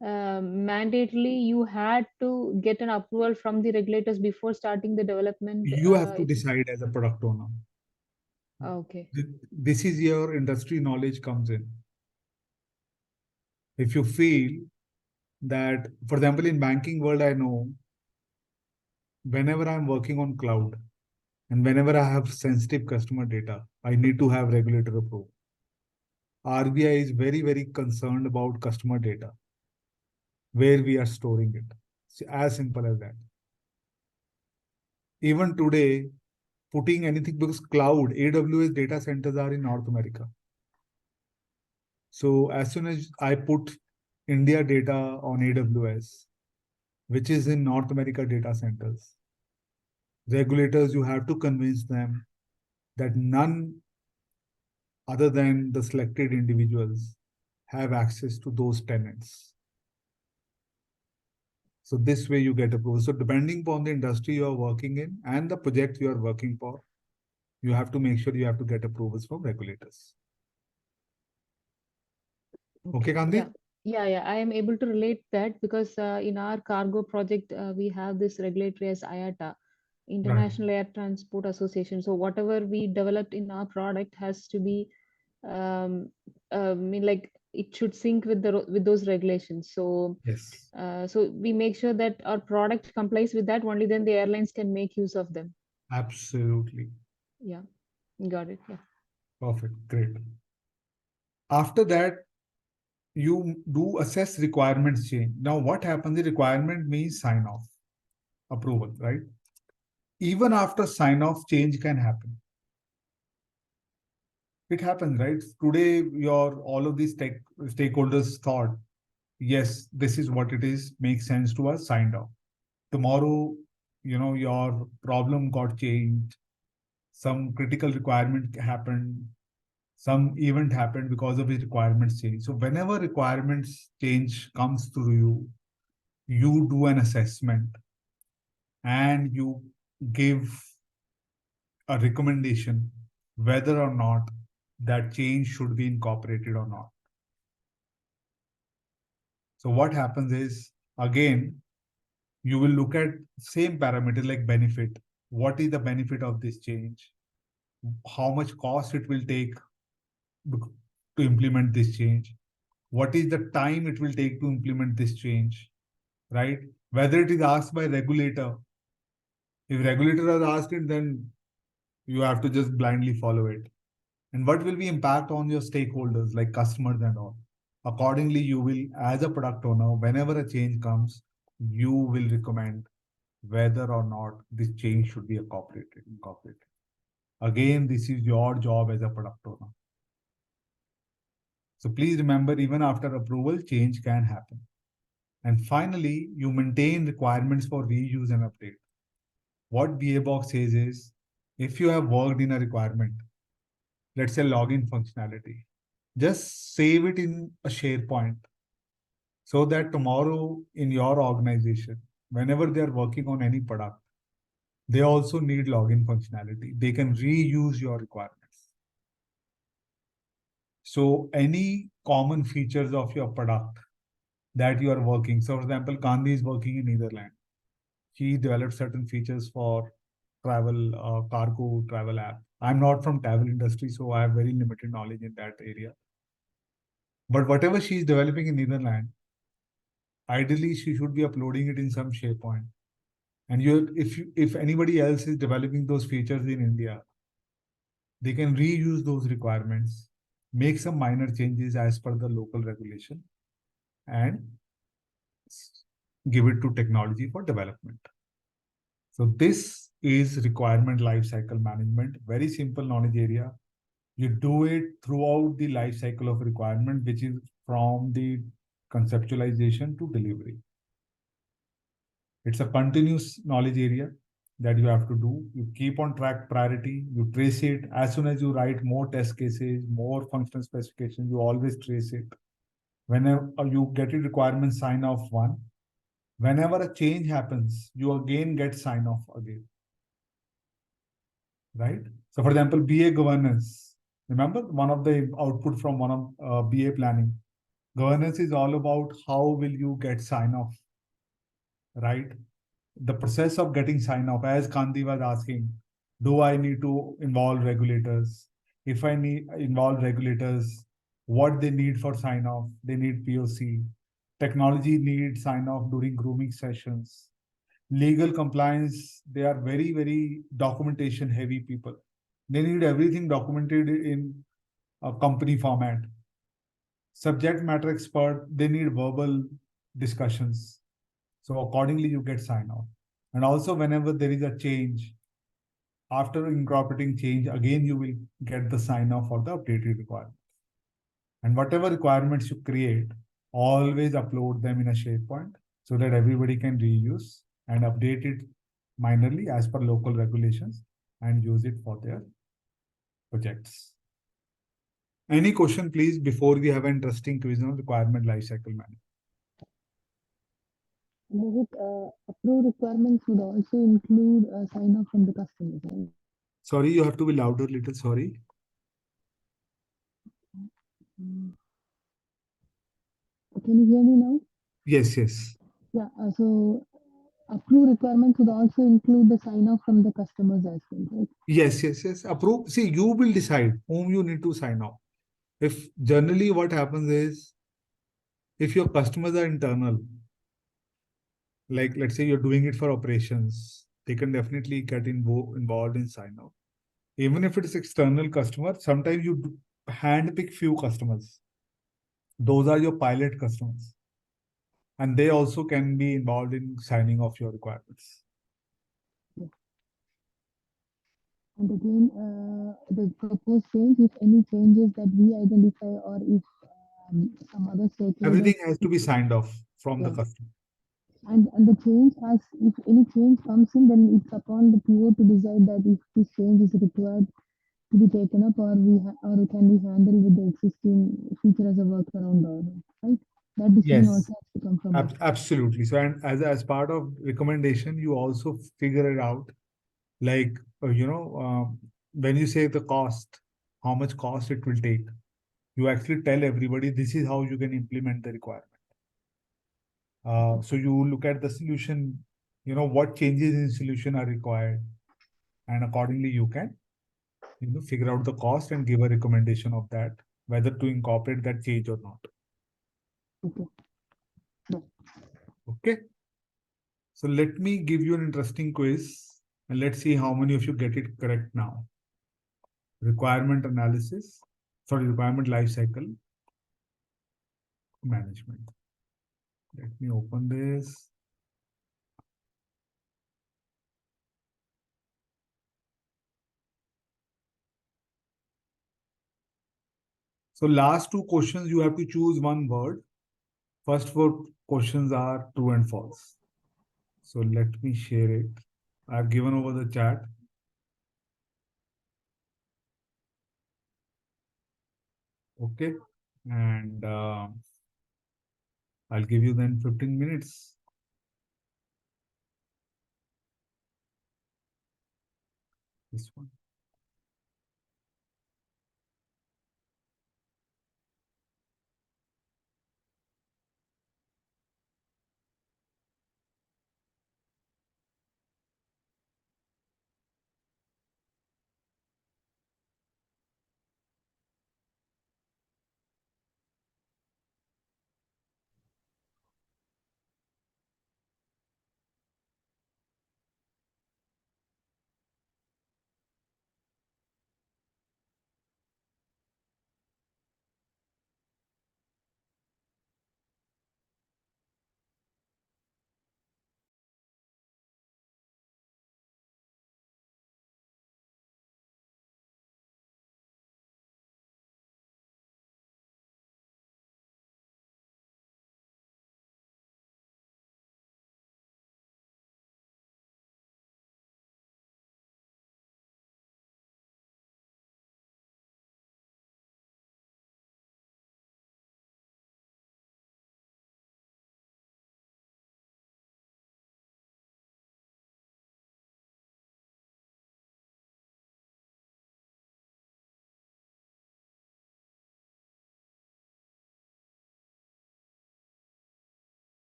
mandatorily you had to get an approval from the regulators before starting the development? You have to decide as a product owner. Okay. This is your industry knowledge comes in. If you feel that, for example, in banking world, I know whenever I'm working on cloud and whenever I have sensitive customer data, I need to have regulator approval. RBI is very, very concerned about customer data, where we are storing it. It's as simple as that. Even today, putting anything, because cloud, AWS data centers are in North America. So as soon as I put India data on AWS, which is in North America data centers, regulators, you have to convince them that none other than the selected individuals have access to those tenants. So this way you get approval. So depending upon the industry you are working in and the project you are working for, you have to make sure you have to get approvals from regulators. Okay, Gandhi? Yeah. I am able to relate that because in our cargo project, we have this regulatory as IATA, Right. International Air Transport Association. So whatever we developed in our product has to be, like it should sync with those regulations. So, Yes. so we make sure that our product complies with that. Only then the airlines can make use of them. Absolutely. Yeah, got it. Yeah. Perfect. Great. After that, you do assess requirements change. Now, what happens? The requirement means sign off, approval, right? Even after sign off, change can happen. It happens, right? Today, all of these stakeholders thought, yes, this is what it is, makes sense to us, signed off. Tomorrow, your problem got changed. some critical requirement happened, some event happened because of which requirements change. So whenever requirements change comes through you, you do an assessment and you give a recommendation whether or not that change should be incorporated or not. So what happens is, again, you will look at same parameter like benefit. What is the benefit of this change? How much cost it will take to implement this change? What is the time it will take to implement this change, right? Whether it is asked by regulator. If regulator has asked it, then you have to just blindly follow it. And what will be impact on your stakeholders like customers and all. Accordingly, you will, as a product owner, whenever a change comes, you will recommend whether or not this change should be incorporated. Again, this is your job as a product owner. So please remember, even after approval, change can happen. And finally, you maintain requirements for reuse and update. What BA box says is, if you have worked in a requirement, let's say login functionality, just save it in a SharePoint so that tomorrow in your organization, whenever they're working on any product, they also need login functionality. They can reuse your requirements. So any common features of your product that you are working. So for example, Gandhi is working in Netherlands. He developed certain features for travel, cargo travel app. I'm not from travel industry, so I have very limited knowledge in that area. But whatever she is developing in Netherlands, ideally she should be uploading it in some SharePoint. And if anybody else is developing those features in India, they can reuse those requirements, make some minor changes as per the local regulation, and give it to technology for development. So this is requirement lifecycle management, very simple knowledge area. You do it throughout the life cycle of requirement, which is from the conceptualization to delivery. It's a continuous knowledge area that you have to do. You keep on track priority, you trace it. As soon as you write more test cases, more functional specifications, you always trace it. Whenever you get a requirement sign off one, whenever a change happens, you again get sign off again. Right? So for example, BA governance. Remember one of the output from one of BA planning. Governance is all about how will you get sign off, right? The process of getting sign off, as Kandi was asking, do I need to involve regulators? If I need involve regulators, what they need for sign off? They need POC. Technology needs sign off during grooming sessions. Legal compliance, they are very, very documentation heavy people. They need everything documented in a company format. Subject matter expert, they need verbal discussions. So accordingly, you get sign off. And also whenever there is a change, after incorporating change, again, you will get the sign off for the updated requirements. And whatever requirements you create, always upload them in a SharePoint so that everybody can reuse and update it minorly as per local regulations and use it for their projects. Any question, please, before we have an interesting quiz on requirement lifecycle management. Approved requirements would also include a sign off from the customers, right? Sorry, you have to be louder, little. Sorry. Can you hear me now? Yes, yes. Yeah, so approved requirements would also include the sign off from the customers as well, right? Yes, yes, yes. Approve. See, you will decide whom you need to sign off. If generally what happens is, if your customers are internal, like let's say you're doing it for operations, they can definitely get involved in sign off. Even if it is external customer, sometimes you hand pick few customers. Those are your pilot customers. And they also can be involved in signing off your requirements. And again, the proposed change, if any changes that we identify or if some other stakeholders. Everything has to be signed off from the Yeah. customer. And the change has, if any change comes in, then it's upon the PO to decide that if this change is required to be taken up, or or can we handle with the existing feature as a workaround, or right? That decision Yes, also has to come from us. absolutely. So, and as part of recommendation, you also figure it out, like when you say the cost, how much cost it will take. You actually tell everybody this is how you can implement the requirement. So you look at the solution, what changes in solution are required, and accordingly you can figure out the cost and give a recommendation of that, whether to incorporate that change or not. Okay. Yeah. Okay. So let me give you an interesting quiz and let's see how many of you get it correct now. Requirement life cycle management. Let me open this. So last two questions, you have to choose one word. First four questions are true and false. So let me share it. I've given over the chat. Okay. And I'll give you then 15 minutes. This one.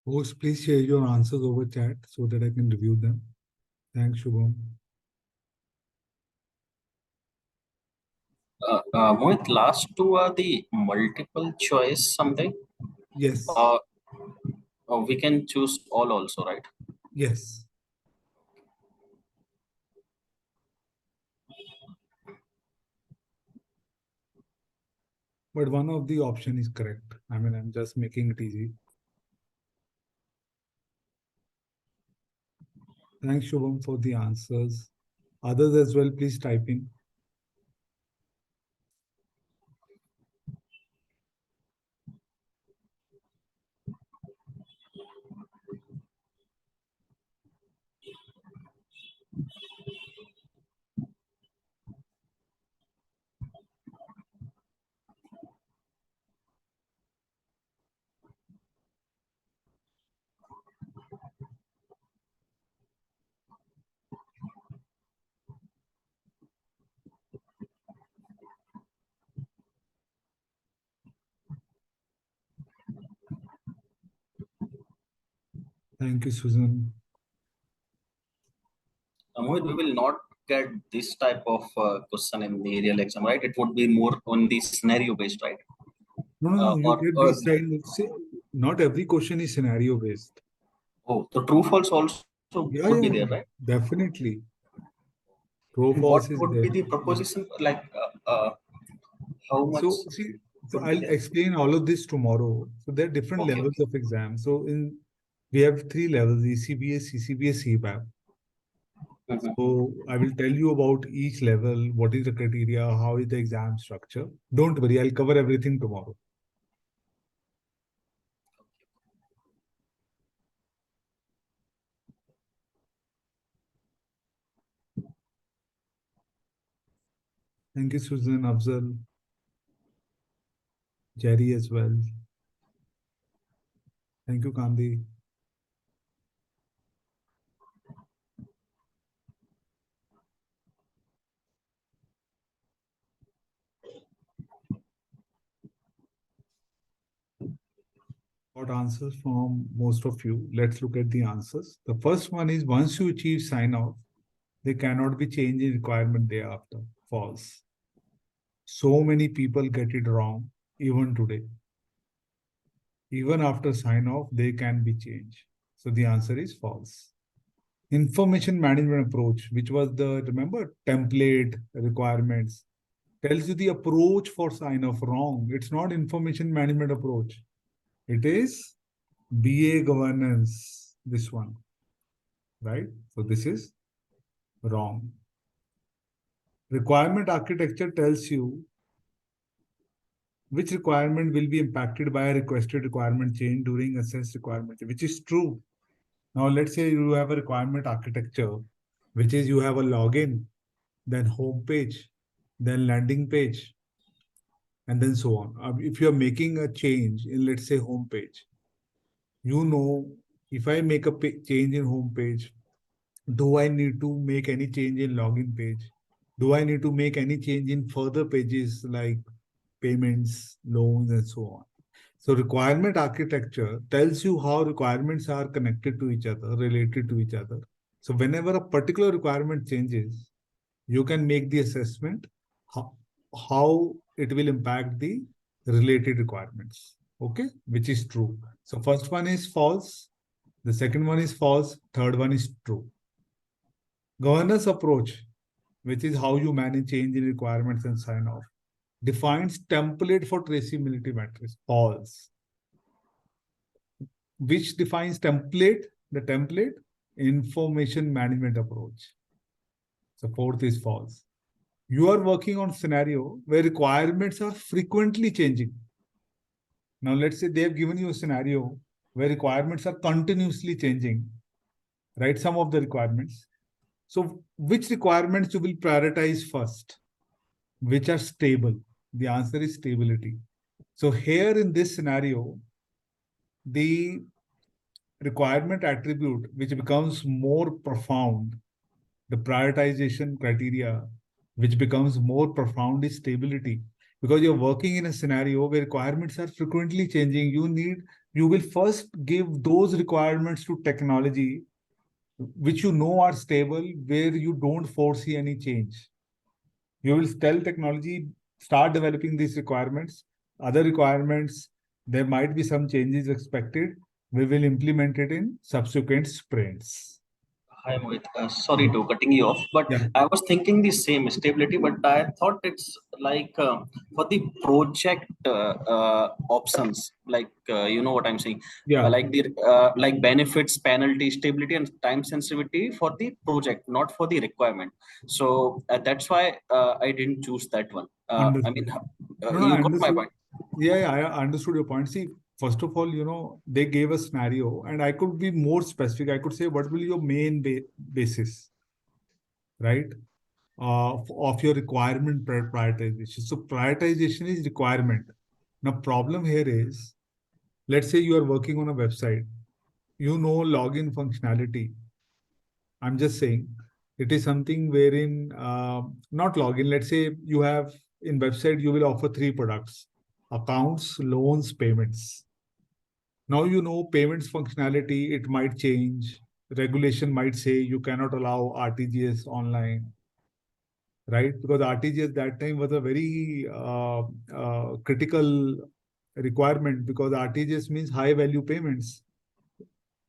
Host, please share your answers over chat so that I can review them. Thanks, Shubham. Mohit, last two are the multiple choice something. Yes. We can choose all also, right? Yes. But one of the option is correct. I mean, I'm just making it easy. Thanks, Shubham, for the answers. Others as well, please type in. Thank you, Susan. Mohit, we will not get this type of question in the real exam, right? It would be more on the scenario based, right? No, you get Or this time. Not every question is scenario based. oh, the true false also would be there, right? Definitely. True And false what is would there. be the proposition like? How much? So Would be I'll there? explain all of this tomorrow. So there are different Okay, levels of exam. So we have three levels: ECBS, CCBS, CBAP. Mhm. So I will tell you about each level, what is the criteria, how is the exam structure. Don't worry, I'll cover everything tomorrow. Thank you, Susan, Afzal, Jerry as well. Thank you, Kandi. Got answers from most of you. Let's look at the answers. The first one is once you achieve sign off, they cannot be changed in requirement thereafter. False. So many people get it wrong even today. Even after sign off, they can be changed. So the answer is false. Information management approach, which was the, remember, template requirements, tells you the approach for sign off wrong. It's not information management approach. It is BA governance, this one, right? So this is wrong. Requirement architecture tells you which requirement will be impacted by a requested requirement change during assessed requirement, which is true. Now, let's say you have a requirement architecture, which is you have a login, then home page, then landing page, and then so on. If you're making a change in, let's say, home page, you know, if I make a change in home page, do I need to make any change in login page? Do I need to make any change in further pages like payments, loans, and so on? So requirement architecture tells you how requirements are connected to each other, related to each other. So whenever a particular requirement changes, you can make the assessment how it will impact the related requirements. Okay, which is true. So first one is false. The second one is false. Third one is true. Governance approach, which is how you manage change in requirements and sign off, defines template for traceability matrix. False. Which defines template? The template information management approach. So fourth is false. You are working on scenario where requirements are frequently changing. Now let's say they have given you a scenario where requirements are continuously changing. Write some of the requirements. So which requirements you will prioritize first? Which are stable? The answer is stability. So here in this scenario, the requirement attribute which becomes more profound, the prioritization criteria which becomes more profound is stability, because you're working in a scenario where requirements are frequently changing. You need you will first give those requirements to technology which you know are stable, where you don't foresee any change. You will tell technology, start developing these requirements. Other requirements, there might be some changes expected. We will implement it in subsequent sprints. Hi, Mohit. Sorry to cutting you off, but Yeah. I was thinking the same stability, but I thought it's like for the project options, like you know what I'm saying, Yeah. like benefits, penalty, stability, and time sensitivity for the project, not for the requirement. So that's why I didn't choose that one. I mean, Understood. No, no, I you got my understood. point. Yeah, I understood your point. See, first of all, they gave a scenario, and I could be more specific. I could say, what will your main basis, right? Of your requirement prioritization. So prioritization is requirement. Now, problem here is, let's say you are working on a website, login functionality. I'm just saying it is something wherein not login. Let's say you have in website, you will offer three products: accounts, loans, payments. Now payments functionality, it might change. Regulation might say you cannot allow RTGS online, right? Because RTGS that time was a very critical requirement, because RTGS means high value payments.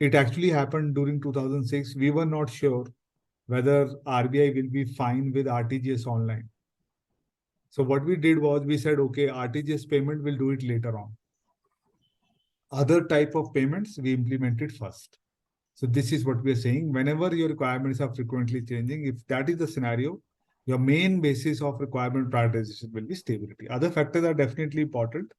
It actually happened during 2006. We were not sure whether RBI will be fine with RTGS online. So what we did was we said, okay, RTGS payment, will do it later on. Other type of payments we implemented first. So this is what we are saying. Whenever your requirements are frequently changing, if that is the scenario, your main basis of requirement prioritization will be stability. Other factors are definitely important.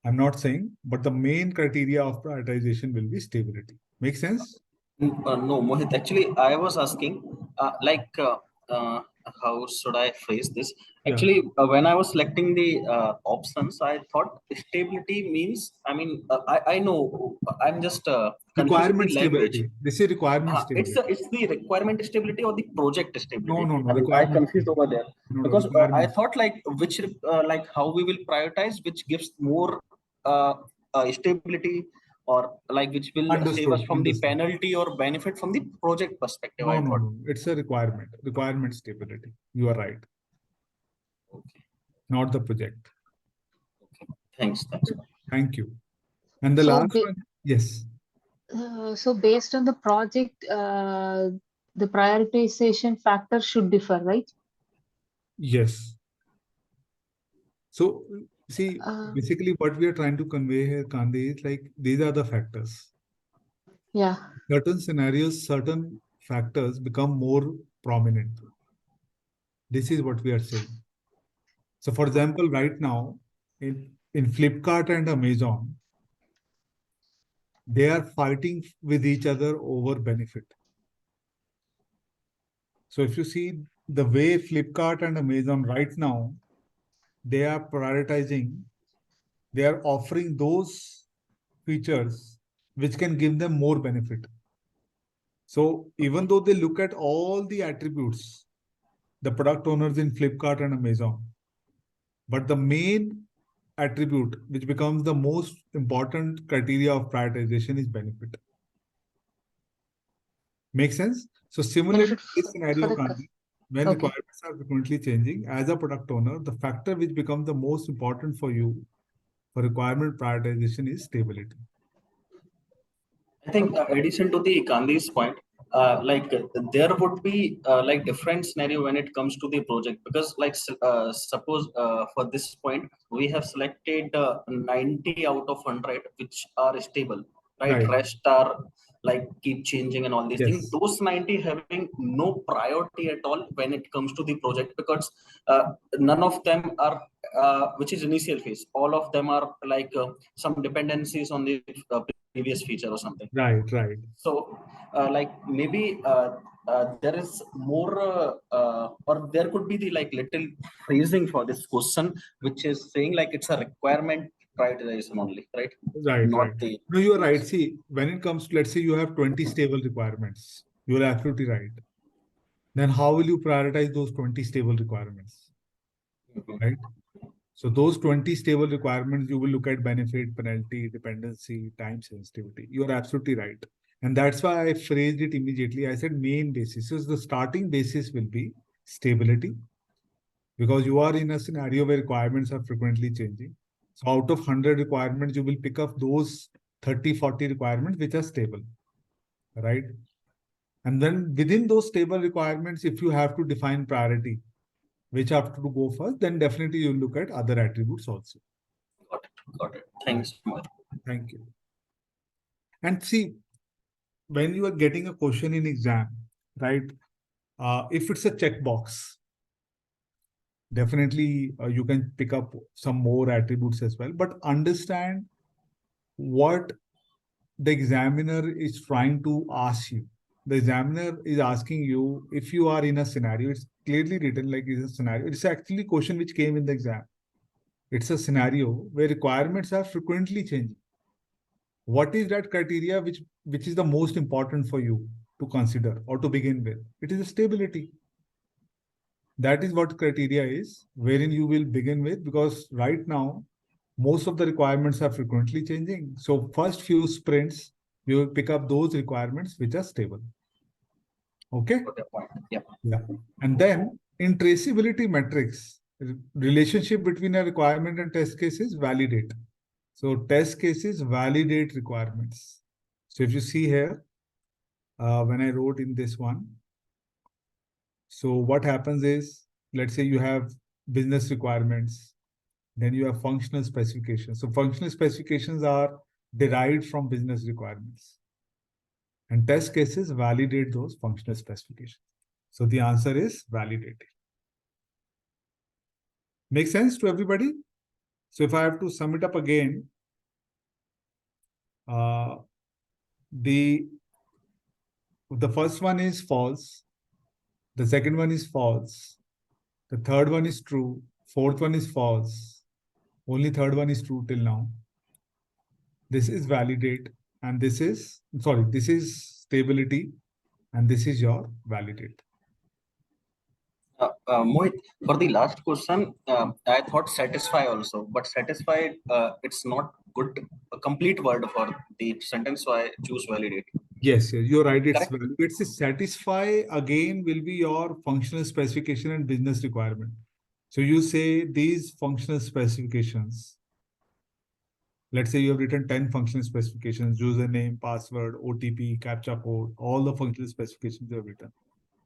I'm not saying, but the main criteria of prioritization will be stability. Make sense? No, Mohit. Actually, I was asking, how should I phrase this? Yeah. Actually, when I was selecting the options, I thought stability means. I mean, I know. I'm just confused with Requirement the language. stability. This is requirement stability. It's the requirement stability or the project stability. No, I mean, I requirement confused over stability. there No, because I requirement. thought like like how we will prioritize, which gives more stability, or like which will save us Understood. from the penalty or benefit from the project perspective. I thought. No. It's a requirement stability. You are right. Okay. Not the project. Thanks. Thank you. And the So, last one, yes. so based on the project, the prioritization factor should differ, right? Yes. So, see, Uh, basically what we are trying to convey here, Kandi, is like these are the factors. yeah. Certain scenarios, certain factors become more prominent. This is what we are saying. So, for example, right now, in Flipkart and Amazon, they are fighting with each other over benefit. So if you see the way Flipkart and Amazon right now, they are prioritizing, they are offering those features which can give them more benefit. So even though they look at all the attributes, the product owners in Flipkart and Amazon, but the main attribute which becomes the most important criteria of prioritization is benefit. Make sense? So similarly, Benefit this scenario, for the Kandi, when okay. requirements are frequently changing, as a product owner, the factor which becomes the most important for you for requirement prioritization is stability. I think addition to the Gandhi's point, there would be like different scenario when it comes to the project, because like suppose for this point we have selected 90 out of 100 which are stable, right? Right. Rest are like keep changing and all these things. Yes. Those 90 having no priority at all when it comes to the project, because none of them are which is initial phase. All of them are like some dependencies on the previous feature or something. Right. So, like maybe there is more, or there could be the like little phrasing for this question, which is saying like it's a requirement prioritization only, right? Right. Not the. No, you are right. See, when it comes to, let's say you have 20 stable requirements, you are absolutely right. Then how will you prioritize those 20 stable requirements? Mhm. Right? So those 20 stable requirements, you will look at benefit, penalty, dependency, time sensitivity. You are absolutely right. And that's why I phrased it immediately. I said main basis. So the starting basis will be stability, because you are in a scenario where requirements are frequently changing. So out of 100 requirements, you will pick up those 30, 40 requirements which are stable, right? And then within those stable requirements, if you have to define priority, which have to go first, then definitely you look at other attributes also. Got it. Got it. Thanks, Mohit. Thank you. And see, when you are getting a question in exam, right? If it's a checkbox, definitely you can pick up some more attributes as well. But understand what the examiner is trying to ask you. The examiner is asking you, if you are in a scenario, it's clearly written like it's a scenario. It's actually a question which came in the exam. It's a scenario where requirements are frequently changing. What is that criteria which is the most important for you to consider or to begin with? It is stability. That is what criteria is, wherein you will begin with, because right now, most of the requirements are frequently changing. So first few sprints, you will pick up those requirements which are stable. Okay? Got the point. Yeah. Yeah. And then in traceability metrics, relationship between a requirement and test cases, validate. So test cases validate requirements. So if you see here, when I wrote in this one, so what happens is, let's say you have business requirements, then you have functional specifications. So functional specifications are derived from business requirements. And test cases validate those functional specifications. So the answer is validated. Make sense to everybody? So if I have to sum it up again, the first one is false. The second one is false. The third one is true. Fourth one is false. Only third one is true till now. This is validate, and this is stability, and this is your validate. Mohit, for the last question, I thought satisfy also, but satisfy, it's not good, a complete word for the sentence, so I choose validate. Yes, you're right. It's Correct. validate. It's satisfy again will be your functional specification and business requirement. So you say these functional specifications. Let's say you have written 10 functional specifications, username, password, OTP, captcha code, all the functional specifications you have written.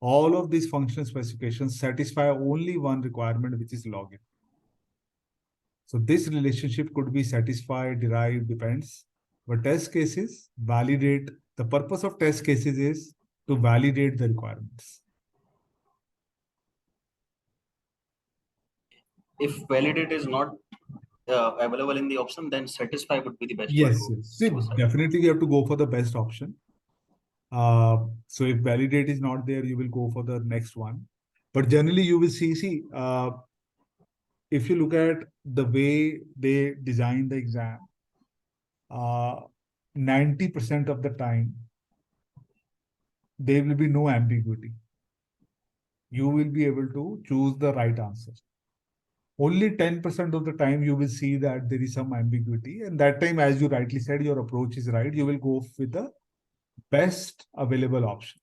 All of these functional specifications satisfy only one requirement, which is login. So this relationship could be satisfied, derived, depends. But test cases validate. The purpose of test cases is to validate the requirements. If validate is not available in the option, then satisfy would be the best Yes, word. yes. See, definitely you have to go for the best option. So if validate is not there, you will go for the next one. But generally you will see, if you look at the way they design the exam, 90% of the time, there will be no ambiguity. You will be able to choose the right answer. Only 10% of the time you will see that there is some ambiguity. And that time, as you rightly said, your approach is right. You will go with the best available option.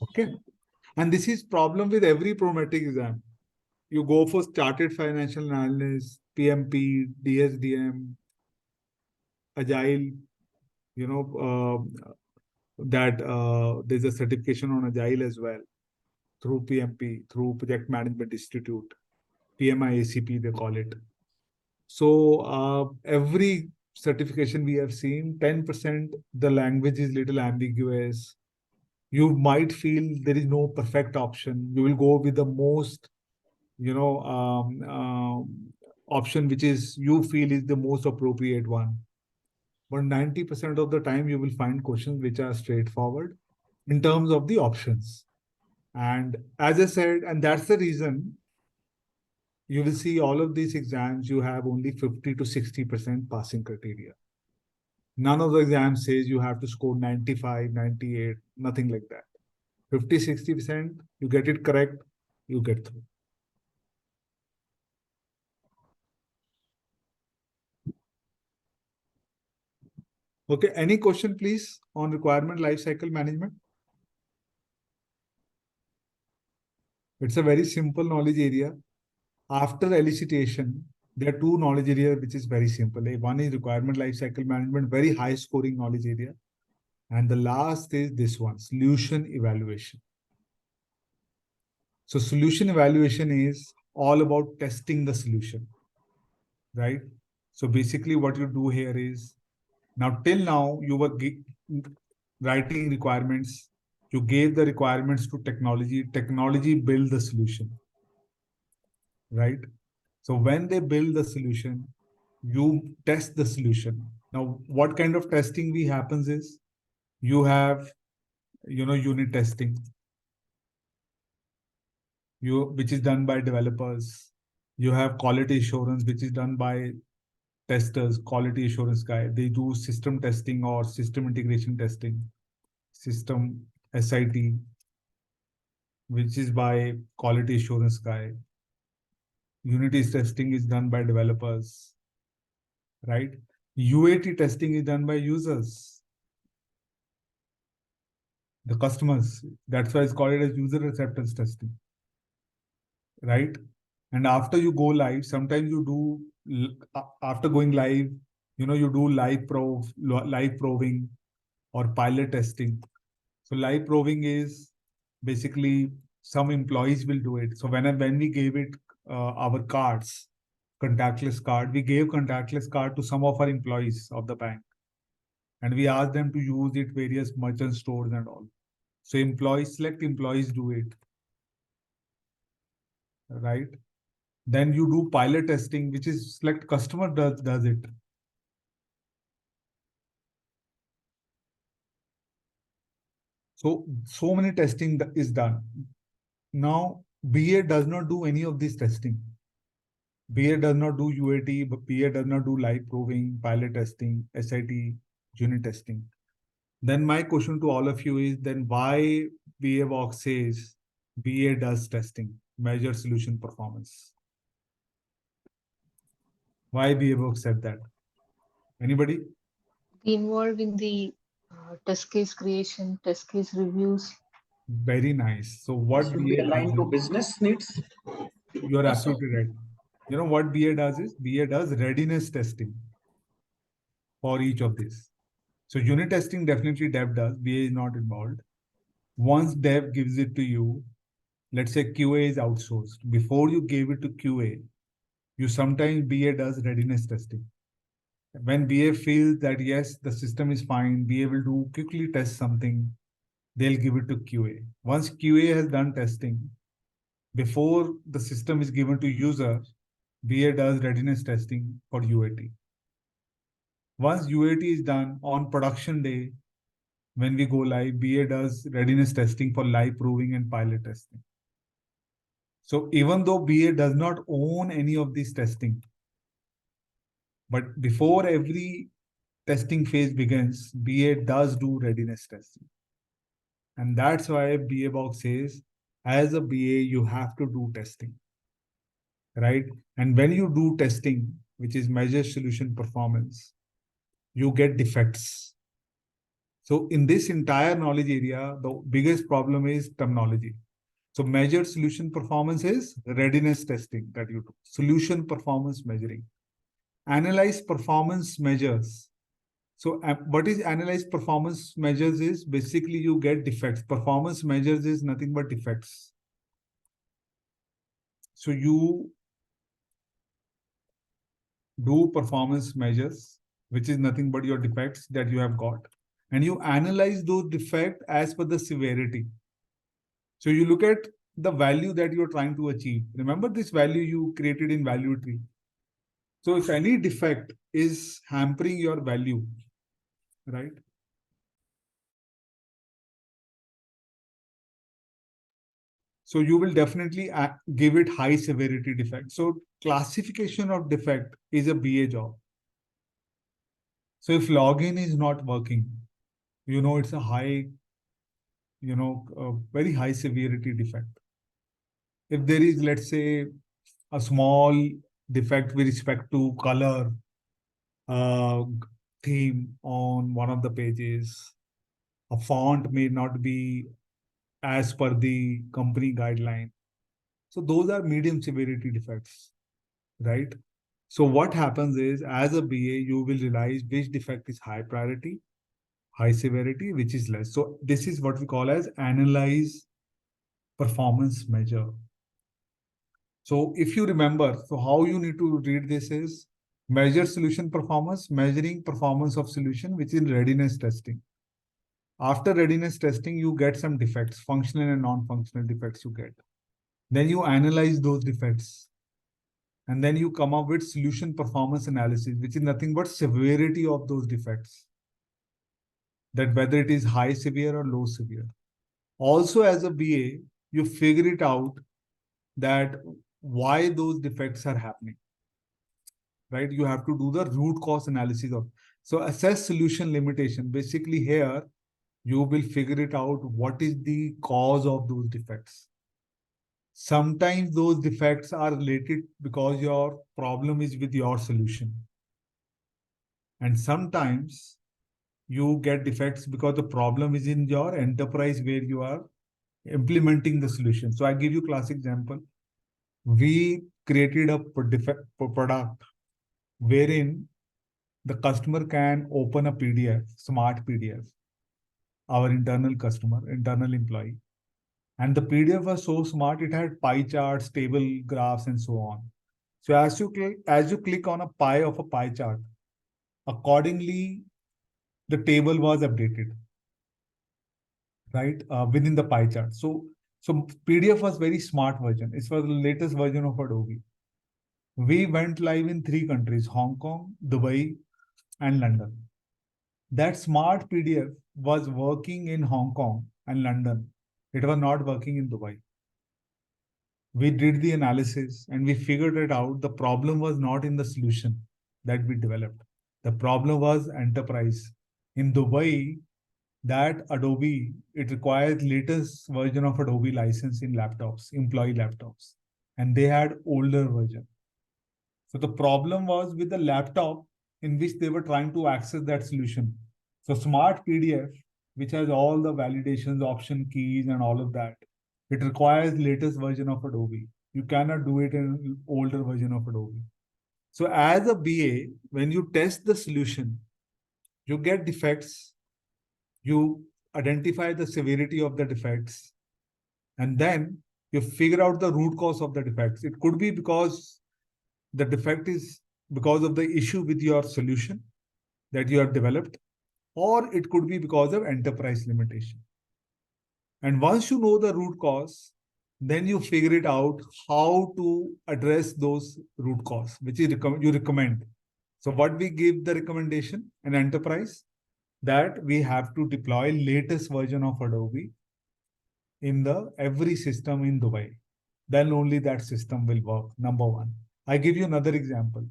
Okay. And this is problem with every prometric exam. You go for chartered financial analyst, PMP, DSDM, Agile, that there's a certification on Agile as well, through PMP, through Project Management Institute, PMI ACP, they call it. So every certification we have seen, 10%, the language is little ambiguous. You might feel there is no perfect option. You will go with the most, option which is you feel is the most appropriate one. But 90% of the time, you will find questions which are straightforward in terms of the options. And as I said, and that's the reason you will see all of these exams, you have only 50 to 60% passing criteria. None of the exams says you have to score 95, 98, nothing like that. 50, 60%, you get it correct, you get through. Okay, any question please on requirement lifecycle management? It's a very simple knowledge area. After elicitation, there are two knowledge areas which is very simple. One is requirement lifecycle management, very high scoring knowledge area. And the last is this one, solution evaluation. So solution evaluation is all about testing the solution, right? So basically what you do here is, now till now you were writing requirements, you gave the requirements to technology build the solution, right? So when they build the solution, you test the solution. Now, what kind of testing we happens is, you have, unit testing, which is done by developers. You have quality assurance, which is done by testers, quality assurance guy. They do system testing or system integration testing, system SIT, which is by quality assurance guy. Unity testing is done by developers, right? UAT testing is done by users, the customers. That's why it's called it as user acceptance testing, right? And after you go live, sometimes you do, after going live, you do live probing or pilot testing. So live probing is basically some employees will do it. So when we gave it our cards, contactless card, we gave contactless card to some of our employees of the bank, and we asked them to use it various merchant stores and all. So select employees do it, right? Then you do pilot testing, which is select customer does it. So many testing is done. Now, BA does not do any of this testing. BA does not do UAT, but BA does not do live probing, pilot testing, SIT, unit testing. Then my question to all of you is, then why BA box says BA does testing, measure solution performance? Why BA box said that? Anybody? Be involved in the test case creation, test case reviews. Very nice. So what Should be BA does aligned to is, business needs. you are Yes, sir. absolutely right. You know what BA does is, BA does readiness testing for each of these. So unit testing definitely dev does, BA is not involved. Once dev gives it to you, let's say QA is outsourced. Before you gave it to QA, you sometimes BA does readiness testing. When BA feels that yes, the system is fine, BA will do quickly test something, they'll give it to QA. Once QA has done testing, before the system is given to user, BA does readiness testing for UAT. Once UAT is done on production day, when we go live, BA does readiness testing for live proving and pilot testing. So even though BA does not own any of this testing, but before every testing phase begins, BA does do readiness testing. And that's why BA box says, as a BA, you have to do testing, right? And when you do testing, which is measure solution performance, you get defects. So in this entire knowledge area, the biggest problem is terminology. So measured solution performance is readiness testing that you do. Solution performance measuring. Analyze performance measures. So what is analyze performance measures is basically you get defects. Performance measures is nothing but defects. So you do performance measures, which is nothing but your defects that you have got. And you analyze those defects as per the severity. So you look at the value that you're trying to achieve. Remember this value you created in value tree. So if any defect is hampering your value, right? So you will definitely give it high severity defect. So classification of defect is a BA job. So if login is not working, it's a high, very high severity defect. If there is, let's say, a small defect with respect to color, theme on one of the pages. A font may not be as per the company guideline. So those are medium severity defects, right? So what happens is, as a BA, you will realize which defect is high priority, high severity, which is less. So this is what we call as analyze performance measure. So if you remember, so how you need to read this is measure solution performance, measuring performance of solution, which is readiness testing. After readiness testing, you get some defects, functional and non-functional defects you get. Then you analyze those defects. And then you come up with solution performance analysis, which is nothing but severity of those defects. That whether it is high severe or low severe. Also, as a BA, you figure it out that why those defects are happening. Right? You have to do the root cause analysis of. So assess solution limitation. Basically here, you will figure it out what is the cause of those defects. Sometimes those defects are related because your problem is with your solution. And sometimes you get defects because the problem is in your enterprise where you are implementing the solution. So I give you classic example. We created a product wherein the customer can open a PDF, smart PDF, our internal customer, internal employee. And the PDF was so smart, it had pie charts, table graphs, and so on. So as you click on a pie of a pie chart, accordingly, the table was updated, right, within the pie chart. So PDF was very smart version. It was the latest version of Adobe. We went live in 3 countries, Hong Kong, Dubai, and London. That smart PDF was working in Hong Kong and London. It was not working in Dubai. We did the analysis and we figured it out. The problem was not in the solution that we developed. The problem was enterprise. In Dubai, that Adobe, it requires latest version of Adobe license in laptops, employee laptops. And they had older version. So the problem was with the laptop in which they were trying to access that solution. So smart PDF, which has all the validations, option keys, and all of that, it requires latest version of Adobe. You cannot do it in older version of Adobe. So as a BA, when you test the solution, you get defects, you identify the severity of the defects, and then you figure out the root cause of the defects. It could be because the defect is because of the issue with your solution that you have developed, or it could be because of enterprise limitation. And once you know the root cause, then you figure it out how to address those root cause, which is you recommend. So what we give the recommendation in enterprise, that we have to deploy latest version of Adobe in the every system in Dubai. Then only that system will work, number one. I give you another example.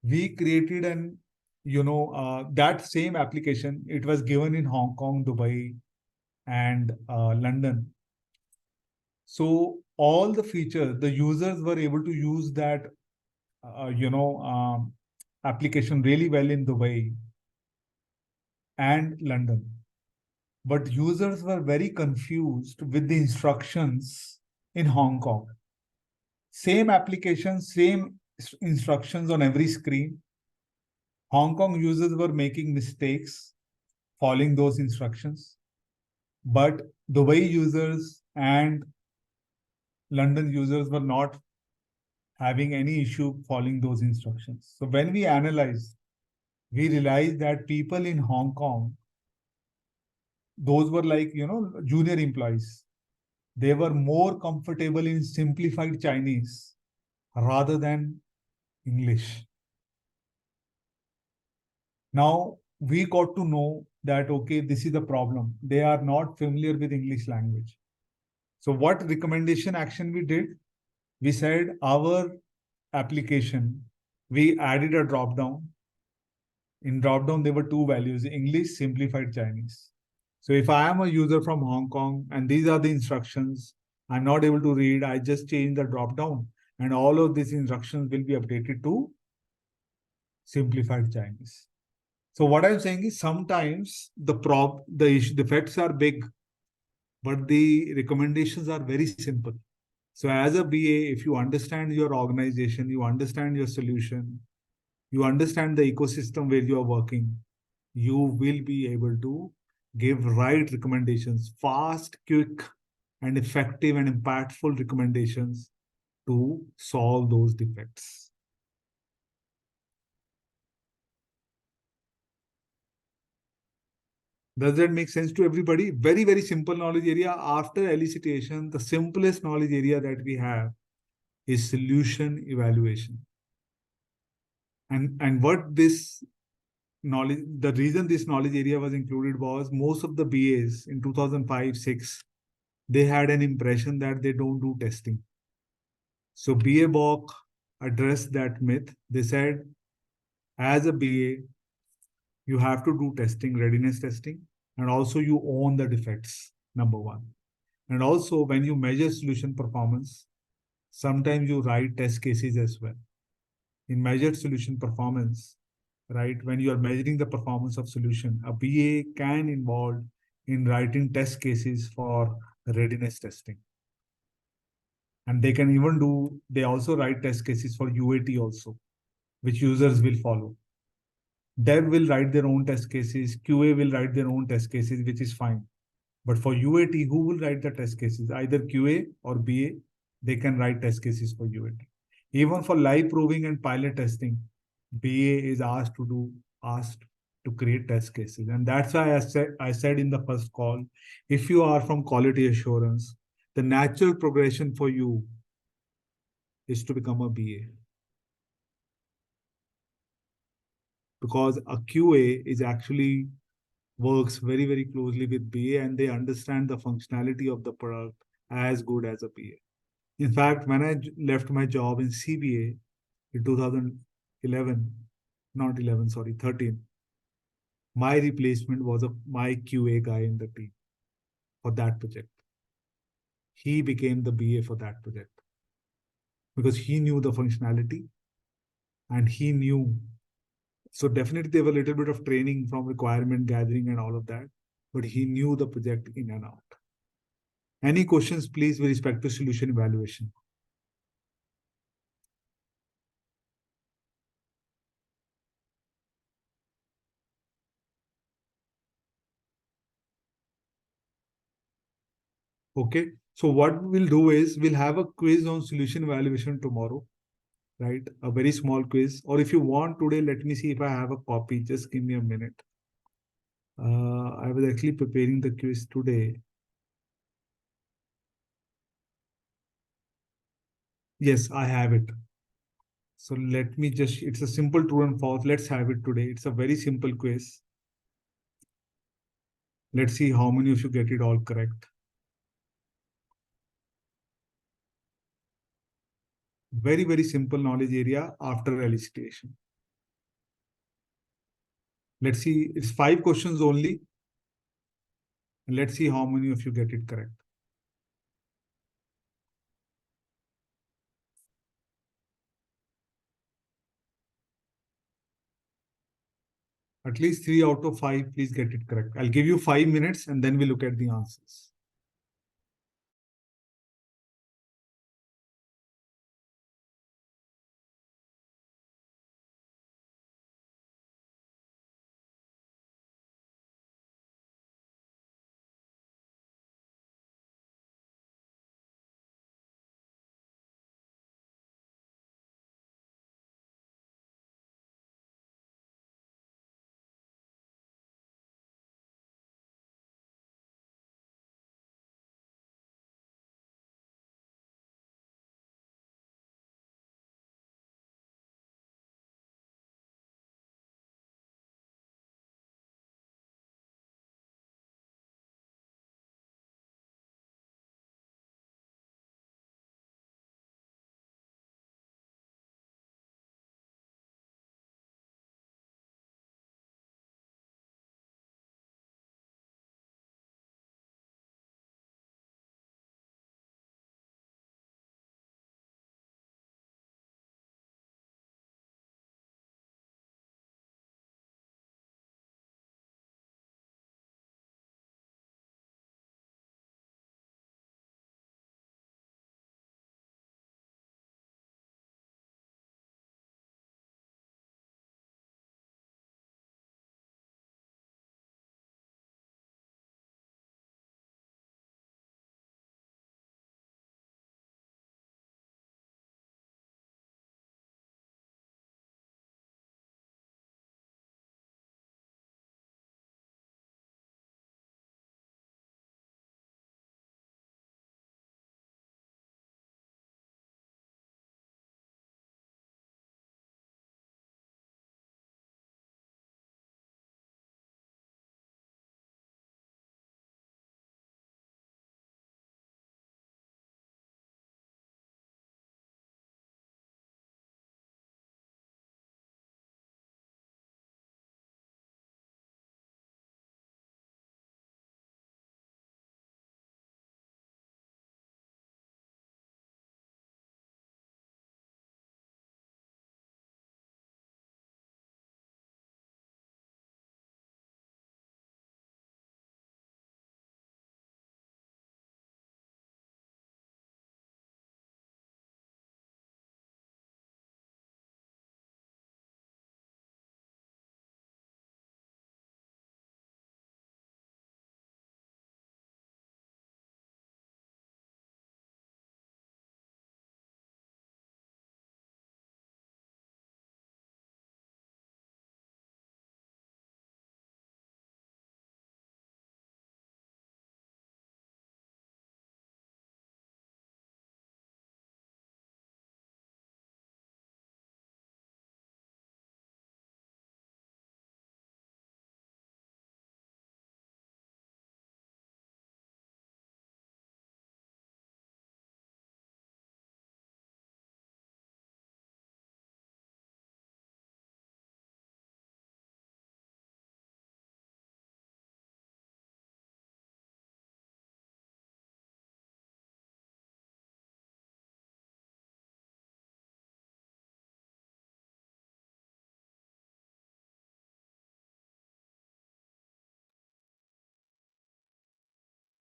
We created that same application. It was given in Hong Kong, Dubai, and London. So all the features, the users were able to use that, application really well in Dubai and London. But users were very confused with the instructions in Hong Kong. Same application, same instructions on every screen. Hong Kong users were making mistakes following those instructions. But Dubai users and London users were not having any issue following those instructions. So when we analyzed, we realized that people in Hong Kong, those were like, junior employees. They were more comfortable in simplified Chinese rather than English. Now we got to know that, okay, this is the problem. They are not familiar with English language. So what recommendation action we did? We said our application, we added a drop down. In drop down, there were 2 values, English, simplified Chinese. So if I am a user from Hong Kong and these are the instructions, I'm not able to read, I just change the drop down and all of these instructions will be updated to simplified Chinese. So what I'm saying is sometimes the defects are big, but the recommendations are very simple. So as a BA, if you understand your organization, you understand your solution, you understand the ecosystem where you are working, you will be able to give right recommendations, fast, quick, and effective and impactful recommendations to solve those defects. Does that make sense to everybody? Very, very simple knowledge area. After elicitation, the simplest knowledge area that we have is solution evaluation. And what this knowledge, the reason this knowledge area was included was most of the BAs in 2005-6, they had an impression that they don't do testing. So BA Bok addressed that myth. They said, as a BA, you have to do testing, readiness testing, and also you own the defects, number one. And also when you measure solution performance, sometimes you write test cases as well. In measured solution performance, right, when you are measuring the performance of solution, a BA can involve in writing test cases for readiness testing. And they can even do, they also write test cases for UAT also, which users will follow. Dev will write their own test cases, QA will write their own test cases, which is fine. But for UAT, who will write the test cases? Either QA or BA, they can write test cases for UAT. Even for live proving and pilot testing, BA is asked to create test cases. And that's why I said in the first call, if you are from quality assurance, the natural progression for you is to become a BA. Because a QA is actually works very, very closely with BA and they understand the functionality of the product as good as a BA. In fact, when I left my job in CBA in 2011, not 11, sorry, 13, my replacement was my QA guy in the team for that project. He became the BA for that project because he knew the functionality and he knew. So definitely there were a little bit of training from requirement gathering and all of that, but he knew the project in and out. Any questions, please, with respect to solution evaluation? Okay, so what we'll do is we'll have a quiz on solution evaluation tomorrow, right? A very small quiz. Or if you want today, let me see if I have a copy. Just give me a minute. I was actually preparing the quiz today. Yes, I have it. So let me just, it's a simple true and false. Let's have it today. It's a very simple quiz. Let's see how many of you get it all correct. Very, very simple knowledge area after elicitation. Let's see, it's 5 questions only. And let's see how many of you get it correct. At least 3 out of 5, please get it correct. I'll give you 5 minutes and then we look at the answers.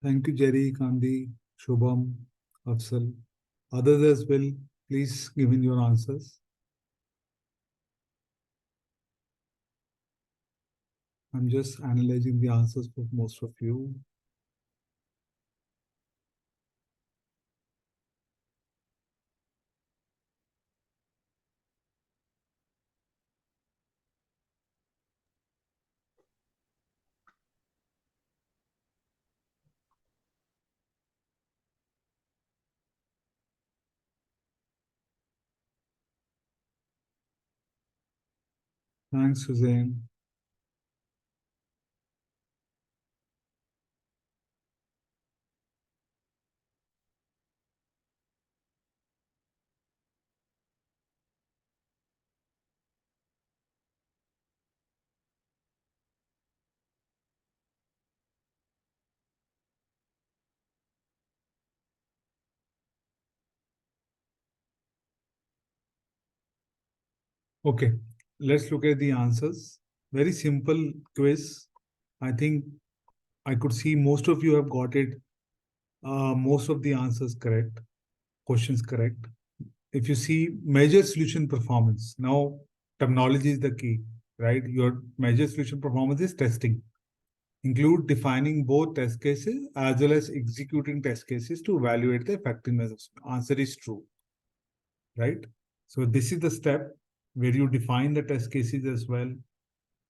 Thank you, Jerry, Kandi, Shubham, Afsal. Others as well, please give in your answers. I'm just analyzing the answers for most of you. Thanks, Suzanne. Okay, let's look at the answers. Very simple quiz. I think I could see most of you have got it, most of the answers correct, questions correct. If you see measure solution performance, now terminology is the key, right? Your measure solution performance is testing. Include defining both test cases as well as executing test cases to evaluate the effectiveness of answer is true, right? So this is the step where you define the test cases as well,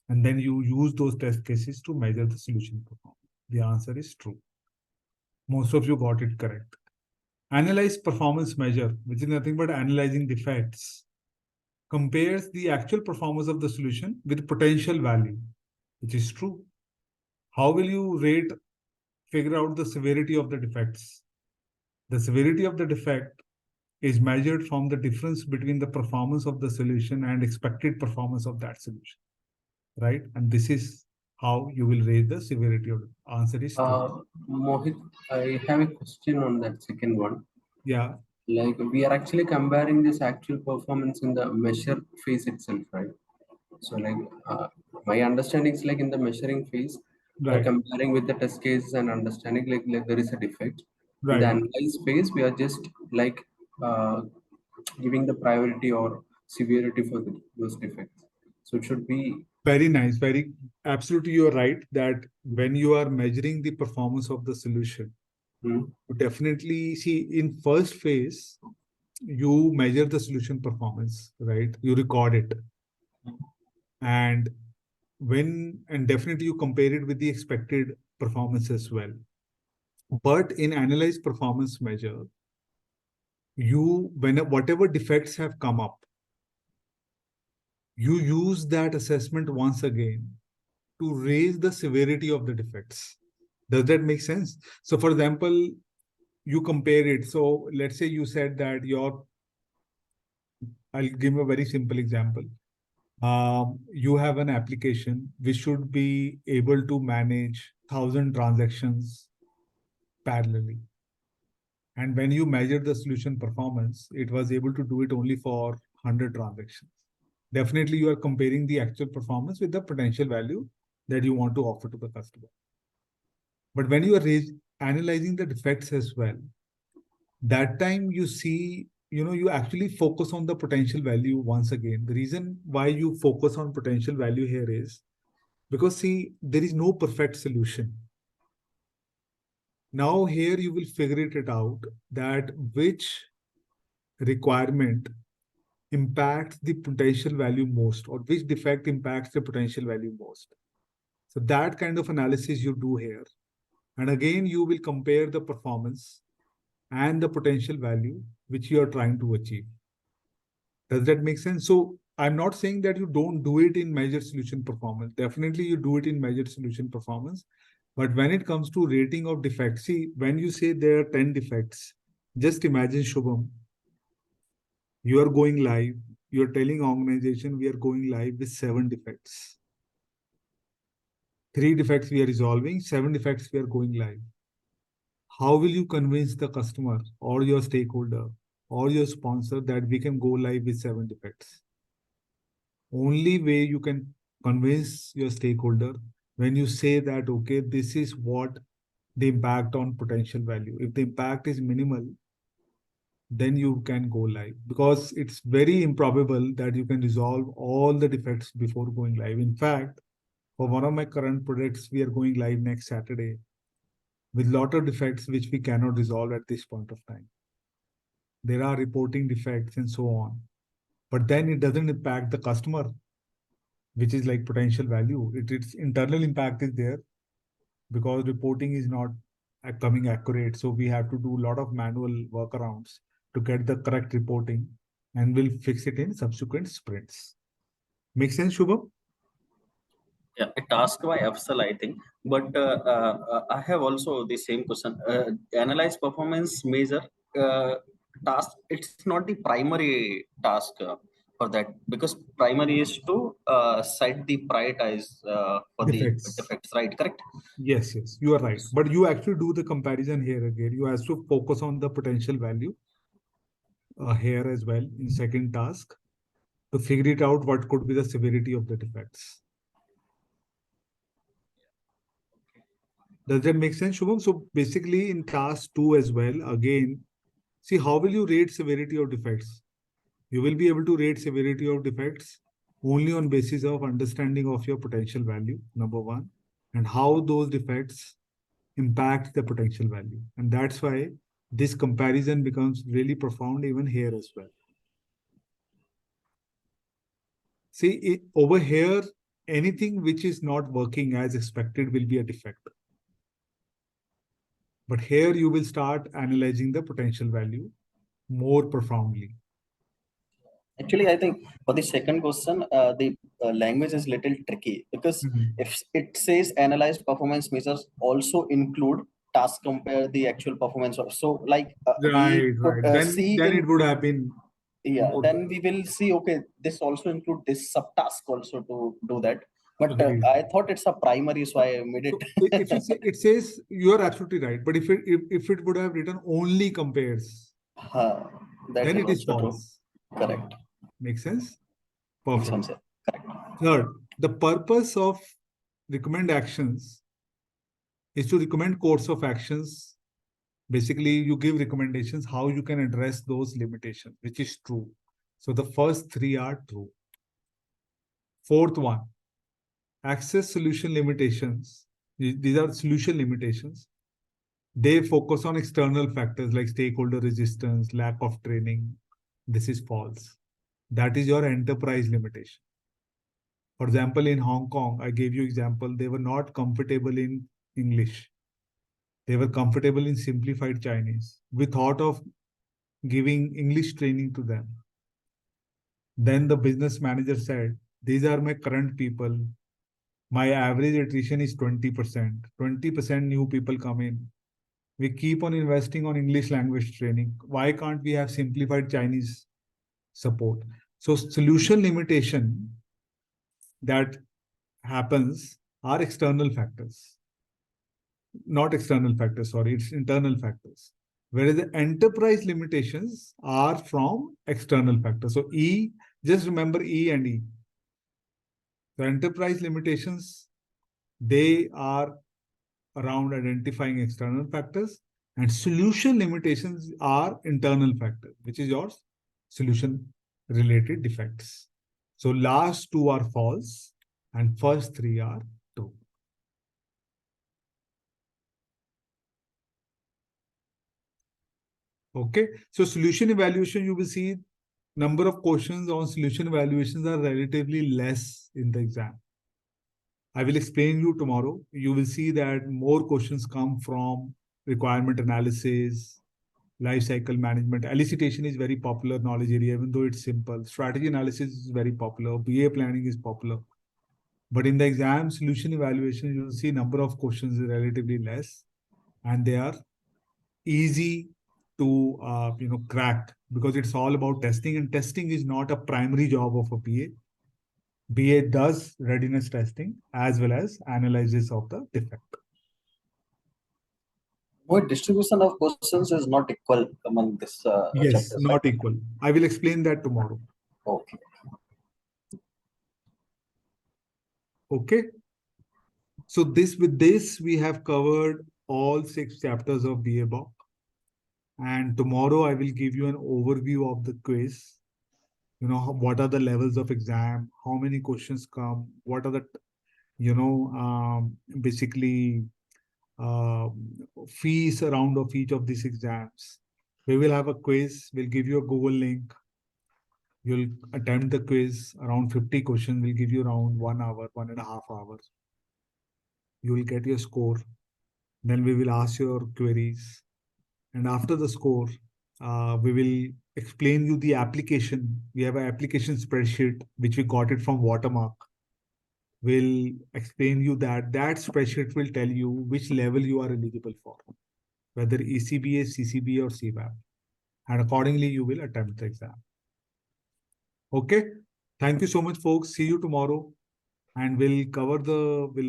and then you use those test cases to measure the solution performance. The answer is true. Most of you got it correct. Analyze performance measure, which is nothing but analyzing defects, compares the actual performance of the solution with potential value, which is true. How will you rate, figure out the severity of the defects? The severity of the defect is measured from the difference between the performance of the solution and expected performance of that solution, right? And this is how you will rate the severity of the answer is true. Mohit, I have a question on that second one. Yeah, Like we are actually comparing this actual performance in the measure phase itself, right? So like my understanding is like in the measuring phase, we are right, comparing with the test cases and understanding like there is a defect. In the right. analyze phase, we are just like uh, giving the priority or severity for those defects. So it should be. Very nice. Very absolutely, you are right that when you are measuring the performance of the solution, Hmm. you definitely see in first phase, you measure the solution performance, right? You record it. And and definitely you compare it with the expected performance as well. But in analyze performance measure, when whatever defects have come up, you use that assessment once again to raise the severity of the defects. Does that make sense? So, for example, you compare it. So, let's say you said that I'll give a very simple example. You have an application which should be able to manage 1,000 transactions parallelly. And when you measure the solution performance, it was able to do it only for 100 transactions. Definitely, you are comparing the actual performance with the potential value that you want to offer to the customer. But when you are analyzing the defects as well, that time you see, you actually focus on the potential value once again. The reason why you focus on potential value here is because, see, there is no perfect solution. Now, here you will figure it out that which requirement impacts the potential value most, or which defect impacts the potential value most. So that kind of analysis you do here. And again, you will compare the performance and the potential value which you are trying to achieve. Does that make sense? So I'm not saying that you don't do it in measured solution performance. Definitely you do it in measured solution performance. But when it comes to rating of defects, see, when you say there are 10 defects, just imagine, Shubham, you are going live, you're telling organization we are going live with 7 defects. 3 defects we are resolving, 7 defects we are going live. How will you convince the customer or your stakeholder or your sponsor that we can go live with 7 defects? Only way you can convince your stakeholder when you say that, okay, this is what the impact on potential value. If the impact is minimal, then you can go live, because it's very improbable that you can resolve all the defects before going live. In fact, for one of my current projects, we are going live next Saturday with lot of defects which we cannot resolve at this point of time. There are reporting defects and so on, but then it doesn't impact the customer, which is like potential value. Its internal impact is there because reporting is not coming accurate. So we have to do a lot of manual workarounds to get the correct reporting, and we'll fix it in subsequent sprints. Make sense, Shubham? Yeah, a task by Afsal, I think. But I have also the same question. Analyze performance measure task. It's not the primary task for that, because primary is to set the prioritize for the Defects. defects, right? Correct? Yes, yes, you are right. But you actually do the comparison here again. You have to focus on the potential value here as well in second task to figure it out what could be the severity of the defects. Does that make sense, Shubham? So basically in task 2 as well, again, see, how will you rate severity of defects? You will be able to rate severity of defects only on basis of understanding of your potential value, number one, and how those defects impact the potential value. And that's why this comparison becomes really profound even here as well. See, over here, anything which is not working as expected will be a defect. But here you will start analyzing the potential value more profoundly. Actually, I think for the second question, the language is little tricky, because if it says analyzed performance measures also include task compare the actual performance of, so like Right, we right. could Then see it in, would have been yeah, more. then we will see, okay, this also include this subtask also to do that. But Agreed. I thought it's a primary, so I made it. So if you say, it says, you are absolutely right. But if it would have written only compares, That then is it is also true. false. Correct. Make sense? Makes Perfect. sense. Correct. Third, the purpose of recommend actions is to recommend course of actions. Basically, you give recommendations how you can address those limitations, which is true. So the first three are true. Fourth one, access solution limitations. These are solution limitations. They focus on external factors like stakeholder resistance, lack of training. This is false. That is your enterprise limitation. For example, in Hong Kong, I gave you example, they were not comfortable in English. They were comfortable in simplified Chinese. We thought of giving English training to them. Then the business manager said, these are my current people. My average attrition is 20%. 20% new people come in. We keep on investing on English language training. Why can't we have simplified Chinese support? So solution limitation that happens are external factors. Not external factors, sorry, it's internal factors. Whereas the enterprise limitations are from external factors. So E, just remember E and E. The enterprise limitations, they are around identifying external factors, and solution limitations are internal factors, which is your solution related defects. So last two are false and first three are true. Okay, so solution evaluation, you will see number of questions on solution evaluations are relatively less in the exam. I will explain you tomorrow. You will see that more questions come from requirement analysis, life cycle management. Elicitation is very popular knowledge area, even though it's simple. Strategy analysis is very popular. BA planning is popular. But in the exam solution evaluation, you will see number of questions is relatively less, and they are easy to crack, because it's all about testing, and testing is not a primary job of a BA. BA does readiness testing as well as analysis of the defect. What distribution of questions is not equal among this Yes, chapters, not right? equal. I will explain that tomorrow. Okay. Okay. So with this, we have covered all 6 chapters of BA-BOK. And tomorrow I will give you an overview of the quiz. You know, what are the levels of exam, how many questions come, what are the, basically fees around of each of these exams. We will have a quiz, we'll give you a Google link. You'll attempt the quiz, around 50 questions, we'll give you around 1 hour, 1.5 hours. You will get your score. Then we will ask your queries. And after the score, we will explain you the application. We have an application spreadsheet, which we got it from Watermark. We'll explain you that. That spreadsheet will tell you which level you are eligible for, whether ECBA, CCBA, or CBAP. And accordingly, you will attempt the exam. Okay. Thank you so much, folks. See you tomorrow. And we'll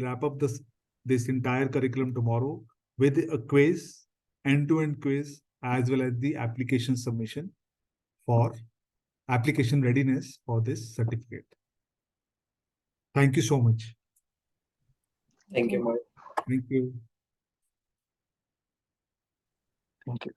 wrap up this entire curriculum tomorrow with a quiz, end-to-end quiz, as well as the application submission for application readiness for this certificate. Thank you so much. Thank you, Mohit. Thank you. Thank you.